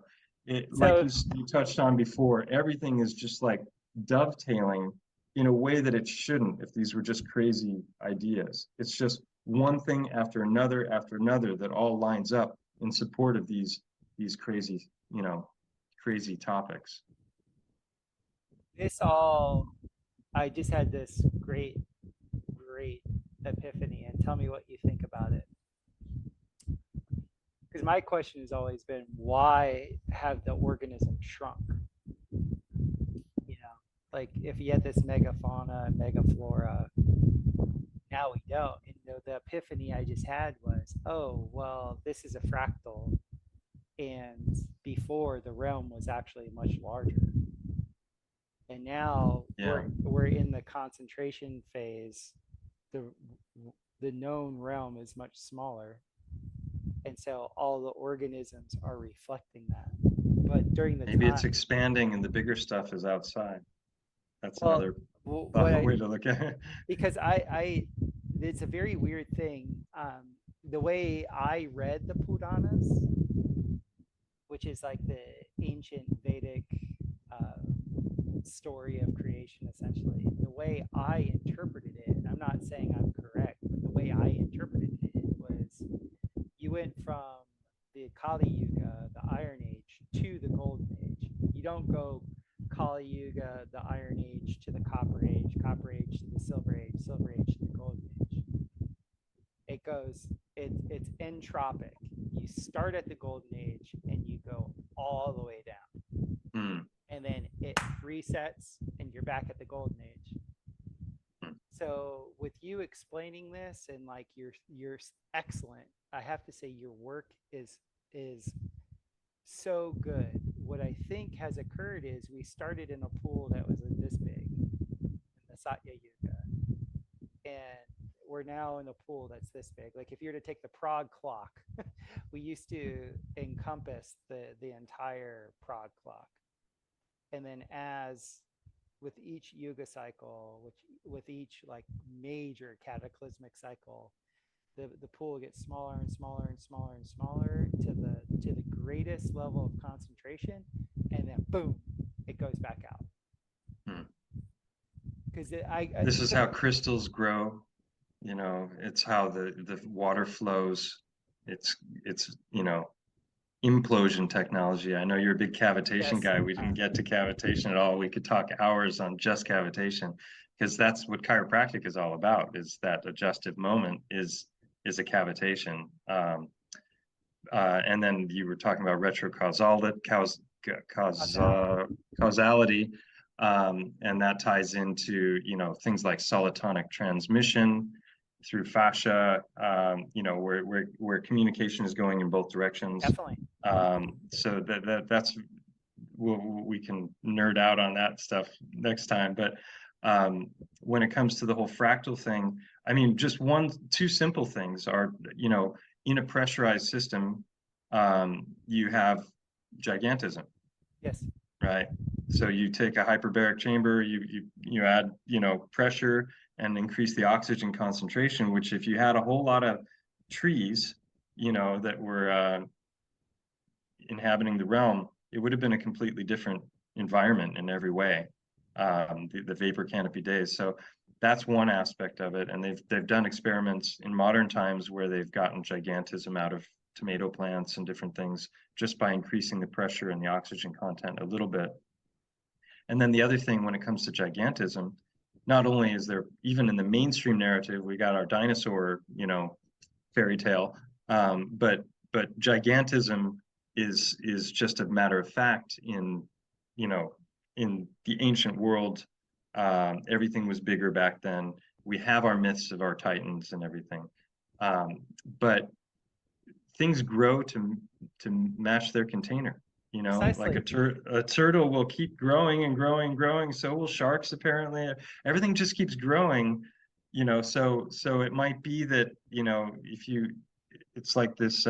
like you touched on before, everything is just like dovetailing in a way that it shouldn't if these were just crazy ideas. It's just one thing after another that all lines up in support of these crazy, crazy topics. I just had this great epiphany, and tell me what you think about it. Because my question has always been, why have the organism shrunk? Like if you had this megafauna and megaflora, now we don't. And the epiphany I just had was, oh, well, this is a fractal. And before, the realm was actually much larger. And now we're in the concentration phase. The known realm is much smaller. And so all the organisms are reflecting that. But during the maybe it's expanding and the bigger stuff is outside. That's another way to look at it. Because it's a very weird thing. The way I read the Puranas, which is like the ancient Vedic story of creation, essentially, the way I interpreted it, and I'm not saying I'm correct, but the way I interpreted it was you went from the Kali Yuga, the Iron Age, to the Golden Age. You don't go Kali Yuga, the Iron Age, to the Copper Age to the Silver Age to the Golden Age. It goes, it's entropic. You start at the Golden Age and you go all the way down. And then it resets and you're back at the Golden Age. So with you explaining this, and like you're excellent, I have to say your work is so good. What I think has occurred is we started in a pool that was this big in the Satya Yuga, and we're now in a pool that's this big. Like if you were to take the Prague clock, we used to encompass the entire Prague clock. And then as with each yuga cycle, with each like major cataclysmic cycle, the pool gets smaller and smaller and smaller and smaller to the greatest level of concentration, and then boom, it goes back out. Because this is how crystals grow. It's how the water flows. It's implosion technology. I know you're a big cavitation guy. We didn't get to cavitation at all. We could talk hours on just cavitation, because that's what chiropractic is all about, is that adjusted moment is a cavitation. And then you were talking about retrocausality, and that ties into things like solitonic transmission through fascia, where communication is going in both directions. Definitely. So that's we can nerd out on that stuff next time. But when it comes to the whole fractal thing, I mean, just two simple things are, in a pressurized system, you have gigantism. Yes. Right. So you take a hyperbaric chamber, you add, pressure and increase the oxygen concentration, which if you had a whole lot of trees, that were inhabiting the realm, it would have been a completely different environment in every way, the vapor canopy days. So that's one aspect of it. And they've done experiments in modern times where they've gotten gigantism out of tomato plants and different things just by increasing the pressure and the oxygen content a little bit. And then the other thing, when it comes to gigantism, not only is there, even in the mainstream narrative, we got our dinosaur, fairy tale, but gigantism is just a matter of fact in the ancient world. Everything was bigger back then. We have our myths of our titans and everything. But things grow to match their container. You know, like Precisely. a turtle will keep growing and growing and growing. So will sharks, apparently. Everything just keeps growing, you know. So it might be that, you know, if you, it's like this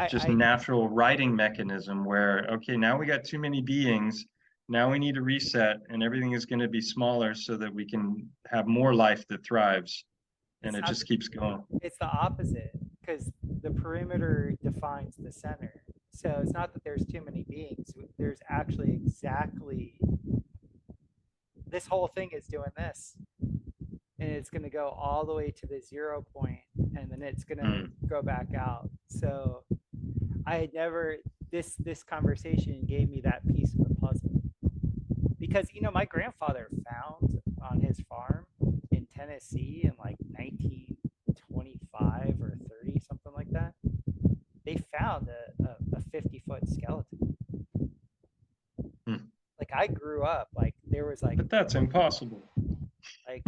just I natural writing mechanism where, okay, now we got too many beings. Now we need to reset, and everything is going to be smaller so that we can have more life that thrives, and it's it not just keeps going. it's the opposite, because the perimeter defines the center. So it's not that there's too many beings. There's actually exactly, this whole thing is doing this, and it's going to go all the way to the 0 point, and then it's going to go back out. So I had never, this conversation gave me that piece of the puzzle, because, you know, my grandfather found on his farm in Tennessee in like 1925 or 30, something like that. They found a 50-foot skeleton. Like, I grew up, like, there was like, But that's impossible. like,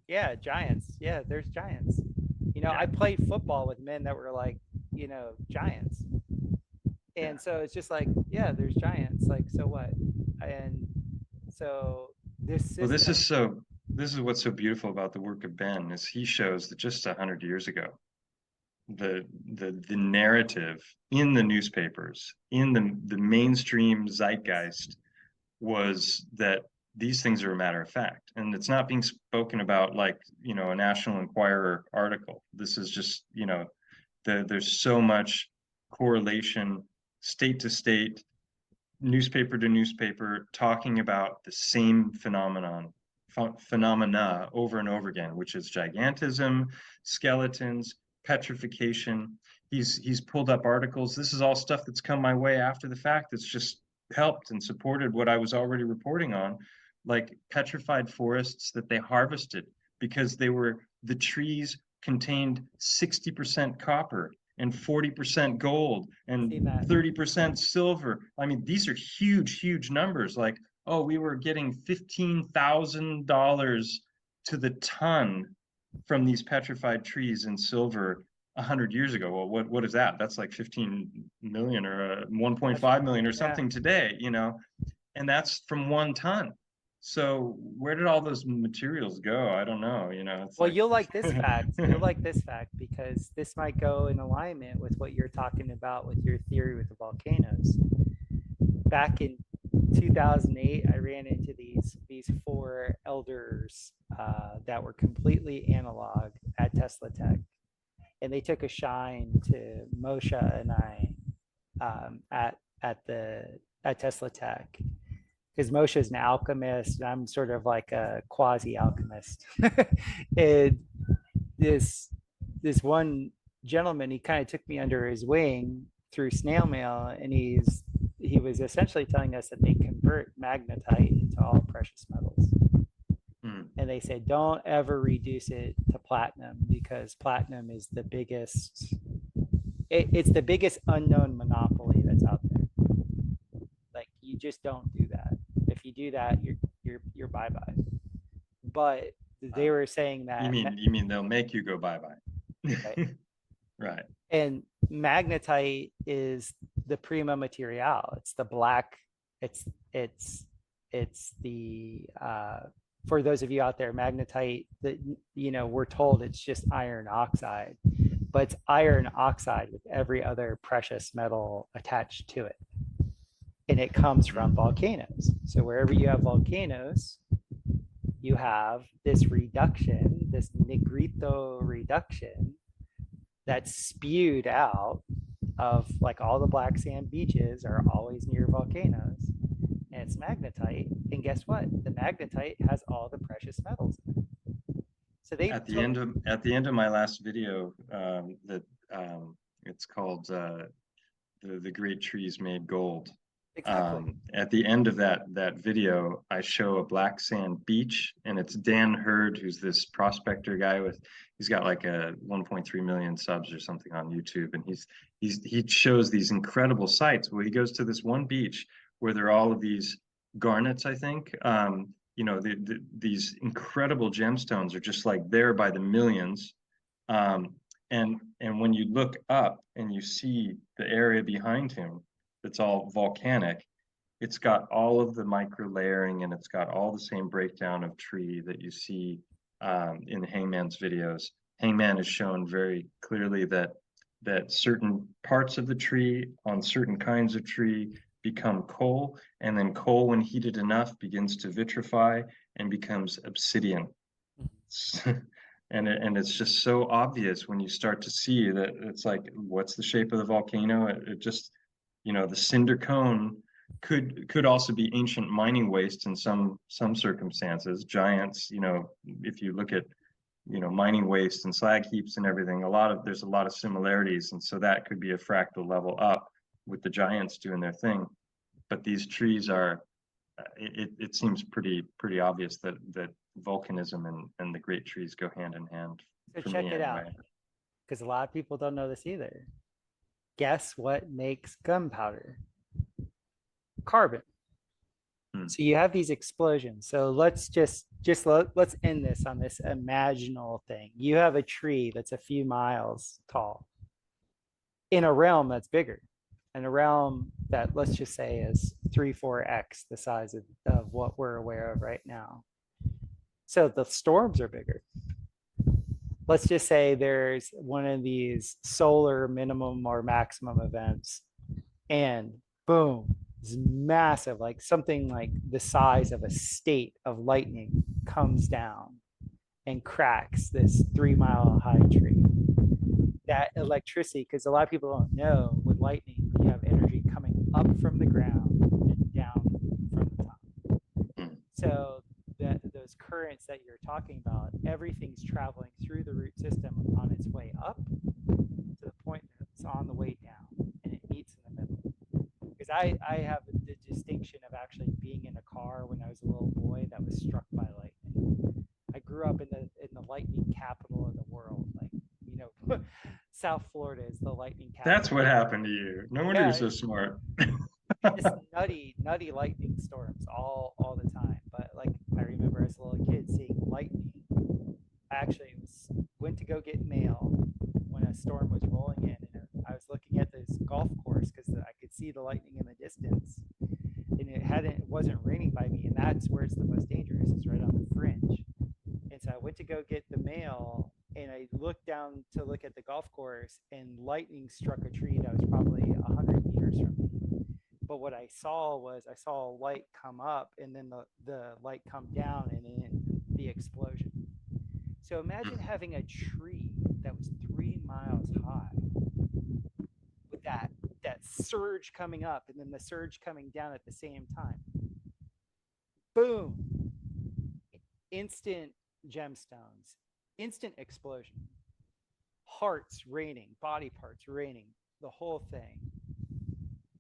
yeah, giants. Yeah, there's giants. You know, I played football with men that were like, you know, giants. And so it's just like, yeah, there's giants. Like, so what? And so this Well, system, this is what's so beautiful about the work of Ben, is he shows that just 100 years ago, the narrative in the newspapers, in the mainstream zeitgeist, was that these things are a matter of fact, and it's not being spoken about like, you know, a National Enquirer article. This is just, you know, there's so much correlation, state to state, newspaper to newspaper, talking about the same phenomena over and over again, which is gigantism, skeletons, petrification. He's pulled up articles. This is all stuff that's come my way after the fact. That's just helped and supported what I was already reporting on, like petrified forests that they harvested because the trees contained 60% copper and 40% gold and 30% silver. I mean, these are huge, huge numbers. Like, oh, we were getting $15,000 to the ton from these petrified trees in silver 100 years ago. Well, what is that? That's like 15 million or 1.5 million or something today, you know, and that's from 1 ton. So where did all those materials go? I don't know, you know. It's well, like you'll like this fact. You'll like this fact because this might go in alignment with what you're talking about with your theory with the volcanoes. Back in 2008, I ran into these 4 elders that were completely analog at Tesla Tech, and they took a shine to Moshe and I at Tesla Tech, because Moshe is an alchemist and I'm sort of like a quasi alchemist. And this one gentleman, he kind of took me under his wing through snail mail, and he was essentially telling us that they convert magnetite into all precious metals. And they said, don't ever reduce it to platinum, because platinum is the biggest, it's the biggest unknown monopoly that's out there. Like, you just don't do that. If you do that, you're bye-bye. But they were saying that you mean they'll make you go bye-bye. Right. Right. And magnetite is the prima material. It's the black, it's the for those of you out there, magnetite, that, you know, we're told it's just iron oxide, but it's iron oxide with every other precious metal attached to it. And it comes from volcanoes. So wherever you have volcanoes, you have this reduction, this negrito reduction that's spewed out of, like, all the black sand beaches are always near volcanoes, and it's magnetite. And guess what? The magnetite has all the precious metals in it. So they at the end of my last video, it's called the Great Trees Made Gold. Exactly. At the end of that video, I show a black sand beach, and it's Dan Hurd, who's this prospector guy he's got like a 1.3 million subs or something on YouTube, and he shows these incredible sites. Well, he goes to this one beach where there are all of these garnets, I think. You know, these incredible gemstones are just like there by the millions, And when you look up and you see the area behind him that's all volcanic, it's got all of the micro layering, and it's got all the same breakdown of tree that you see in Hangman's videos. Hangman has shown very clearly that certain parts of the tree on certain kinds of tree become coal, and then coal, when heated enough, begins to vitrify and becomes obsidian. And it's just so obvious when you start to see that. It's like, what's the shape of the volcano? It just, the cinder cone could also be ancient mining waste in some circumstances. Giants, if you look at mining waste and slag heaps and everything, there's a lot of similarities, and so that could be a fractal level up with the giants doing their thing. But these trees are, it seems pretty obvious that volcanism and the great trees go hand in hand. So check it out, because a lot of people don't know this either. Guess what makes gunpowder? Carbon. So you have these explosions. So let's let's end this on this imaginal thing. You have a tree that's a few miles tall in a realm that's bigger, in a realm that, let's just say, is 3-4x the size of what we're aware of right now. So the storms are bigger. Let's just say there's one of these solar minimum or maximum events, and boom, it's massive, like something like the size of a state of lightning comes down and cracks this 3-mile high tree. That electricity, because a lot of people don't know, with lightning, you have energy coming up from the ground and down from the top. So those currents that you're talking about, everything's traveling through the root system on its way up to the point that it's on the way down, and it meets in the middle. Because I have the distinction of actually being in a car when I was a little boy that was struck by lightning. I grew up in the lightning capital of the world, like, South Florida is the lightning capital. That's what happened to you. No wonder you're so smart. Just nutty lightning storms all the time. But like, I remember as a little kid seeing lightning. I actually went to go get mail when a storm was rolling in, and I was looking at this golf course because I could see the lightning in the distance, and it wasn't raining by me, and that's where it's the most dangerous, is right on the fringe. And so I went to go get the mail, and I looked down to look at the golf course, and lightning struck a tree that was probably 100 meters from me. But what I saw a light come up, and then the light come down, and then the explosion. So imagine having a tree that was 3 miles high with that surge coming up and then the surge coming down at the same time. Boom! Instant gemstones, instant explosion, hearts raining, body parts raining, the whole thing.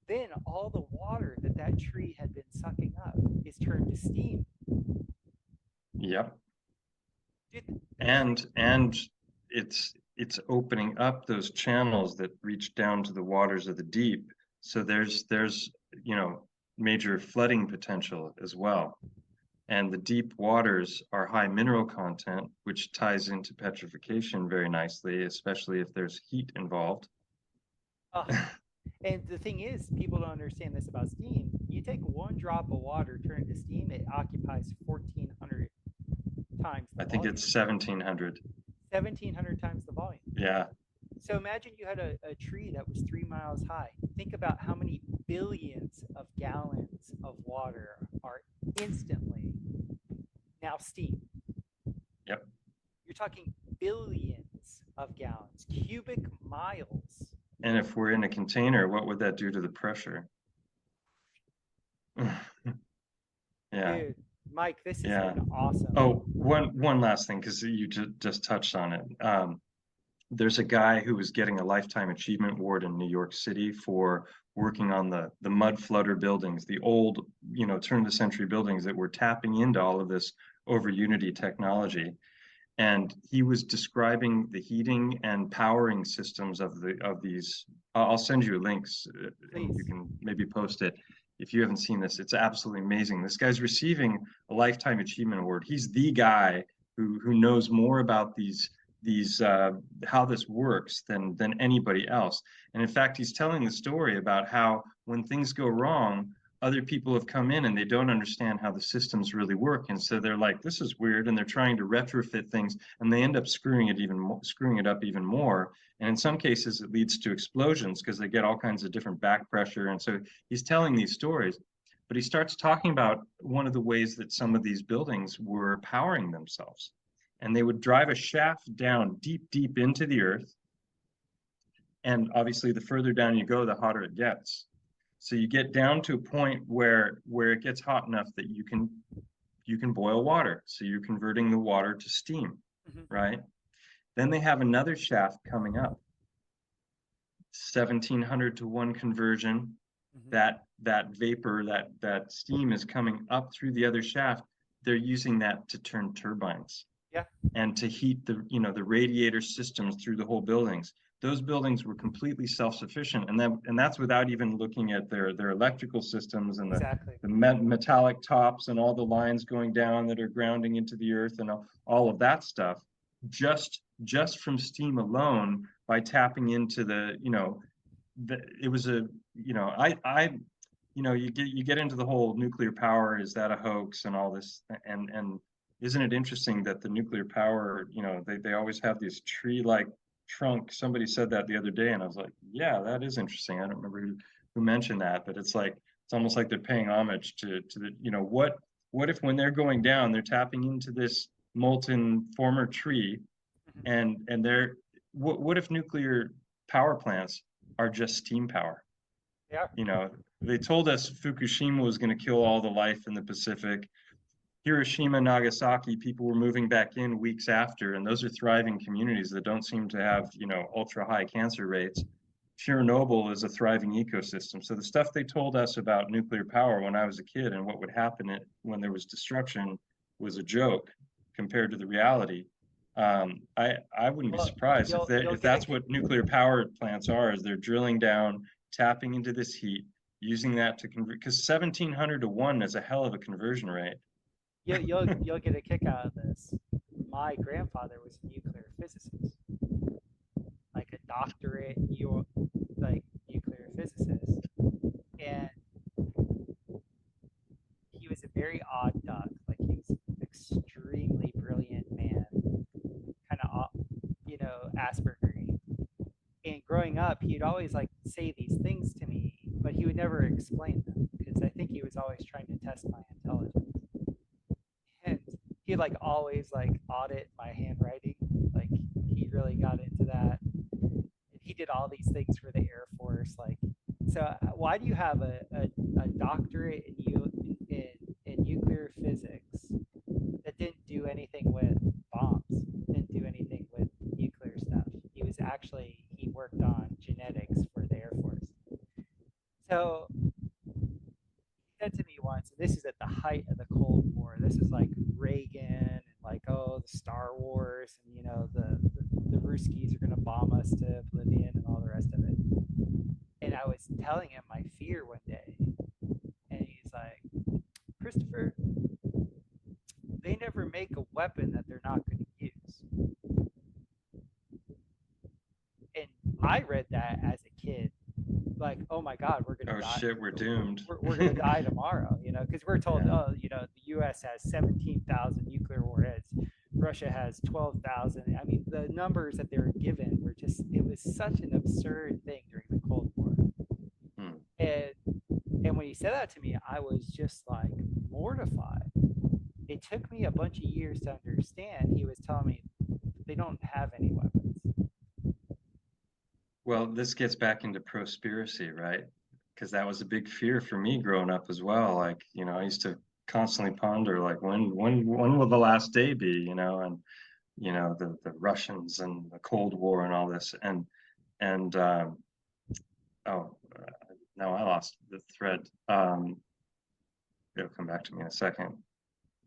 Then all the water that tree had been sucking up is turned to steam. Yep. And it's opening up those channels that reach down to the waters of the deep. So there's major flooding potential as well. And the deep waters are high mineral content, which ties into petrification very nicely, especially if there's heat involved. And the thing is, people don't understand this about steam. You take one drop of water, turn it to steam, it occupies 1,400 times the volume. I think it's 1,700. 1,700 times the volume. Yeah. So imagine you had a tree that was 3 miles high. Think about how many billions of gallons of water are instantly now steam. Yep. You're talking billions of gallons, cubic miles. And if we're in a container, what would that do to the pressure? Yeah. Dude, Mike, this has been awesome. Oh, one last thing, because you just touched on it. There's a guy who was getting a Lifetime Achievement Award in New York City for working on the mud flutter buildings, the old, turn of the century buildings that were tapping into all of this over Unity technology. And he was describing the heating and powering systems of these. I'll send you links, and you can maybe post it if you haven't seen this. It's absolutely amazing. This guy's receiving a Lifetime Achievement Award. He's the guy who knows more about these how this works than anybody else. And in fact, he's telling the story about how when things go wrong, other people have come in and they don't understand how the systems really work, and so they're like, this is weird, and they're trying to retrofit things, and they end up screwing it up even more. And in some cases, it leads to explosions because they get all kinds of different back pressure. And so he's telling these stories, but he starts talking about one of the ways that some of these buildings were powering themselves. And they would drive a shaft down deep into the earth. And obviously, the further down you go, the hotter it gets. So you get down to a point where it gets hot enough that you can boil water. So you're converting the water to steam, right? Then they have another shaft coming up, 1700 to 1 conversion. That vapor, that steam is coming up through the other shaft. They're using that to turn turbines. Yeah. And to heat the radiator systems through the whole buildings. Those buildings were completely self-sufficient, and that's without even looking at their electrical systems and the metallic tops and all the lines going down that are grounding into the earth and all of that stuff. Just from steam alone, by tapping into it was a you get into the whole nuclear power, is that a hoax and all this, and isn't it interesting that the nuclear power, they always have these tree-like trunk. Somebody said that the other day, and I was like, yeah, that is interesting. I don't remember who mentioned that, but it's almost like they're paying homage to the, what if when they're going down, they're tapping into this molten former tree, and what if nuclear power plants are just steam power? Yeah. They told us Fukushima was going to kill all the life in the Pacific. Hiroshima, Nagasaki, people were moving back in weeks after, and those are thriving communities that don't seem to have, ultra high cancer rates. Chernobyl is a thriving ecosystem. So the stuff they told us about nuclear power when I was a kid and what would happen when there was destruction was a joke compared to the reality. I wouldn't be surprised if that's what nuclear power plants are, is they're drilling down, tapping into this heat, using that to convert, because 1700 to 1 is a hell of a conversion rate. You'll get a kick out of this. My grandfather was a nuclear physicist, like a doctorate, nuclear physicist, and he was a very odd duck. Like, he was an extremely brilliant man, kind of Asperger-y. And growing up, he'd always say these things to me, but he would never explain them because I think he was always trying to test my intelligence. And he'd always audit my handwriting. He really got into that. And he did all these things for the Air Force. So why do you have a doctorate in nuclear physics that didn't do anything with bombs, didn't do anything with nuclear stuff? He worked on genetics for the Air Force. So he said to me once, and this is at the height of the Cold War, this is Reagan and the Star Wars, and the Ruskies are going to bomb us to oblivion and all the rest of it. And I was telling him my fear one day, and he's like, Christopher, they never make a weapon that they're not going to use. And I read that as a kid, oh my God, we're gonna die. Oh shit, we're doomed. We're gonna die tomorrow, because we're told, the U.S. has 17,000 nuclear warheads, Russia has 12,000. I mean, the numbers that they were given were it was such an absurd thing during the Cold War. And when he said that to me, I was just mortified. It took me a bunch of years to understand. He was telling me they don't have any weapons. Well, this gets back into prosperacy, right? Because that was a big fear for me growing up as well. I used to constantly ponder, when will the last day be, and the Russians and the Cold War and all this, and now I lost the thread. It'll come back to me in a second.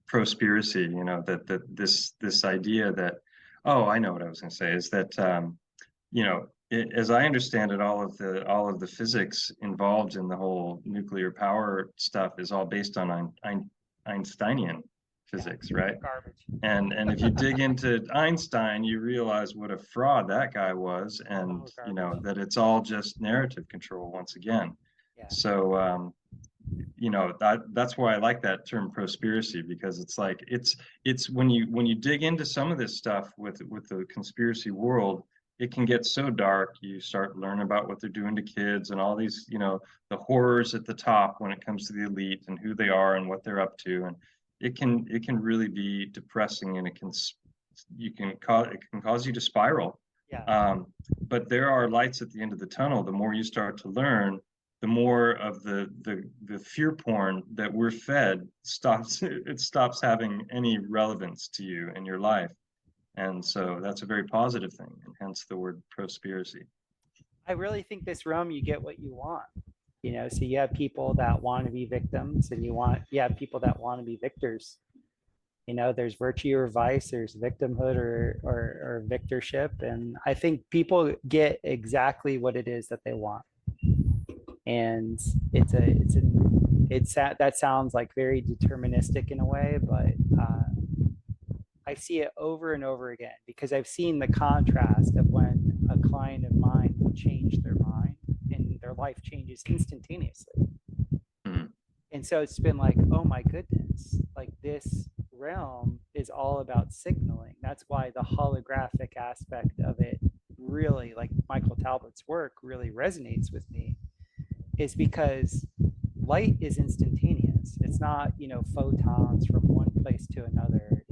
Prosperacy, that this idea that, I know what I was going to say, is that as I understand it, all of the physics involved in the whole nuclear power stuff is all based on Einsteinian physics, right? Garbage. And if you dig into Einstein, you realize what a fraud that guy was, and that it's all just narrative control once again. Yeah. So that's why I like that term prospiracy, because it's like it's when you dig into some of this stuff with the conspiracy world, it can get so dark. You start learning about what they're doing to kids and all these, the horrors at the top when it comes to the elite and who they are and what they're up to, and it can really be depressing, and it can cause you to spiral. Yeah. But there are lights at the end of the tunnel. The more you start to learn, the more of the fear porn that we're fed stops having any relevance to you in your life. And so that's a very positive thing, and hence the word prospiracy. I really think this realm, you get what you want. So you have people that want to be victims, and you have people that want to be victors. There's virtue or vice, there's victimhood or victorship. And I think people get exactly what it is that they want. And that sounds like very deterministic in a way, but I see it over and over again, because I've seen the contrast of when a client of mine will change their mind and their life changes instantaneously. And so it's been like, oh my goodness, like this realm is all about signaling. That's why the holographic aspect of it really, like Michael Talbot's work, really resonates with me, is because light is instantaneous. It's not, photons from one place to another,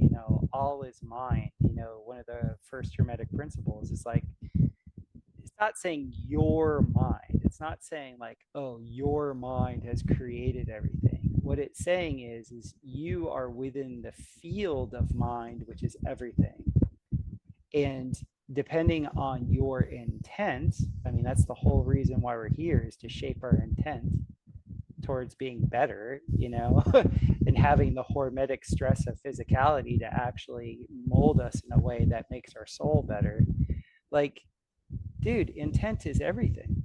all is mind. One of the first Hermetic principles is like, it's not saying your mind. It's not saying like, oh, your mind has created everything. What it's saying is you are within the field of mind, which is everything. And depending on your intent, that's the whole reason why we're here, is to shape our intent towards being better, and having the hormetic stress of physicality to actually mold us in a way that makes our soul better. Like, dude, intent is everything.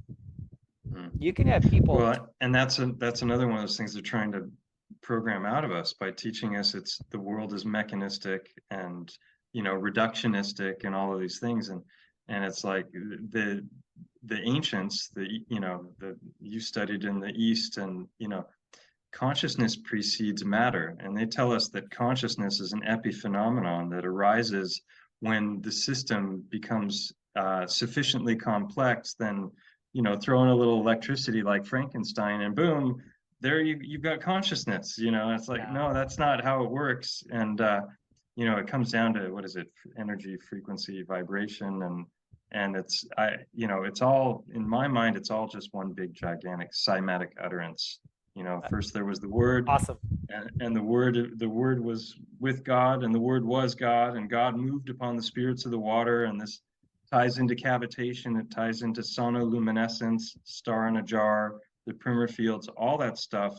You can have people. Well, and that's another one of those things they're trying to program out of us by teaching us the world is mechanistic and reductionistic and all of these things, and it's like the ancients, you studied in the East, and consciousness precedes matter, and they tell us that consciousness is an epiphenomenon that arises when the system becomes sufficiently complex. Then throw in a little electricity like Frankenstein, and boom, there you've got consciousness. It's like, no, that's not how it works. And it comes down to, what is it, energy, frequency, vibration, and it's all, in my mind, it's all just one big gigantic cymatic utterance. First there was the word. Awesome. And the word was with God, and the word was God, and God moved upon the spirits of the water, and this ties into cavitation, it ties into sonoluminescence, star in a jar, the primer fields, all that stuff.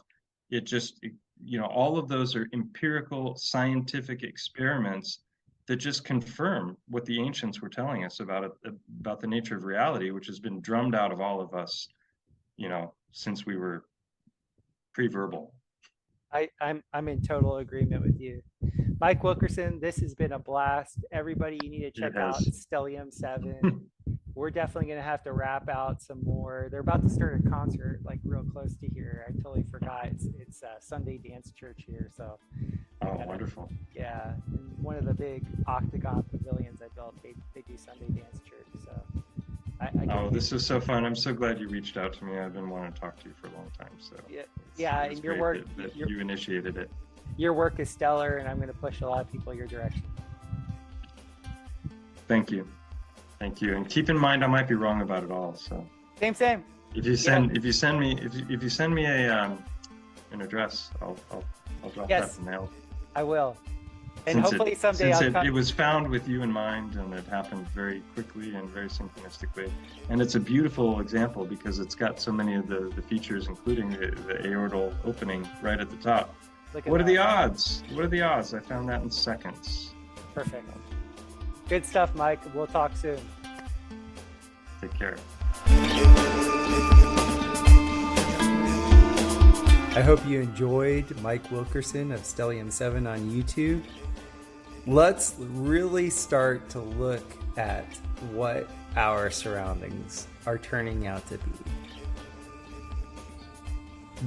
All of those are empirical scientific experiments that just confirm what the ancients were telling us about the nature of reality, which has been drummed out of all of us, since we were pre-verbal. I'm in total agreement with you. Mike Wilkerson, this has been a blast. Everybody, you need to check out Stellium7. We're definitely going to have to wrap out some more. They're about to start a concert like real close to here. I totally forgot. It's Sunday Dance Church here. So, wonderful. Yeah. And one of the big octagon pavilions I built, they do Sunday Dance Church. So this is so fun. I'm so glad you reached out to me. I've been wanting to talk to you for a long time. So and your work, you initiated it. Your work is stellar, and I'm going to push a lot of people your direction. Thank you. And keep in mind, I might be wrong about it all. So same. If you send me an address, I'll drop that in the mail. I will. And hopefully someday it was found with you in mind, and it happened very quickly and very synchronistically. And it's a beautiful example because it's got so many of the features, including the aortal opening right at the top. What are the odds? I found that in seconds. Perfect. Good stuff, Mike. We'll talk soon. Take care. I hope you enjoyed Mike Wilkerson of Stellium7 on YouTube. Let's really start to look at what our surroundings are turning out to be.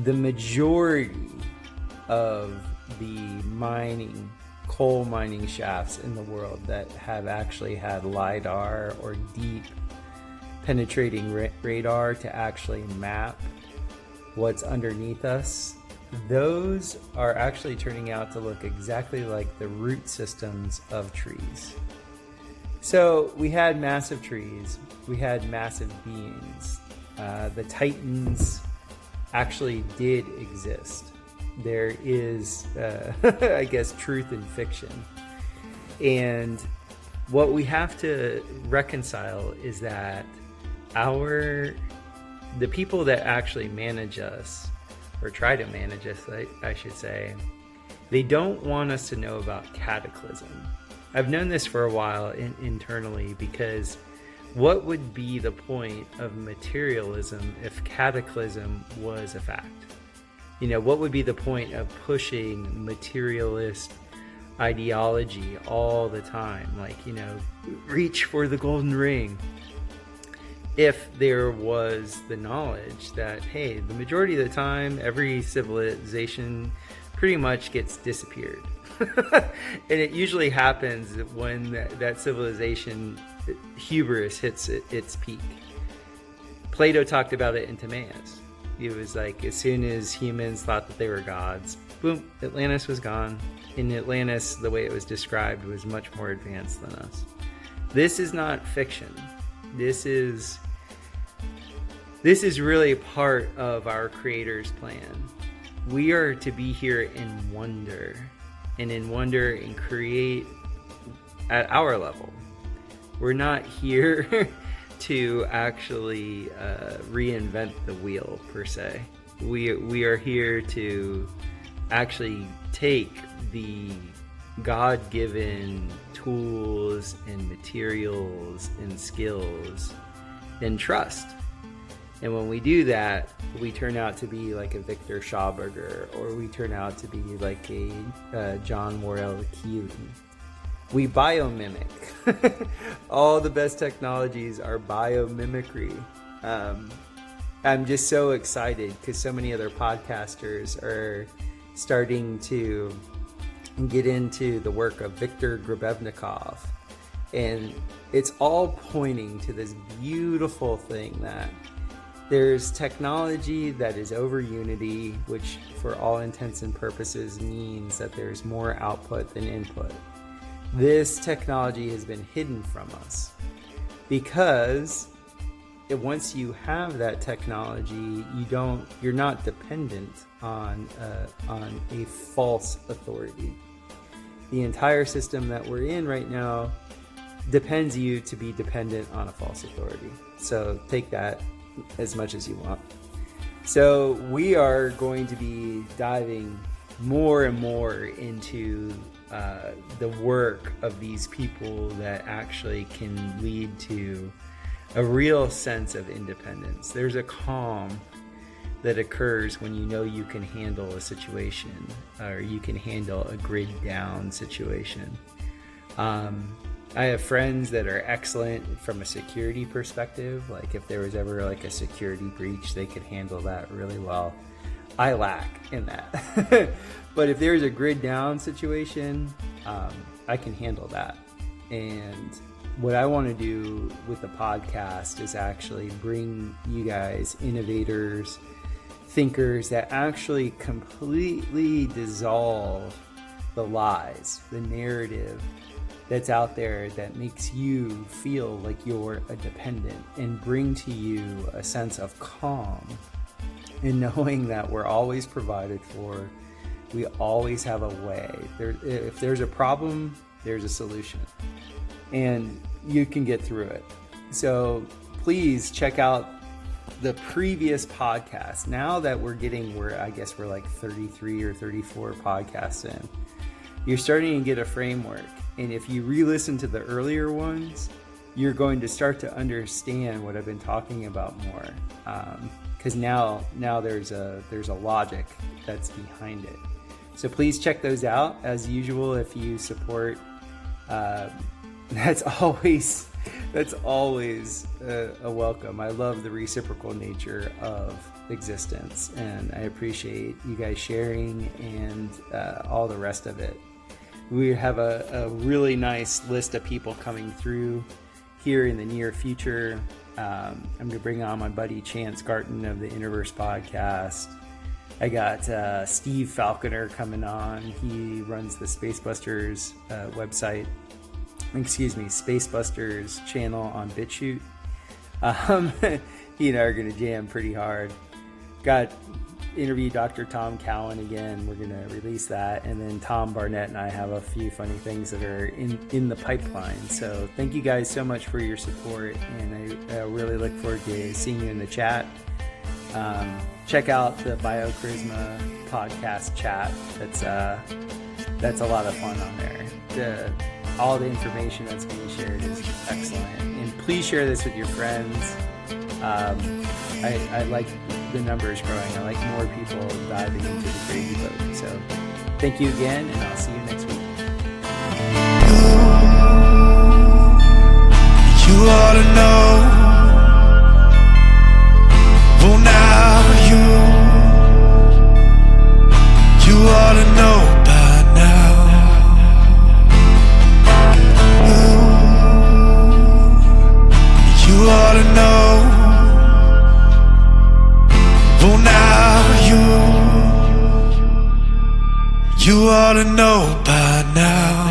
The majority of the coal mining shafts in the world that have actually had LiDAR or deep penetrating radar to actually map what's underneath us, those are actually turning out to look exactly like the root systems of trees. So we had massive trees, we had massive beings. The Titans actually did exist. There is, I guess, truth in fiction. And what we have to reconcile is that the people that actually manage us, or try to manage us, I should say, they don't want us to know about cataclysm. I've known this for a while internally, because what would be the point of materialism if cataclysm was a fact? What would be the point of pushing materialist ideology all the time? Reach for the golden ring. If there was the knowledge that, hey, the majority of the time, every civilization pretty much gets disappeared. And it usually happens when that civilization hubris hits its peak. Plato talked about it in Timaeus. It was like, as soon as humans thought that they were gods, boom, Atlantis was gone. And Atlantis, the way it was described, was much more advanced than us. This is not fiction. This is really part of our Creator's plan. We are to be here in wonder, and create at our level. We're not here to actually reinvent the wheel, per se. We are here to actually take the God-given tools and materials and skills and trust. And when we do that, we turn out to be like a Victor Schauberger, or we turn out to be like a John Morell Keeling. We biomimic. All the best technologies are biomimicry. I'm just so excited because so many other podcasters are starting to get into the work of Viktor Grebevnikov. And it's all pointing to this beautiful thing that there's technology that is over unity, which for all intents and purposes means that there's more output than input. This technology has been hidden from us because once you have that technology, you're not dependent on a false authority. The entire system that we're in right now depends you to be dependent on a false authority. So take that as much as you want. So we are going to be diving more and more into the work of these people that actually can lead to a real sense of independence. There's a calm that occurs when you know you can handle a situation, or you can handle a grid down situation. I have friends that are excellent from a security perspective. Like if there was ever like a security breach, they could handle that really well. I lack in that. But if there's a grid down situation, I can handle that. And what I want to do with the podcast is actually bring you guys innovators, thinkers that actually completely dissolve the lies, the narrative that's out there that makes you feel like you're a dependent, and bring to you a sense of calm in knowing that we're always provided for. We always have a way. If there's a problem, there's a solution, and you can get through it. So please check out the previous podcast. Now that I guess we're like 33 or 34 podcasts in, you're starting to get a framework. And if you re-listen to the earlier ones, you're going to start to understand what I've been talking about more. Because now there's a logic that's behind it. So please check those out. As usual, if you support, that's always a welcome. I love the reciprocal nature of existence, and I appreciate you guys sharing and all the rest of it. We have a really nice list of people coming through here in the near future. I'm going to bring on my buddy Chance Garton of the Interverse podcast. I got Steve Falconer coming on. He runs the Spacebusters website. Spacebusters channel on BitChute. He and I are going to jam pretty hard. Got interview Dr. Tom Cowan again. We're going to release that. And then Tom Barnett and I have a few funny things that are in the pipeline. So thank you guys so much for your support. And I really look forward to seeing you in the chat. Check out the BioCharisma podcast chat. That's a lot of fun on there. All the information that's being shared is excellent. And please share this with your friends. I like the numbers growing. I like more people diving into the crazy boat. So thank you again, and I'll see you next week. You ought to know. Well, now you ought to know by now. You ought to know. Well, now you ought to know by now.